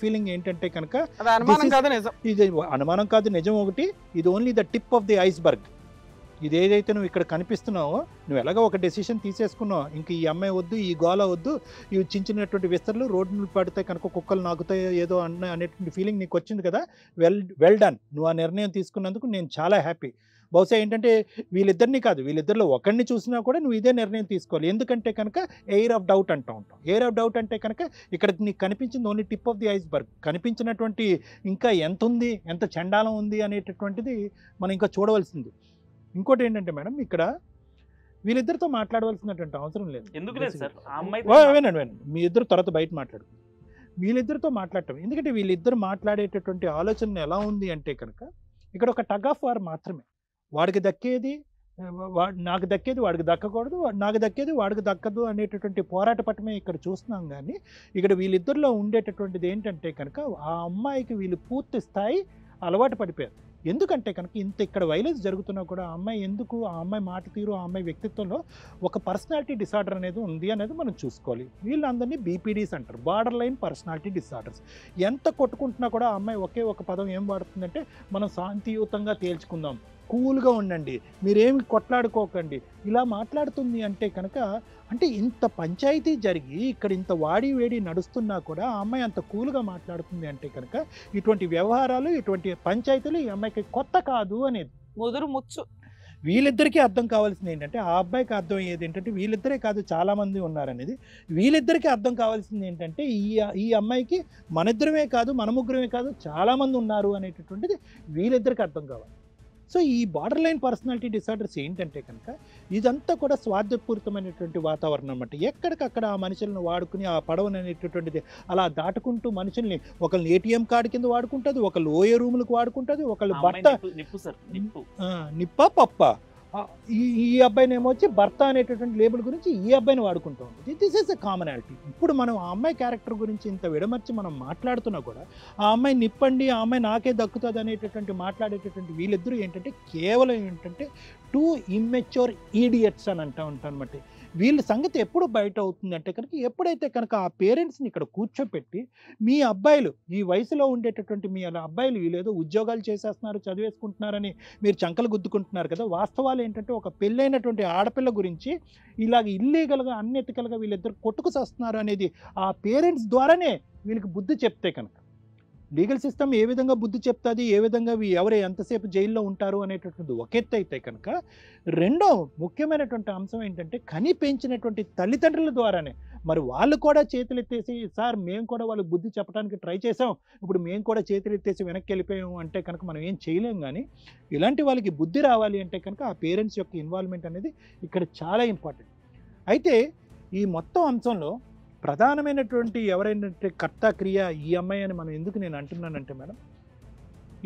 Speaker 5: ఫీలింగ్ ఏంటంటే కనుక
Speaker 4: అది అనుమానం
Speaker 5: This is-
Speaker 4: కాదు నిజం.
Speaker 5: ఇది అనుమానం కాదు, నిజం ఒకటి. ఇది only the tip of the iceberg. ఇది ఏదైతే నువ్వు ఇక్కడ కనిపిస్తున్నావో, నువ్వు ఎలాగో ఒక డెసిషన్ తీసేసుకున్నావు, ఇంక ఈ అమ్మాయి వద్దు, ఈ గోల వద్దు, ఇవి చించినటువంటి విస్తరలు రోడ్డు పడితే కనుక కుక్కలు నాకుతాయో ఏదో అనేటువంటి ఫీలింగ్ నీకు వచ్చింది కదా. Well done. నువ్వు ఆ నిర్ణయం తీసుకున్నందుకు నేను చాలా హ్యాపీ. బహుశా ఏంటంటే వీళ్ళిద్దరిని కాదు, వీళ్ళిద్దరిలో ఒకరిని చూసినా కూడా నువ్వు ఇదే నిర్ణయం తీసుకోవాలి. ఎందుకంటే కనుక ఎయిర్ ఆఫ్ డౌట్ అంటూ ఉంటాం. ఎయిర్ ఆఫ్ డౌట్ అంటే కనుక ఇక్కడ నీకు కనిపించింది only tip of the iceberg. కనిపించినటువంటి ఇంకా ఎంత ఉంది, ఎంత చండాలం ఉంది అనేటటువంటిది మనం ఇంకా చూడవలసింది. ఇంకోటి ఏంటంటే మేడం, ఇక్కడ వీళ్ళిద్దరితో మాట్లాడవలసినటువంటి అవసరం లేదు.
Speaker 8: ఎందుకు లేదు సార్ ఆ అమ్మాయి
Speaker 5: వినండి, మీ ఇద్దరు తర్వాత బయట మాట్లాడుకుంటారు. వీళ్ళిద్దరితో మాట్లాడటం ఎందుకంటే వీళ్ళిద్దరు మాట్లాడేటటువంటి ఆలోచన ఎలా ఉంది అంటే కనుక ఇక్కడ ఒక టగ్ ఆఫ్ వార్ మాత్రమే. వాడికి దక్కేది నాకు దక్కేది వాడికి దక్కకూడదు, నాకు దక్కేది వాడికి దక్కదు అనేటటువంటి పోరాట పట్టమే ఇక్కడ చూస్తున్నాం. కానీ ఇక్కడ వీళ్ళిద్దరిలో ఉండేటటువంటిది ఏంటంటే కనుక ఆ అమ్మాయికి వీళ్ళు పూర్తి స్థాయి అలవాటు పడిపోయారు. ఎందుకంటే కనుక ఇంత ఇక్కడ వైలెన్స్ జరుగుతున్నా కూడా ఆ అమ్మాయి ఎందుకు, ఆ అమ్మాయి మాట తీరు, ఆ అమ్మాయి వ్యక్తిత్వంలో ఒక పర్సనాలిటీ డిసార్డర్ అనేది ఉంది అనేది మనం చూసుకోవాలి. వీళ్ళందరినీ బీపీడీస్ అంటారు, బార్డర్ లైన్ పర్సనాలిటీ డిసార్డర్స్. ఎంత కొట్టుకుంటున్నా కూడా ఆ అమ్మాయి ఒకే ఒక పదం ఏం వాడుతుందంటే మనం శాంతియుతంగా తేల్చుకుందాం, కూల్గా ఉండండి, మీరేమి కొట్లాడుకోకండి, ఇలా మాట్లాడుతుంది. అంటే కనుక అంటే ఇంత పంచాయతీ జరిగి ఇక్కడ ఇంత వాడి వేడి నడుస్తున్నా కూడా ఆ అమ్మాయి అంత కూల్గా మాట్లాడుతుంది అంటే కనుక ఇటువంటి వ్యవహారాలు, ఇటువంటి పంచాయతీలు ఈ అమ్మాయికి కొత్త కాదు అనేది
Speaker 4: ముదురు ముచ్చు.
Speaker 5: వీళ్ళిద్దరికీ అర్థం కావాల్సింది ఏంటంటే, ఆ అబ్బాయికి అర్థం అయ్యేది ఏంటంటే వీళ్ళిద్దరే కాదు చాలామంది ఉన్నారనేది. వీళ్ళిద్దరికీ అర్థం కావాల్సింది ఏంటంటే ఈ అమ్మాయికి మన ఇద్దరమే కాదు, మన ముగ్గురమే కాదు, చాలామంది ఉన్నారు అనేటటువంటిది వీళ్ళిద్దరికీ అర్థం కావాలి. సో ఈ బార్డర్ లైన్ పర్సనాలిటీ డిసార్డర్స్ ఏంటంటే కనుక ఇదంతా కూడా స్వార్థపూరితమైనటువంటి వాతావరణం అన్నమాట. ఎక్కడికక్కడ ఆ మనుషులను వాడుకుని ఆ పడవను అనేటటువంటిది అలా దాటుకుంటూ మనుషుల్ని ఒకళ్ళు ఏటీఎం కార్డు కింద వాడుకుంటుంది, ఒకళ్ళు ఓఏ రూములకు వాడుకుంటుంది, ఒకళ్ళు భర్త నిప్ప పప్ప, ఈ అబ్బాయిని ఏమో వచ్చి భర్త అనేటటువంటి లేబుల్ గురించి ఈ అబ్బాయిని వాడుకుంటూ ఉంటుంది. This is a commonality. ఇప్పుడు మనం ఆ అమ్మాయి క్యారెక్టర్ గురించి ఇంత విడమర్చి మనం మాట్లాడుతున్నా కూడా ఆ అమ్మాయి నిప్పండి, ఆ అమ్మాయి నాకే దక్కుతుంది అనేటటువంటి మాట్లాడేటటువంటి వీళ్ళిద్దరూ ఏంటంటే కేవలం ఏంటంటే టూ ఇమ్మెచ్యూర్ ఈడియట్స్ అని అంటూ ఉంటాను అనమాట. వీళ్ళ సంగతి ఎప్పుడు బయట అవుతుంది అంటే కనుక ఎప్పుడైతే కనుక ఆ పేరెంట్స్ని ఇక్కడ కూర్చోపెట్టి మీ అబ్బాయిలు ఈ వయసులో ఉండేటటువంటి మీ అబ్బాయిలు వీళ్ళేదో ఉద్యోగాలు చేసేస్తున్నారు, చదివేసుకుంటున్నారని మీరు చంకలు గుద్దుకుంటున్నారు కదా. వాస్తవాలు ఏంటంటే ఒక పెళ్ళైనటువంటి ఆడపిల్ల గురించి ఇలాగ ఇల్లీగల్గా అన్ఎథికల్గా వీళ్ళిద్దరు కొట్టుకు చేస్తున్నారు అనేది ఆ పేరెంట్స్ ద్వారానే వీళ్ళకి బుద్ధి చెప్తే కనుక లీగల్ సిస్టమ్ ఏ విధంగా బుద్ధి చెప్తుంది, ఏ విధంగా ఎవరు ఎంతసేపు జైల్లో ఉంటారు అనేటటువంటి ఒక ఎత్తు అయితే కనుక రెండో ముఖ్యమైనటువంటి అంశం ఏంటంటే కని పెంచినటువంటి తల్లిదండ్రుల ద్వారానే మరి వాళ్ళు కూడా చేతులు ఎత్తేసి సార్ మేము కూడా వాళ్ళకి బుద్ధి చెప్పడానికి ట్రై చేసాం, ఇప్పుడు మేము కూడా చేతులు ఎత్తేసి వెనక్కి వెళ్ళిపోయాం అంటే కనుక మనం ఏం చేయలేం. కానీ ఇలాంటి వాళ్ళకి బుద్ధి రావాలి అంటే కనుక ఆ పేరెంట్స్ యొక్క ఇన్వాల్వ్మెంట్ అనేది ఇక్కడ చాలా ఇంపార్టెంట్. అయితే ఈ మొత్తం అంశంలో ప్రధానమైనటువంటి ఎవరైనా కర్త క్రియ ఈ అమ్మాయి అని మనం ఎందుకు నేను అంటున్నానంటే మేడం,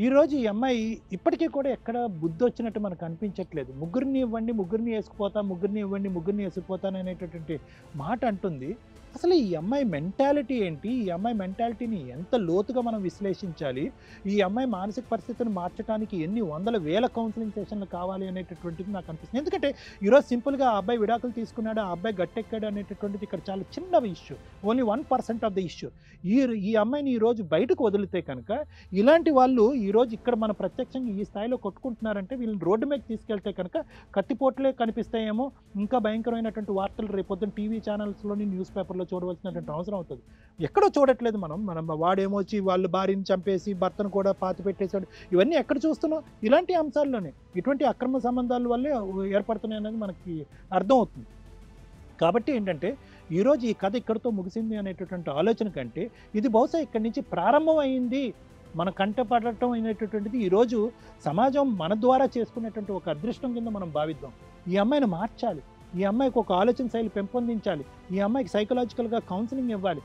Speaker 5: ఈరోజు ఈ అమ్మాయి ఇప్పటికీ కూడా ఎక్కడ బుద్ధి వచ్చినట్టు మనకు అనిపించట్లేదు. ముగ్గురిని ఇవ్వండి, ముగ్గురిని వేసుకుపోతా, ముగ్గురిని ఇవ్వండి, ముగ్గురిని వేసుకుపోతాను అనేటటువంటి మాట అంటుంది. అసలు ఈ అమ్మాయి మెంటాలిటీ ఏంటి, ఈ అమ్మాయి మెంటాలిటీని ఎంత లోతుగా మనం విశ్లేషించాలి, ఈ అమ్మాయి మానసిక పరిస్థితిని మార్చడానికి ఎన్ని వందల వేల కౌన్సిలింగ్ సెషన్లు కావాలి అనేటటువంటిది నాకు అనిపిస్తుంది. ఎందుకంటే ఈరోజు సింపుల్గా ఆ అబ్బాయి విడాకులు తీసుకున్నాడు, ఆ అబ్బాయి గట్టెక్కాడు అనేటటువంటిది ఇక్కడ చాలా చిన్న issue, only 1% of the issue. ఈ అమ్మాయిని ఈరోజు బయటకు వదిలితే కనుక ఇలాంటి వాళ్ళు ఈరోజు ఇక్కడ మన ప్రత్యక్షంగా ఈ స్థాయిలో కొట్టుకుంటున్నారంటే వీళ్ళని రోడ్డు మీద తీసుకెళ్తే కనుక కత్తిపోట్లే కనిపిస్తాయేమో, ఇంకా భయంకరమైనటువంటి వార్తలు రేపొద్దున టీవీ ఛానల్స్లోని న్యూస్ పేపర్లో చూడవలసినటువంటి అవసరం అవుతుంది. ఎక్కడో చూడట్లేదు మనం వాడేమోచి వాళ్ళ భార్యని చంపేసి భర్తను కూడా పాతి పెట్టేశాడు, ఇవన్నీ ఎక్కడ చూస్తున్నాం? ఇలాంటి అంశాల్లోనే ఇటువంటి అక్రమ సంబంధాల వల్లే ఏర్పడుతున్నాయి అనేది మనకి అర్థం అవుతుంది. కాబట్టి ఏంటంటే ఈరోజు ఈ కథ ఇక్కడితో ముగిసింది అనేటటువంటి ఆలోచన కంటే ఇది బహుశా ఇక్కడి నుంచి ప్రారంభం అయింది, మన కంటపడటం అనేటటువంటిది ఈరోజు సమాజం మన ద్వారా చేసుకునేటువంటి ఒక అదృష్టం కింద మనం భావిద్దాం. ఈ అమ్మాయిని మార్చాలి, ఈ అమ్మాయికి ఒక ఆలోచన శైలి పెంపొందించాలి, ఈ అమ్మాయికి సైకలాజికల్గా కౌన్సిలింగ్ ఇవ్వాలి,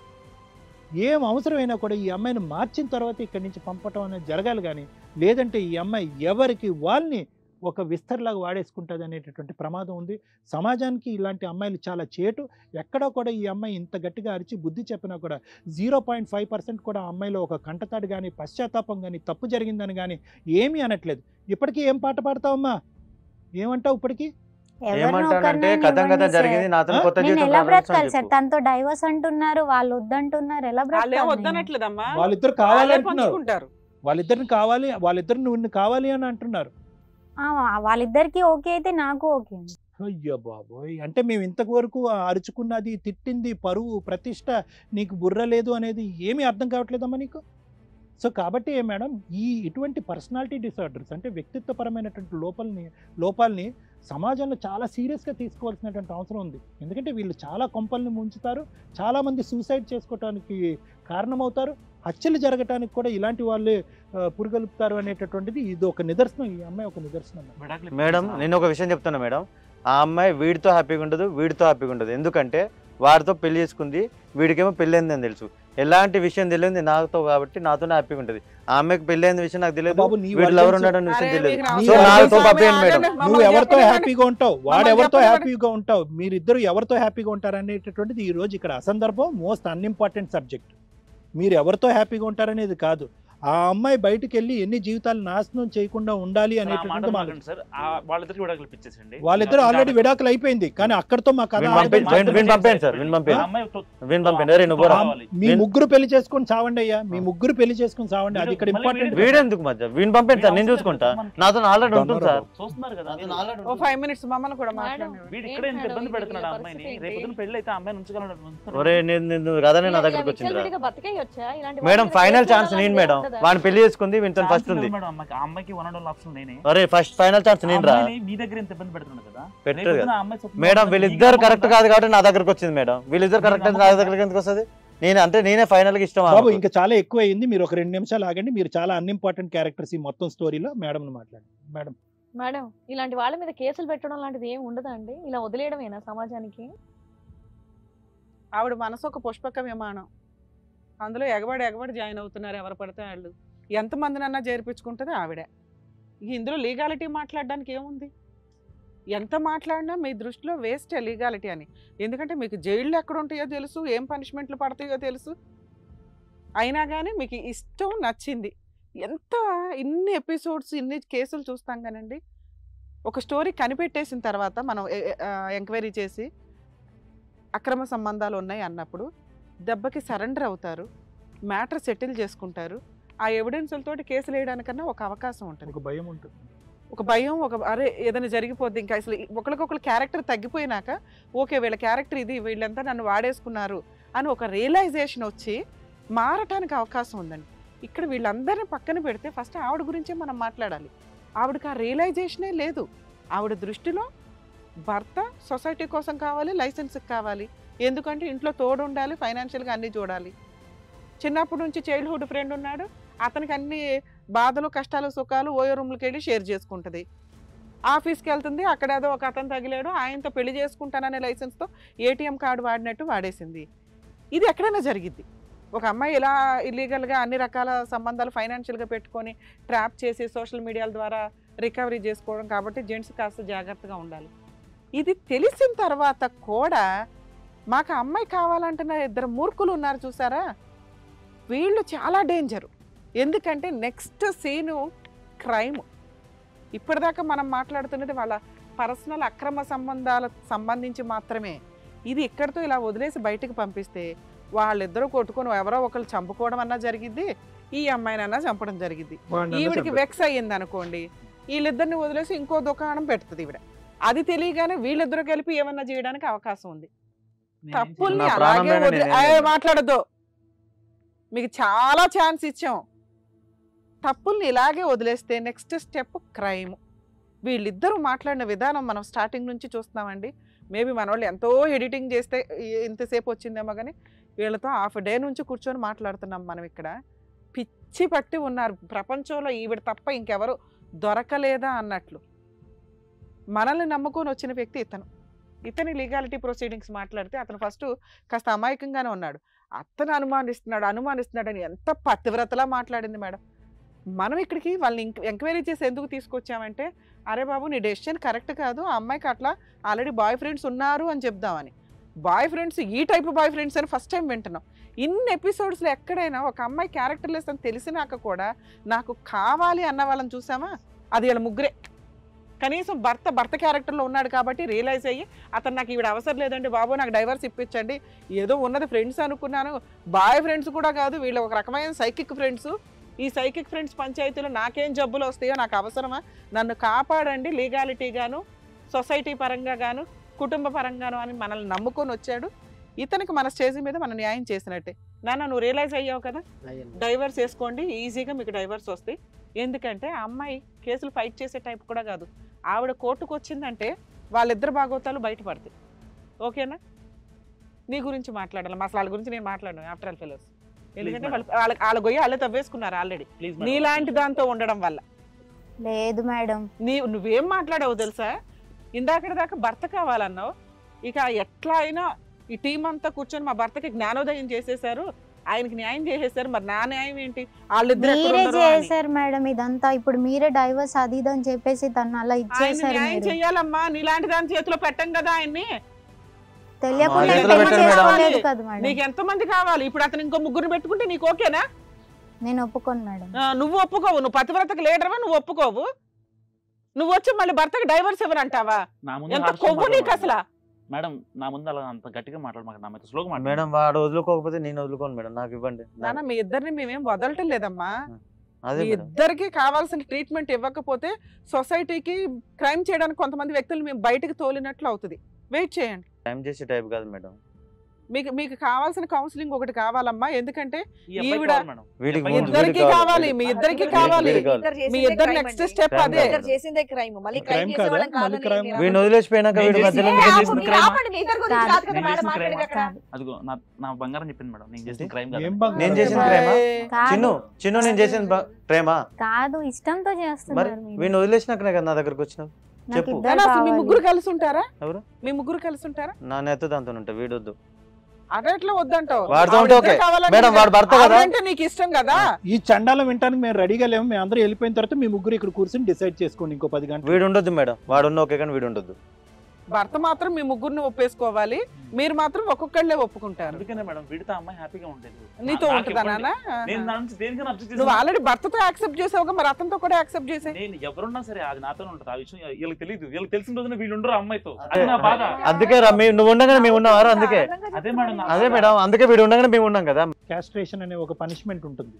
Speaker 5: ఏం అవసరమైనా కూడా ఈ అమ్మాయిని మార్చిన తర్వాత ఇక్కడి నుంచి పంపటం అనేది జరగాలి. కానీ లేదంటే ఈ అమ్మాయి ఎవరికి వాళ్ళని ఒక విస్తర్లాగా వాడేసుకుంటుంది అనేటటువంటి ప్రమాదం ఉంది. సమాజానికి ఇలాంటి అమ్మాయిలు చాలా చేటు. ఎక్కడో కూడా ఈ అమ్మాయి ఇంత గట్టిగా అరిచి బుద్ధి చెప్పినా కూడా 0.5% కూడా ఆ అమ్మాయిలో ఒక కంటతాడు కానీ పశ్చాత్తాపం కానీ తప్పు జరిగిందని కానీ ఏమీ అనట్లేదు. ఇప్పటికీ ఏం పాట పాడతావమ్మా, ఏమంటావు? ఇప్పటికీ
Speaker 7: ఏమంటానంటే కథ జరిగింది నాతో కొత్త జీవితం
Speaker 6: ఎలా బ్రతకాలి సార్? తనతో డైవర్స్ అంటున్నారు, వాళ్ళు వద్దంటున్నారు, ఎలా బ్రతకాలి?
Speaker 4: వద్దనట్లేదమ్మా,
Speaker 5: వాళ్ళిద్దరు కావాలంటున్నారు, వాళ్ళిద్దరిని నువ్వు కావాలి అని అంటున్నారు.
Speaker 6: వాళ్ళిద్దరికి ఓకే అయితే నాకు ఓకే.
Speaker 5: అయ్యో బాబోయ్, అంటే మేము ఇంతవరకు అరుచుకున్నది, తిట్టింది, పరువు ప్రతిష్ట, నీకు బుర్ర లేదు అనేది ఏమీ అర్థం కావట్లేదమ్మా నీకు. సో కాబట్టి మేడం ఇటువంటి పర్సనాలిటీ డిసార్డర్స్ అంటే వ్యక్తిత్వపరమైనటువంటి లోపాలని సమాజంలో చాలా సీరియస్గా తీసుకోవాల్సినటువంటి అవసరం ఉంది. ఎందుకంటే వీళ్ళు చాలా కొంపల్ని ముంచుతారు, చాలామంది సూసైడ్ చేసుకోవటానికి కారణమవుతారు, హత్యలు జరగటానికి కూడా ఇలాంటి వాళ్ళే పురుగొలుపుతారు అనేటటువంటిది ఇది ఒక నిదర్శనం. ఈ అమ్మాయి ఒక నిదర్శనం.
Speaker 7: మేడం నేను ఒక విషయం చెప్తున్నా మేడం, ఆ అమ్మాయి వీడితో హ్యాపీగా ఉండదు, వీడితో హ్యాపీగా ఉండదు. ఎందుకంటే వాడితో పెళ్లి చేసుకుంది, వీడికేమో పెళ్ళి అయిందని తెలుసు. ఎలాంటి విషయం తెలియదు నాతో కాబట్టి నాతోనే హ్యాపీగా ఉంటుంది. ఆ అమ్మాయికి పెళ్లి అయిన విషయం నాకు తెలియదు, వీళ్ళు ఎవరు ఉన్నాడని విషయం తెలియదు. సో నాతో పంపేయండి మేడం.
Speaker 5: నువ్వు ఎవరితో హ్యాపీగా ఉంటావు, వాడు ఎవరితో హ్యాపీగా ఉంటావు, మీరిద్దరు ఎవరితో హ్యాపీగా ఉంటారు అనేటటువంటిది ఈ రోజు ఇక్కడ అసందర్భం. Most unimportant subject. మీరు ఎవరితో హ్యాపీగా ఉంటారనేది కాదు, ఆ అమ్మాయి బయటకు వెళ్ళి ఎన్ని జీవితాలు నాశనం చేయకుండా ఉండాలి అనేటటువంటి వాళ్ళిద్దరు ఆల్రెడీ విడాకులు అయిపోయింది. కానీ అక్కడతో మా కథ మీ ముగ్గురు పెళ్లి చేసుకుని చావండి అయ్యా, మీ ముగ్గురు పెళ్లి చేసుకుని చావండి. అది ఇక్కడ ఇంపార్టెంట్.
Speaker 7: వీడెందుకు మధ్య వీడిని పంపండి సార్, నేను చూసుకుంటా. నాతో ఆల్రెడీ ఉంటుంది సార్.
Speaker 4: ఓ 5 minutes మమ్మల్ని కూడా
Speaker 7: కదనే నా దగ్గరకు వచ్చింది మేడం. ఫైనల్ ఛాన్స్ నేను మేడం, వాడిని పెళ్లి చేసుకుంది, వీటితో ఫస్ట్ ఉంది. అరే ఫస్ట్ ఫైనల్ ఛాన్స్ నేను రా. పెట్టదు మేడం, వీళ్ళిద్దరు కరెక్ట్ కాదు కాబట్టి నా దగ్గరకు వచ్చింది మేడం. వీళ్ళిద్దరు కరెక్ట్ అయితే నా దగ్గరకు ఎందుకు వస్తుంది? నేనే ఫైనల్ గా ఇష్టం.
Speaker 5: బాబు ఇంకా చాలా ఎక్కువ అయింది, మీరు ఒక 2 నిమిషాలు ఆగండి. మీరు చాలా అన్ఇంపార్టెంట్ క్యారెక్టర్స్ ఈ మొత్తం స్టోరీలో. మేడం మాట్లాడండి. మేడం
Speaker 2: మేడం ఇలాంటి వాళ్ళ మీద కేసులు పెట్టడం లాంటిది ఏమి ఉండదా అండి? ఇలా వదిలేయడమేనా సమాజానికి?
Speaker 4: ఆవిడ మనసు ఒక పుష్పక విమానం, అందులో ఎగబడి జాయిన్ అవుతున్నారు ఎవరు పడితే వాళ్ళు. ఎంతమందినన్నా చేర్పించుకుంటుంది ఆవిడ. ఇందులో లీగాలిటీ మాట్లాడడానికి ఏముంది? ఎంత మాట్లాడినా మీ దృష్టిలో వేస్టే లీగాలిటీ అని. ఎందుకంటే మీకు జైళ్ళు ఎక్కడ ఉంటాయో తెలుసు, ఏం పనిష్మెంట్లు పడతాయో తెలుసు. అయినా కానీ మీకు ఇష్టం నచ్చింది. ఇన్ని ఎపిసోడ్స్ ఇన్ని కేసులు చూస్తాం కానండి, ఒక స్టోరీ కనిపెట్టేసిన తర్వాత మనం ఎంక్వైరీ చేసి అక్రమ సంబంధాలు ఉన్నాయి అన్నప్పుడు దెబ్బకి సరెండర్ అవుతారు, మ్యాటర్ సెటిల్ చేసుకుంటారు. ఆ ఎవిడెన్స్లతోటి కేసులు వేయడానికన్నా ఒక అవకాశం ఉంటుంది,
Speaker 5: ఒక భయం ఉంటుంది,
Speaker 4: ఒక భయం, ఒక అరే ఏదైనా జరిగిపోద్ది. ఇంకా అసలు ఒకరికొకరు క్యారెక్టర్ తగ్గిపోయినాక ఓకే వీళ్ళ క్యారెక్టర్ ఇది, వీళ్ళంతా నన్ను వాడేసుకున్నారు అని ఒక రియలైజేషన్ వచ్చి మారటానికి అవకాశం ఉందండి. ఇక్కడ వీళ్ళందరినీ పక్కన పెడితే ఫస్ట్ ఆవిడ గురించే మనం మాట్లాడాలి. ఆవిడకి ఆ రియలైజేషనే లేదు. ఆవిడ దృష్టిలో భర్త సొసైటీ కోసం కావాలి, లైసెన్స్కి కావాలి. ఎందుకంటే ఇంట్లో తోడు ఉండాలి, ఫైనాన్షియల్గా అన్నీ చూడాలి. చిన్నప్పటి నుంచి చైల్డ్హుడ్ ఫ్రెండ్ ఉన్నాడు, అతనికి అన్ని బాధలు కష్టాలు సుఖాలు ఓయో రూమ్లకి వెళ్ళి షేర్ చేసుకుంటుంది. ఆఫీస్కి వెళ్తుంది, అక్కడ ఏదో ఒక అతను తగిలాడు, ఆయనతో పెళ్లి చేసుకుంటాననే లైసెన్స్తో ఏటీఎం కార్డు వాడినట్టు వాడేసింది. ఇది ఎక్కడైనా జరిగిద్ది. ఒక అమ్మాయి ఇలా ఇల్లీగల్గా అన్ని రకాల సంబంధాలు ఫైనాన్షియల్గా పెట్టుకొని ట్రాప్ చేసి సోషల్ మీడియాల ద్వారా రికవరీ చేసుకోవడం. కాబట్టి జెంట్స్ కాస్త జాగ్రత్తగా ఉండాలి. ఇది తెలిసిన తర్వాత కూడా మాకు అమ్మాయి కావాలంటున్న 2 మూర్ఖులు ఉన్నారు చూసారా, వీళ్ళు చాలా డేంజరు. ఎందుకంటే నెక్స్ట్ సీను క్రైమ్. ఇప్పటిదాకా మనం మాట్లాడుతున్నది వాళ్ళ పర్సనల్ అక్రమ సంబంధాలకు సంబంధించి మాత్రమే. ఇది ఇక్కడితో ఇలా వదిలేసి బయటకు పంపిస్తే వాళ్ళిద్దరూ కొట్టుకొని ఎవరో ఒకళ్ళు చంపుకోవడం అన్నా జరిగిద్ది, ఈ అమ్మాయినన్నా చంపడం జరిగిద్ది. ఈవిడికి వెక్స్ అయ్యింది అనుకోండి, వీళ్ళిద్దరిని వదిలేసి ఇంకో దుకాణం పెడుతుంది ఈవిడ. అది తెలియగానే వీళ్ళిద్దరూ కలిపి ఏమన్నా చేయడానికి అవకాశం ఉంది. తప్పుల్ని అలాగే మాట్లాడద్దు, మీకు చాలా ఛాన్స్ ఇచ్చాం. తప్పుల్ని ఇలాగే వదిలేస్తే నెక్స్ట్ స్టెప్ క్రైమ్. వీళ్ళిద్దరూ మాట్లాడిన విధానం మనం స్టార్టింగ్ నుంచి చూస్తున్నామండి. మేబీ మన వాళ్ళు ఎంతో ఎడిటింగ్ చేస్తే ఇంతసేపు వచ్చిందేమో కానీ వీళ్ళతో హాఫ్ డే నుంచి కూర్చొని మాట్లాడుతున్నాం మనం. ఇక్కడ పిచ్చి పట్టి ఉన్నారు, ప్రపంచంలో ఈవిడ తప్ప ఇంకెవరు దొరకలేదా అన్నట్లు. మనల్ని నమ్ముకొని వచ్చిన వ్యక్తి ఇతని లీగాలిటీ ప్రొసీడింగ్స్ మాట్లాడితే అతను ఫస్ట్ కాస్త అమాయకంగానే ఉన్నాడు. అతను అనుమానిస్తున్నాడు అని ఎంత పతివ్రతలా మాట్లాడింది మేడం. మనం ఇక్కడికి వాళ్ళని ఎంక్వైరీ చేసి ఎందుకు తీసుకొచ్చామంటే, అరే బాబు నీ డెసిషన్ కరెక్ట్ కాదు, ఆ అమ్మాయికి అట్లా ఆల్రెడీ బాయ్ ఫ్రెండ్స్ ఉన్నారు అని చెప్దామని. బాయ్ ఫ్రెండ్స్, ఈ టైప్ బాయ్ ఫ్రెండ్స్ అని ఫస్ట్ టైం వింటున్నాం. ఇన్ని ఎపిసోడ్స్లో ఎక్కడైనా ఒక అమ్మాయి క్యారెక్టర్లెస్ అని తెలిసినాక కూడా నాకు కావాలి అన్న వాళ్ళని చూసామా, అది వీళ్ళ ముగ్గురే. కనీసం భర్త క్యారెక్టర్లో ఉన్నాడు కాబట్టి రియలైజ్ అయ్యి అతను నాకు ఈవిడ అవసరం లేదండి బాబు, నాకు డైవర్స్ ఇప్పించండి, ఏదో ఉన్నది ఫ్రెండ్స్ అనుకున్నాను, బాయ్ ఫ్రెండ్స్ కూడా కాదు, వీళ్ళు ఒక రకమైన సైకిక్ ఫ్రెండ్స్. ఈ సైకిక్ ఫ్రెండ్స్ పంచాయతీలో నాకేం జబ్బులు వస్తాయో, నాకు అవసరమా, నన్ను కాపాడండి లీగాలిటీగాను, సొసైటీ పరంగా గాను, కుటుంబ పరంగాను అని మనల్ని నమ్ముకొని వచ్చాడు. ఇతనికి మన స్టేజ్ మీద మనం న్యాయం చేసినట్టే. నువ్వు రియలైజ్ అయ్యావు కదా, డైవర్స్ వేసుకోండి, ఈజీగా మీకు డైవర్స్ వస్తాయి. ఎందుకంటే ఆ అమ్మాయి కేసులు ఫైట్ చేసే టైప్ కూడా కాదు. ఆవిడ కోర్టుకు వచ్చిందంటే వాళ్ళిద్దరు భాగవతాలు బయటపడతాయి. ఓకేనా? నీ గురించి మాట్లాడాలి, అసలు వాళ్ళ గురించి నేను మాట్లాడను ఆఫ్టర్ ఆల్ ఫెలోస్. ఎందుకంటే వాళ్ళ గొయ్యి వాళ్ళే తవ్వేసుకున్నారు ఆల్రెడీ నీలాంటి దాంతో ఉండడం వల్ల.
Speaker 6: లేదు మేడం,
Speaker 4: నువ్వేం మాట్లాడావు తెలుసా, ఇందాక దాకా భర్త కావాలన్నావు, ఇక ఎట్లా అయినా ఈ టీం అంతా కూర్చొని మా భర్తకి జ్ఞానోదయం చేసేసారు, ఆయనకి న్యాయం చేసేసారు, మరి నా న్యాయం ఏంటి? వాళ్ళిద్దరు
Speaker 6: మీరే చేశారు మేడం ఇదంతా. ఇప్పుడు మీరే డైవర్స్ అది ఇది అని చెప్పేసి తను అలా ఇచ్చేసారు.
Speaker 4: న్యాయం చెయ్యాలమ్మా, నీలాంటి దాని చేతిలో పెట్టం కదా ఆయన్ని.
Speaker 6: తెలియకుండా కదా మేడం.
Speaker 4: నీకు ఎంత మంది కావాలి? ఇప్పుడు అతను ఇంకో ముగ్గురు పెట్టుకుంటే నీకు ఓకేనా?
Speaker 6: నేను ఒప్పుకోను మేడం.
Speaker 4: నువ్వు ఒప్పుకోవు, నువ్వు పతివ్రతకు లీడర్వా, నువ్వు ఒప్పుకోవు. నువ్వు వచ్చి మళ్ళీ భర్తకి డైవర్స్ ఎవరంటావా? ఎంత కొవ్వు నీకు అసలు?
Speaker 8: మేడం నా ముందు అలా అంత గట్టిగా మాట్లాడమాక, నా మీద స్లోగా మాట్లాడు.
Speaker 7: మేడం వాడు వదులుకోకపోతే నేను వదులుకోను మేడం, నాకు ఇవ్వండి.
Speaker 4: నాన్న మీ ఇద్దరిని మేమేం వదలటం లేదమ్మా,
Speaker 7: అదే
Speaker 4: మీ ఇద్దరికి కావాల్సిన ట్రీట్మెంట్ ఇవ్వకపోతే సొసైటీకి క్రైమ్ చేయడానికి కొంతమంది వ్యక్తులు మేము బయటకు తోలినట్లు అవుతుంది. వెయిట్ చేయండి.
Speaker 7: టైం చేసే టైప్ కాదు మేడం.
Speaker 4: మీకు కావాల్సిన కౌన్సిలింగ్ ఒకటి కావాలమ్మా, ఎందుకంటే
Speaker 8: ఈ అబ్బాయి
Speaker 4: ఈవిడ
Speaker 8: కావాలి మేడం.
Speaker 7: వీడికి
Speaker 4: ఇద్దరికి కావాలి, మీ ఇద్దరికి కావాలి. మీ ఇద్దరు నెక్స్ట్ స్టెప్ అదే.
Speaker 2: చేసిందే క్రైమ్, మళ్ళీ
Speaker 5: Crime
Speaker 2: క్రైమ్
Speaker 5: కాదా?
Speaker 2: చేసేవాళ్ళం
Speaker 5: మళ్ళీ crime
Speaker 2: కాదని
Speaker 7: వీడిని వదిలేసిపోయినాక వీడి మధ్యలో
Speaker 8: నేను
Speaker 7: ఎందుకు
Speaker 8: చేసిన
Speaker 7: చేసిన
Speaker 8: crime?
Speaker 6: కాదు.
Speaker 8: నా బంగారం చెప్పింది మేడం, నేను చేసిన క్రైమ్
Speaker 5: ఏం
Speaker 8: కాదు.
Speaker 5: బంగారం?
Speaker 7: నేను చేసిన ప్రేమ చిన్ను చిన్ను నేను చేసిన ప్రేమ
Speaker 6: కాదు, ఇష్టంతో
Speaker 7: మరి
Speaker 6: చేస్తున్నారు మీరు.
Speaker 7: వీడిని వదిలేసినాకనే కదా నా దగ్గరకు వచ్చినావు.
Speaker 6: నాకు
Speaker 7: చెప్పు.
Speaker 6: ఇద్దరు
Speaker 4: అసలు మీ
Speaker 6: కావాలి.
Speaker 4: ముగ్గురు కలిసి ఉంటారా?
Speaker 7: ఎవరు?
Speaker 4: మీ ముగ్గురు కలిసి ఉంటారా?
Speaker 7: నా నెత్త దాంతో ఉంటా, వీడొద్దు.
Speaker 4: అట్లా వద్దంటావు.
Speaker 7: వాడితో ఉంటే ఓకే మేడం, వాడు భర్త కదా.
Speaker 4: అంటే నీకు ఇష్టం కదా.
Speaker 5: ఈ చండాలం వినడానికి మేము రెడీగా లేము. మేము అందరూ వెళ్ళిపోయిన తర్వాత మీ ముగ్గురు ఇక్కడ కూర్చొని డిసైడ్ చేసుకోండి ఇంకో 10 గంటలు.
Speaker 7: వీడు ఉండొద్దు మేడం, వాడు ఉన్న ఓకే కానీ వీడు ఉండొద్దు.
Speaker 4: భర్త మాత్రం మీ ముగ్గురిని ఒప్పేసుకోవాలి, మీరు మాత్రం ఒక్కొక్కళ్ళే ఒప్పుకుంటారు.
Speaker 8: అందుకనే మేడం వీడితో అమ్మాయి హ్యాపీగా ఉండేది.
Speaker 4: నీతో ఉంటుందా నాన్న?
Speaker 8: నేను దాని నుంచి దేనికైనా అబ్జెక్ట్
Speaker 4: నువ్వు
Speaker 8: చేస్తాను.
Speaker 4: ఆల్రెడీ భర్తతో యాక్సెప్ట్ చేసావుగా, మరి అతనితో కూడా యాక్సెప్ట్ చేసే.
Speaker 8: నేను ఎవరున్నా సరే అది నాతోనే ఉంటుంది. ఆ విషయం వీళ్ళకి తెలియదు. వీళ్ళకి తెలిసిన రోజున వీళ్ళు ఉండరు అమ్మాయితో. అది నా బాధ.
Speaker 7: అందుకే రా నువ్వు ఉండగానే మేము ఉన్నావారు. అందుకే
Speaker 8: అదే మేడం
Speaker 7: అదే మేడం, అందుకే వీడు ఉండగానే మేము ఉన్నాం కదా.
Speaker 5: క్యాస్ట్రేషన్ అనే ఒక పనిష్మెంట్ ఉంటుంది.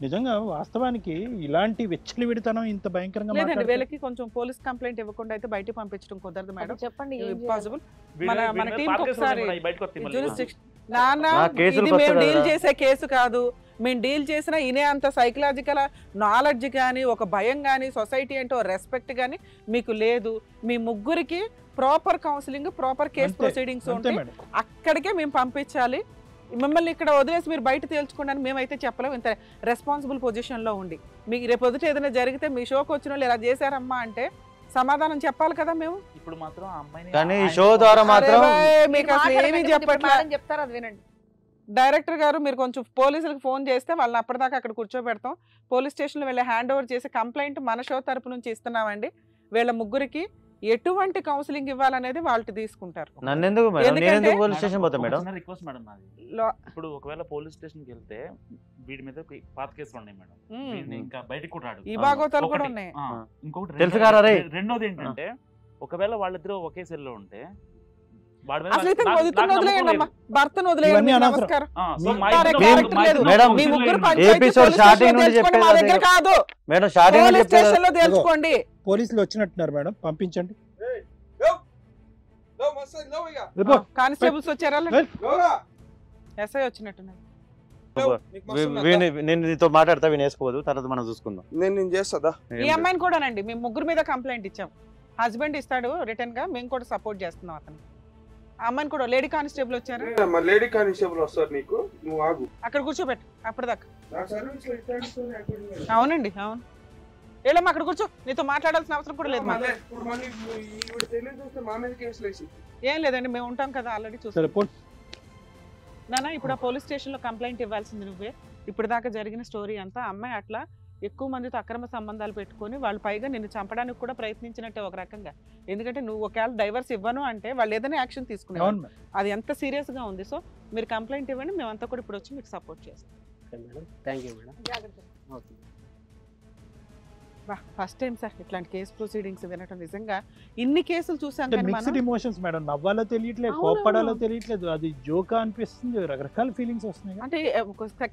Speaker 5: నిజంగా వాస్తవానికి ఇలాంటి వెచ్చలి విడతనం ఇంత భయంకరంగా
Speaker 4: లేదండి,
Speaker 5: మాట్లాడితే-
Speaker 4: వీళ్ళకి కొంచెం పోలీస్ కంప్లైంట్ ఇవ్వకుండా అయితే బయట పంపించడం కుదరదు మేడం.
Speaker 2: చెప్పండి
Speaker 4: ఇంపాసిబుల్.
Speaker 8: వీళ్ళు-
Speaker 4: మన
Speaker 8: వీళ్ళు
Speaker 4: టీంకి
Speaker 8: పాత కేసులు
Speaker 4: ఒకసారి
Speaker 8: ఉన్నాయి, బయటకు వస్తాయి మళ్ళీ.
Speaker 4: jurisdiction- నాన్న
Speaker 7: నా కేసులు
Speaker 4: ఇది
Speaker 7: కొత్త
Speaker 4: మేము డీల్
Speaker 7: కదరా.
Speaker 4: చేసే కేసు కాదు. మేము డీల్ చేసిన ఇనే అంత సైకలాజికల్ నాలెడ్జ్ కానీ, ఒక భయం కానీ, సొసైటీ అంటే రెస్పెక్ట్ కానీ మీకు లేదు. మీ ముగ్గురికి ప్రాపర్ కౌన్సిలింగ్, ప్రాపర్ కేసు
Speaker 5: అంతే,
Speaker 4: ప్రొసీడింగ్స్
Speaker 5: అంతే
Speaker 4: ఉంటాయి.
Speaker 5: మేడం.
Speaker 4: అక్కడికే మేము పంపించాలి. మిమ్మల్ని ఇక్కడ వదిలేసి మీరు బయట తేల్చుకోండి మేమైతే చెప్పలేము. ఇంత రెస్పాన్సిబుల్ పొజిషన్లో ఉండి మీకు రేపు పొద్దుట ఏదైనా జరిగితే మీ షోకి వచ్చిన వాళ్ళు ఇలా చేశారమ్మా అంటే సమాధానం చెప్పాలి కదా మేము.
Speaker 8: ఇప్పుడు మాత్రం ఆ అమ్మాయిని
Speaker 7: కానీ ఈ షో ద్వారా మాత్రం
Speaker 4: అరే బాయ్, మీకు అసలు ఏమీ చెప్పట్లే.
Speaker 2: చెప్తారు అది వినండి.
Speaker 4: డైరెక్టర్ గారు మీరు కొంచెం పోలీసులకు ఫోన్ చేస్తే వాళ్ళని అప్పటిదాకా అక్కడ కూర్చోబెడతాం. పోలీస్ స్టేషన్లో వెళ్ళి హ్యాండ్ ఓవర్ చేసి కంప్లైంట్ మన షో తరపు నుంచి ఇస్తున్నామండి. వీళ్ళ ముగ్గురికి ఎటువంటి కౌన్సిలింగ్ ఇవ్వాలనేది వాళ్ళు తీసుకుంటారు.
Speaker 7: నన్ను ఎందుకు మేడం, నేను
Speaker 4: ఎందుకంటే-
Speaker 7: ఎందుకు పోలీస్ స్టేషన్ పోతా మేడం?
Speaker 8: రిక్వెస్ట్ మేడం నాది.
Speaker 4: లో-
Speaker 8: ఇప్పుడు ఒకవేళ పోలీస్ స్టేషన్కి వెళ్తే వీడి మీద పాత కేసులు ఉన్నాయి మేడం.
Speaker 4: మ్మ్.
Speaker 8: వీడిని ఇంకా బయటికి కూడా రాడు.
Speaker 4: ఈ భాగవతాలు కూడా
Speaker 8: ఒకటి.
Speaker 4: ఉన్నాయి.
Speaker 8: ఆ, ఇంకొకటి
Speaker 7: తెలుసు కదా రే.
Speaker 8: రెండోది ఏంటంటే ఒకవేళ వాళ్ళిద్దరూ ఒకే సెల్లో ఉంటే వాడి మీద
Speaker 4: అసలు ఇతను
Speaker 8: నాకు
Speaker 4: ఇతను
Speaker 8: నమ్మకం
Speaker 4: వదిలేయండి
Speaker 8: లేదు.
Speaker 4: అమ్మా, భర్తను వదిలేయండి.
Speaker 5: ఇవన్నీ
Speaker 4: మీకు
Speaker 5: అనవసరం.
Speaker 4: నమస్కారం.
Speaker 8: ఆ, సో మా
Speaker 4: ఇంటారే
Speaker 8: ఇద్దరు-
Speaker 4: క్యారెక్టర్
Speaker 8: మా
Speaker 4: లేదు.
Speaker 8: ఇద్దరు-
Speaker 7: మేడం,
Speaker 4: మీ ముగ్గురు
Speaker 8: ఇద్దరు-
Speaker 4: పంచాయతీ
Speaker 7: ఎపిసోడ్
Speaker 4: పోలీస్
Speaker 7: స్టార్టింగ్
Speaker 4: స్టేషన్లో
Speaker 7: నుండి
Speaker 4: తెలుసుకోండి, మా
Speaker 7: చెప్పేది
Speaker 4: దగ్గర
Speaker 7: అదే.
Speaker 4: కాదు.
Speaker 7: మేడం స్టార్టింగ్
Speaker 4: పోలీస్
Speaker 7: చెప్పేది
Speaker 4: స్టేషన్ లో తెలుసుకోండి.
Speaker 5: పోలీసులు వచ్చినట్టున్నారు మేడం, పంపించండి. వెళ్ళిపో.
Speaker 4: కానిస్టేబుల్స్ వచ్చారా?
Speaker 5: వెల్.
Speaker 4: ఎస్ఐ వచ్చినట్టున్నారు.
Speaker 7: నేను నీతో మాట్లాడతా, వీని వేసుకోవద్దు, తర్వాత మనం చూసుకుందాం.
Speaker 9: నేను చేస్తా.
Speaker 4: ఈ అమ్మాయిని కూడానండి మేము ముగ్గురు మీద కంప్లైంట్ ఇచ్చాం. హస్బెండ్ ఇస్తాడు రిటర్న్ గా, మేము కూడా సపోర్ట్ చేస్తున్నాం అతను. ఆ అమ్మాయిని కూడా లేడీ కానిస్టేబుల్ వచ్చారు.
Speaker 9: లేడీ కానిస్టేబుల్ వస్తారు నీకు, నువ్వు ఆగు.
Speaker 4: అక్కడ కూర్చోబెట్టు అప్పటిదాకా.
Speaker 9: నా సర్వీస్ లో ఇట్లాంటి అయిపోయింది.
Speaker 4: అవునండి, అవును. ఏలమ్మా అక్కడ కూర్చో, నీతో మాట్లాడాల్సిన అవసరం కూడా లేదు మాకు.
Speaker 9: ఇప్పుడు మళ్ళీ ఈవిడ తెలియదు చూస్తే మా మీద కేసులు వేసి.
Speaker 4: ఏం లేదండి, మేము ఉంటాం కదా ఆల్రెడీ
Speaker 5: సరే
Speaker 4: చూస్తాం.
Speaker 5: పో.
Speaker 4: నాన్న ఇప్పుడు ఆ పోలీస్ స్టేషన్ లో కంప్లైంట్ ఇవ్వాల్సింది నువ్వే. ఇప్పుడు దాకా జరిగిన స్టోరీ అంతా అమ్మాయి అట్లా ఎక్కువ మందితో అక్రమ సంబంధాలు పెట్టుకొని వాళ్ళు పైగా నిన్ను చంపడానికి కూడా ప్రయత్నించినట్టే ఒక రకంగా. ఎందుకంటే నువ్వు ఒకవేళ డైవర్స్ ఇవ్వను అంటే వాళ్ళు ఏదైనా యాక్షన్ తీసుకునేవారు.
Speaker 5: అవును మేడం.
Speaker 4: అది ఎంత సీరియస్ గా ఉంది. సో మీరు కంప్లైంట్ ఇవ్వండి, మేమంతా కూడా ఇప్పుడు వచ్చి మీకు సపోర్ట్ చేస్తాం.
Speaker 3: Okay madam, thank you madam. Okay.
Speaker 4: First time sir ఇట్లాంటి కేసు ప్రొసీడింగ్స్ వినటం. నిజంగా ఇన్ని కేసులు చూసాం
Speaker 5: అంటే
Speaker 4: కానీ
Speaker 5: మిక్స్డ్
Speaker 4: మనం
Speaker 5: ఇమోషన్స్ మేడం, నవ్వాలో తెలియట్లేదు,
Speaker 4: అవును.
Speaker 5: కోప్పడాలో తెలియట్లేదు, అది జోకా అనిపిస్తుంది, రకరకాల ఫీలింగ్స్ వస్తున్నాయి.
Speaker 4: అంటే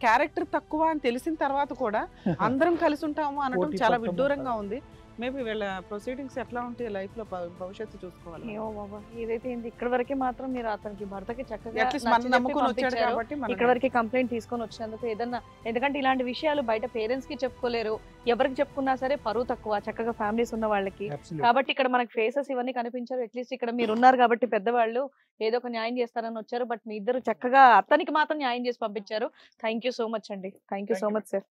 Speaker 4: క్యారెక్టర్ తక్కువ అని తెలిసిన తర్వాత కూడా అందరం కలిసి ఉంటాము అనడం
Speaker 5: పోటీ
Speaker 4: చాలా
Speaker 5: పడటం
Speaker 4: విడ్డూరంగా ఉంది. మేబీ వీళ్ళ ప్రొసీడింగ్స్ ఎట్లా ఉంటాయి లైఫ్ లో భవిష్యత్తు చూసుకోవాలి.
Speaker 2: ఏమో బాబా, ఏదైతే ఇక్కడ వరకే మాత్రం మీరు అతనికి భర్తకి చక్కగా
Speaker 4: అట్లీస్ట్ మన
Speaker 2: నచ్చజెప్పి
Speaker 4: నమ్ముకుని వచ్చాడు
Speaker 2: పంపించారు.
Speaker 4: కాబట్టి మనం
Speaker 2: ఇక్కడ వరకు కంప్లైంట్ తీసుకొని వచ్చినందుకు ఏదన్నా, ఎందుకంటే ఇలాంటి విషయాలు బయట పేరెంట్స్ కి చెప్పుకోలేరు, ఎవరికి చెప్పుకున్నా సరే పరువు తక్కువ, చక్కగా ఫ్యామిలీస్ ఉన్న వాళ్ళకి.
Speaker 5: Absolutely.
Speaker 2: కాబట్టి ఇక్కడ మనకి ఫేసెస్ ఇవన్నీ కనిపించారు. అట్లీస్ట్ ఇక్కడ మీరు ఉన్నారు కాబట్టి పెద్దవాళ్ళు ఏదో ఒక న్యాయం చేస్తారని వచ్చారు. బట్ మీ ఇద్దరు చక్కగా అతనికి మాత్రం న్యాయం చేసి పంపించారు. థ్యాంక్ యూ సో మచ్ అండి. Thank you so much sir.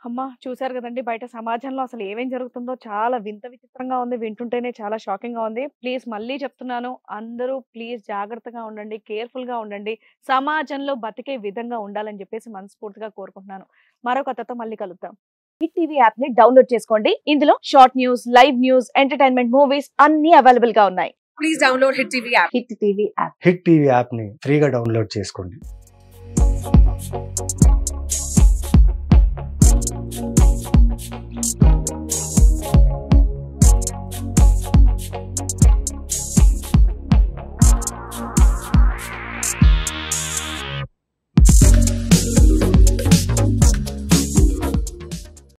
Speaker 2: అమ్మా చూసారు కదండి, బయట సమాజంలో అసలు ఏమేం జరుగుతుందో చాలా వింత విచిత్రంగా ఉంది. వింటుంటేనే చాలా షాకింగ్ గా ఉంది. ప్లీజ్ మళ్ళీ చెప్తున్నాను, అందరూ ప్లీజ్ జాగ్రత్తగా ఉండండి, కేర్ఫుల్ గా ఉండండి, సమాజంలో బతికే విధంగా ఉండాలని చెప్పేసి మనస్ఫూర్తిగా కోరుకుంటున్నాను. మరో కథతో మళ్ళీ కలుద్దాం. హిట్ టీవీ యాప్ ని డౌన్లోడ్ చేసుకోండి. ఇందులో short news, live news, entertainment movies అన్ని అవైలబుల్ గా ఉన్నాయి. Please download hit TV app. Hit TV app
Speaker 10: hit TV యాప్ని ఫ్రీగా డౌన్లోడ్ చేసుకోండి.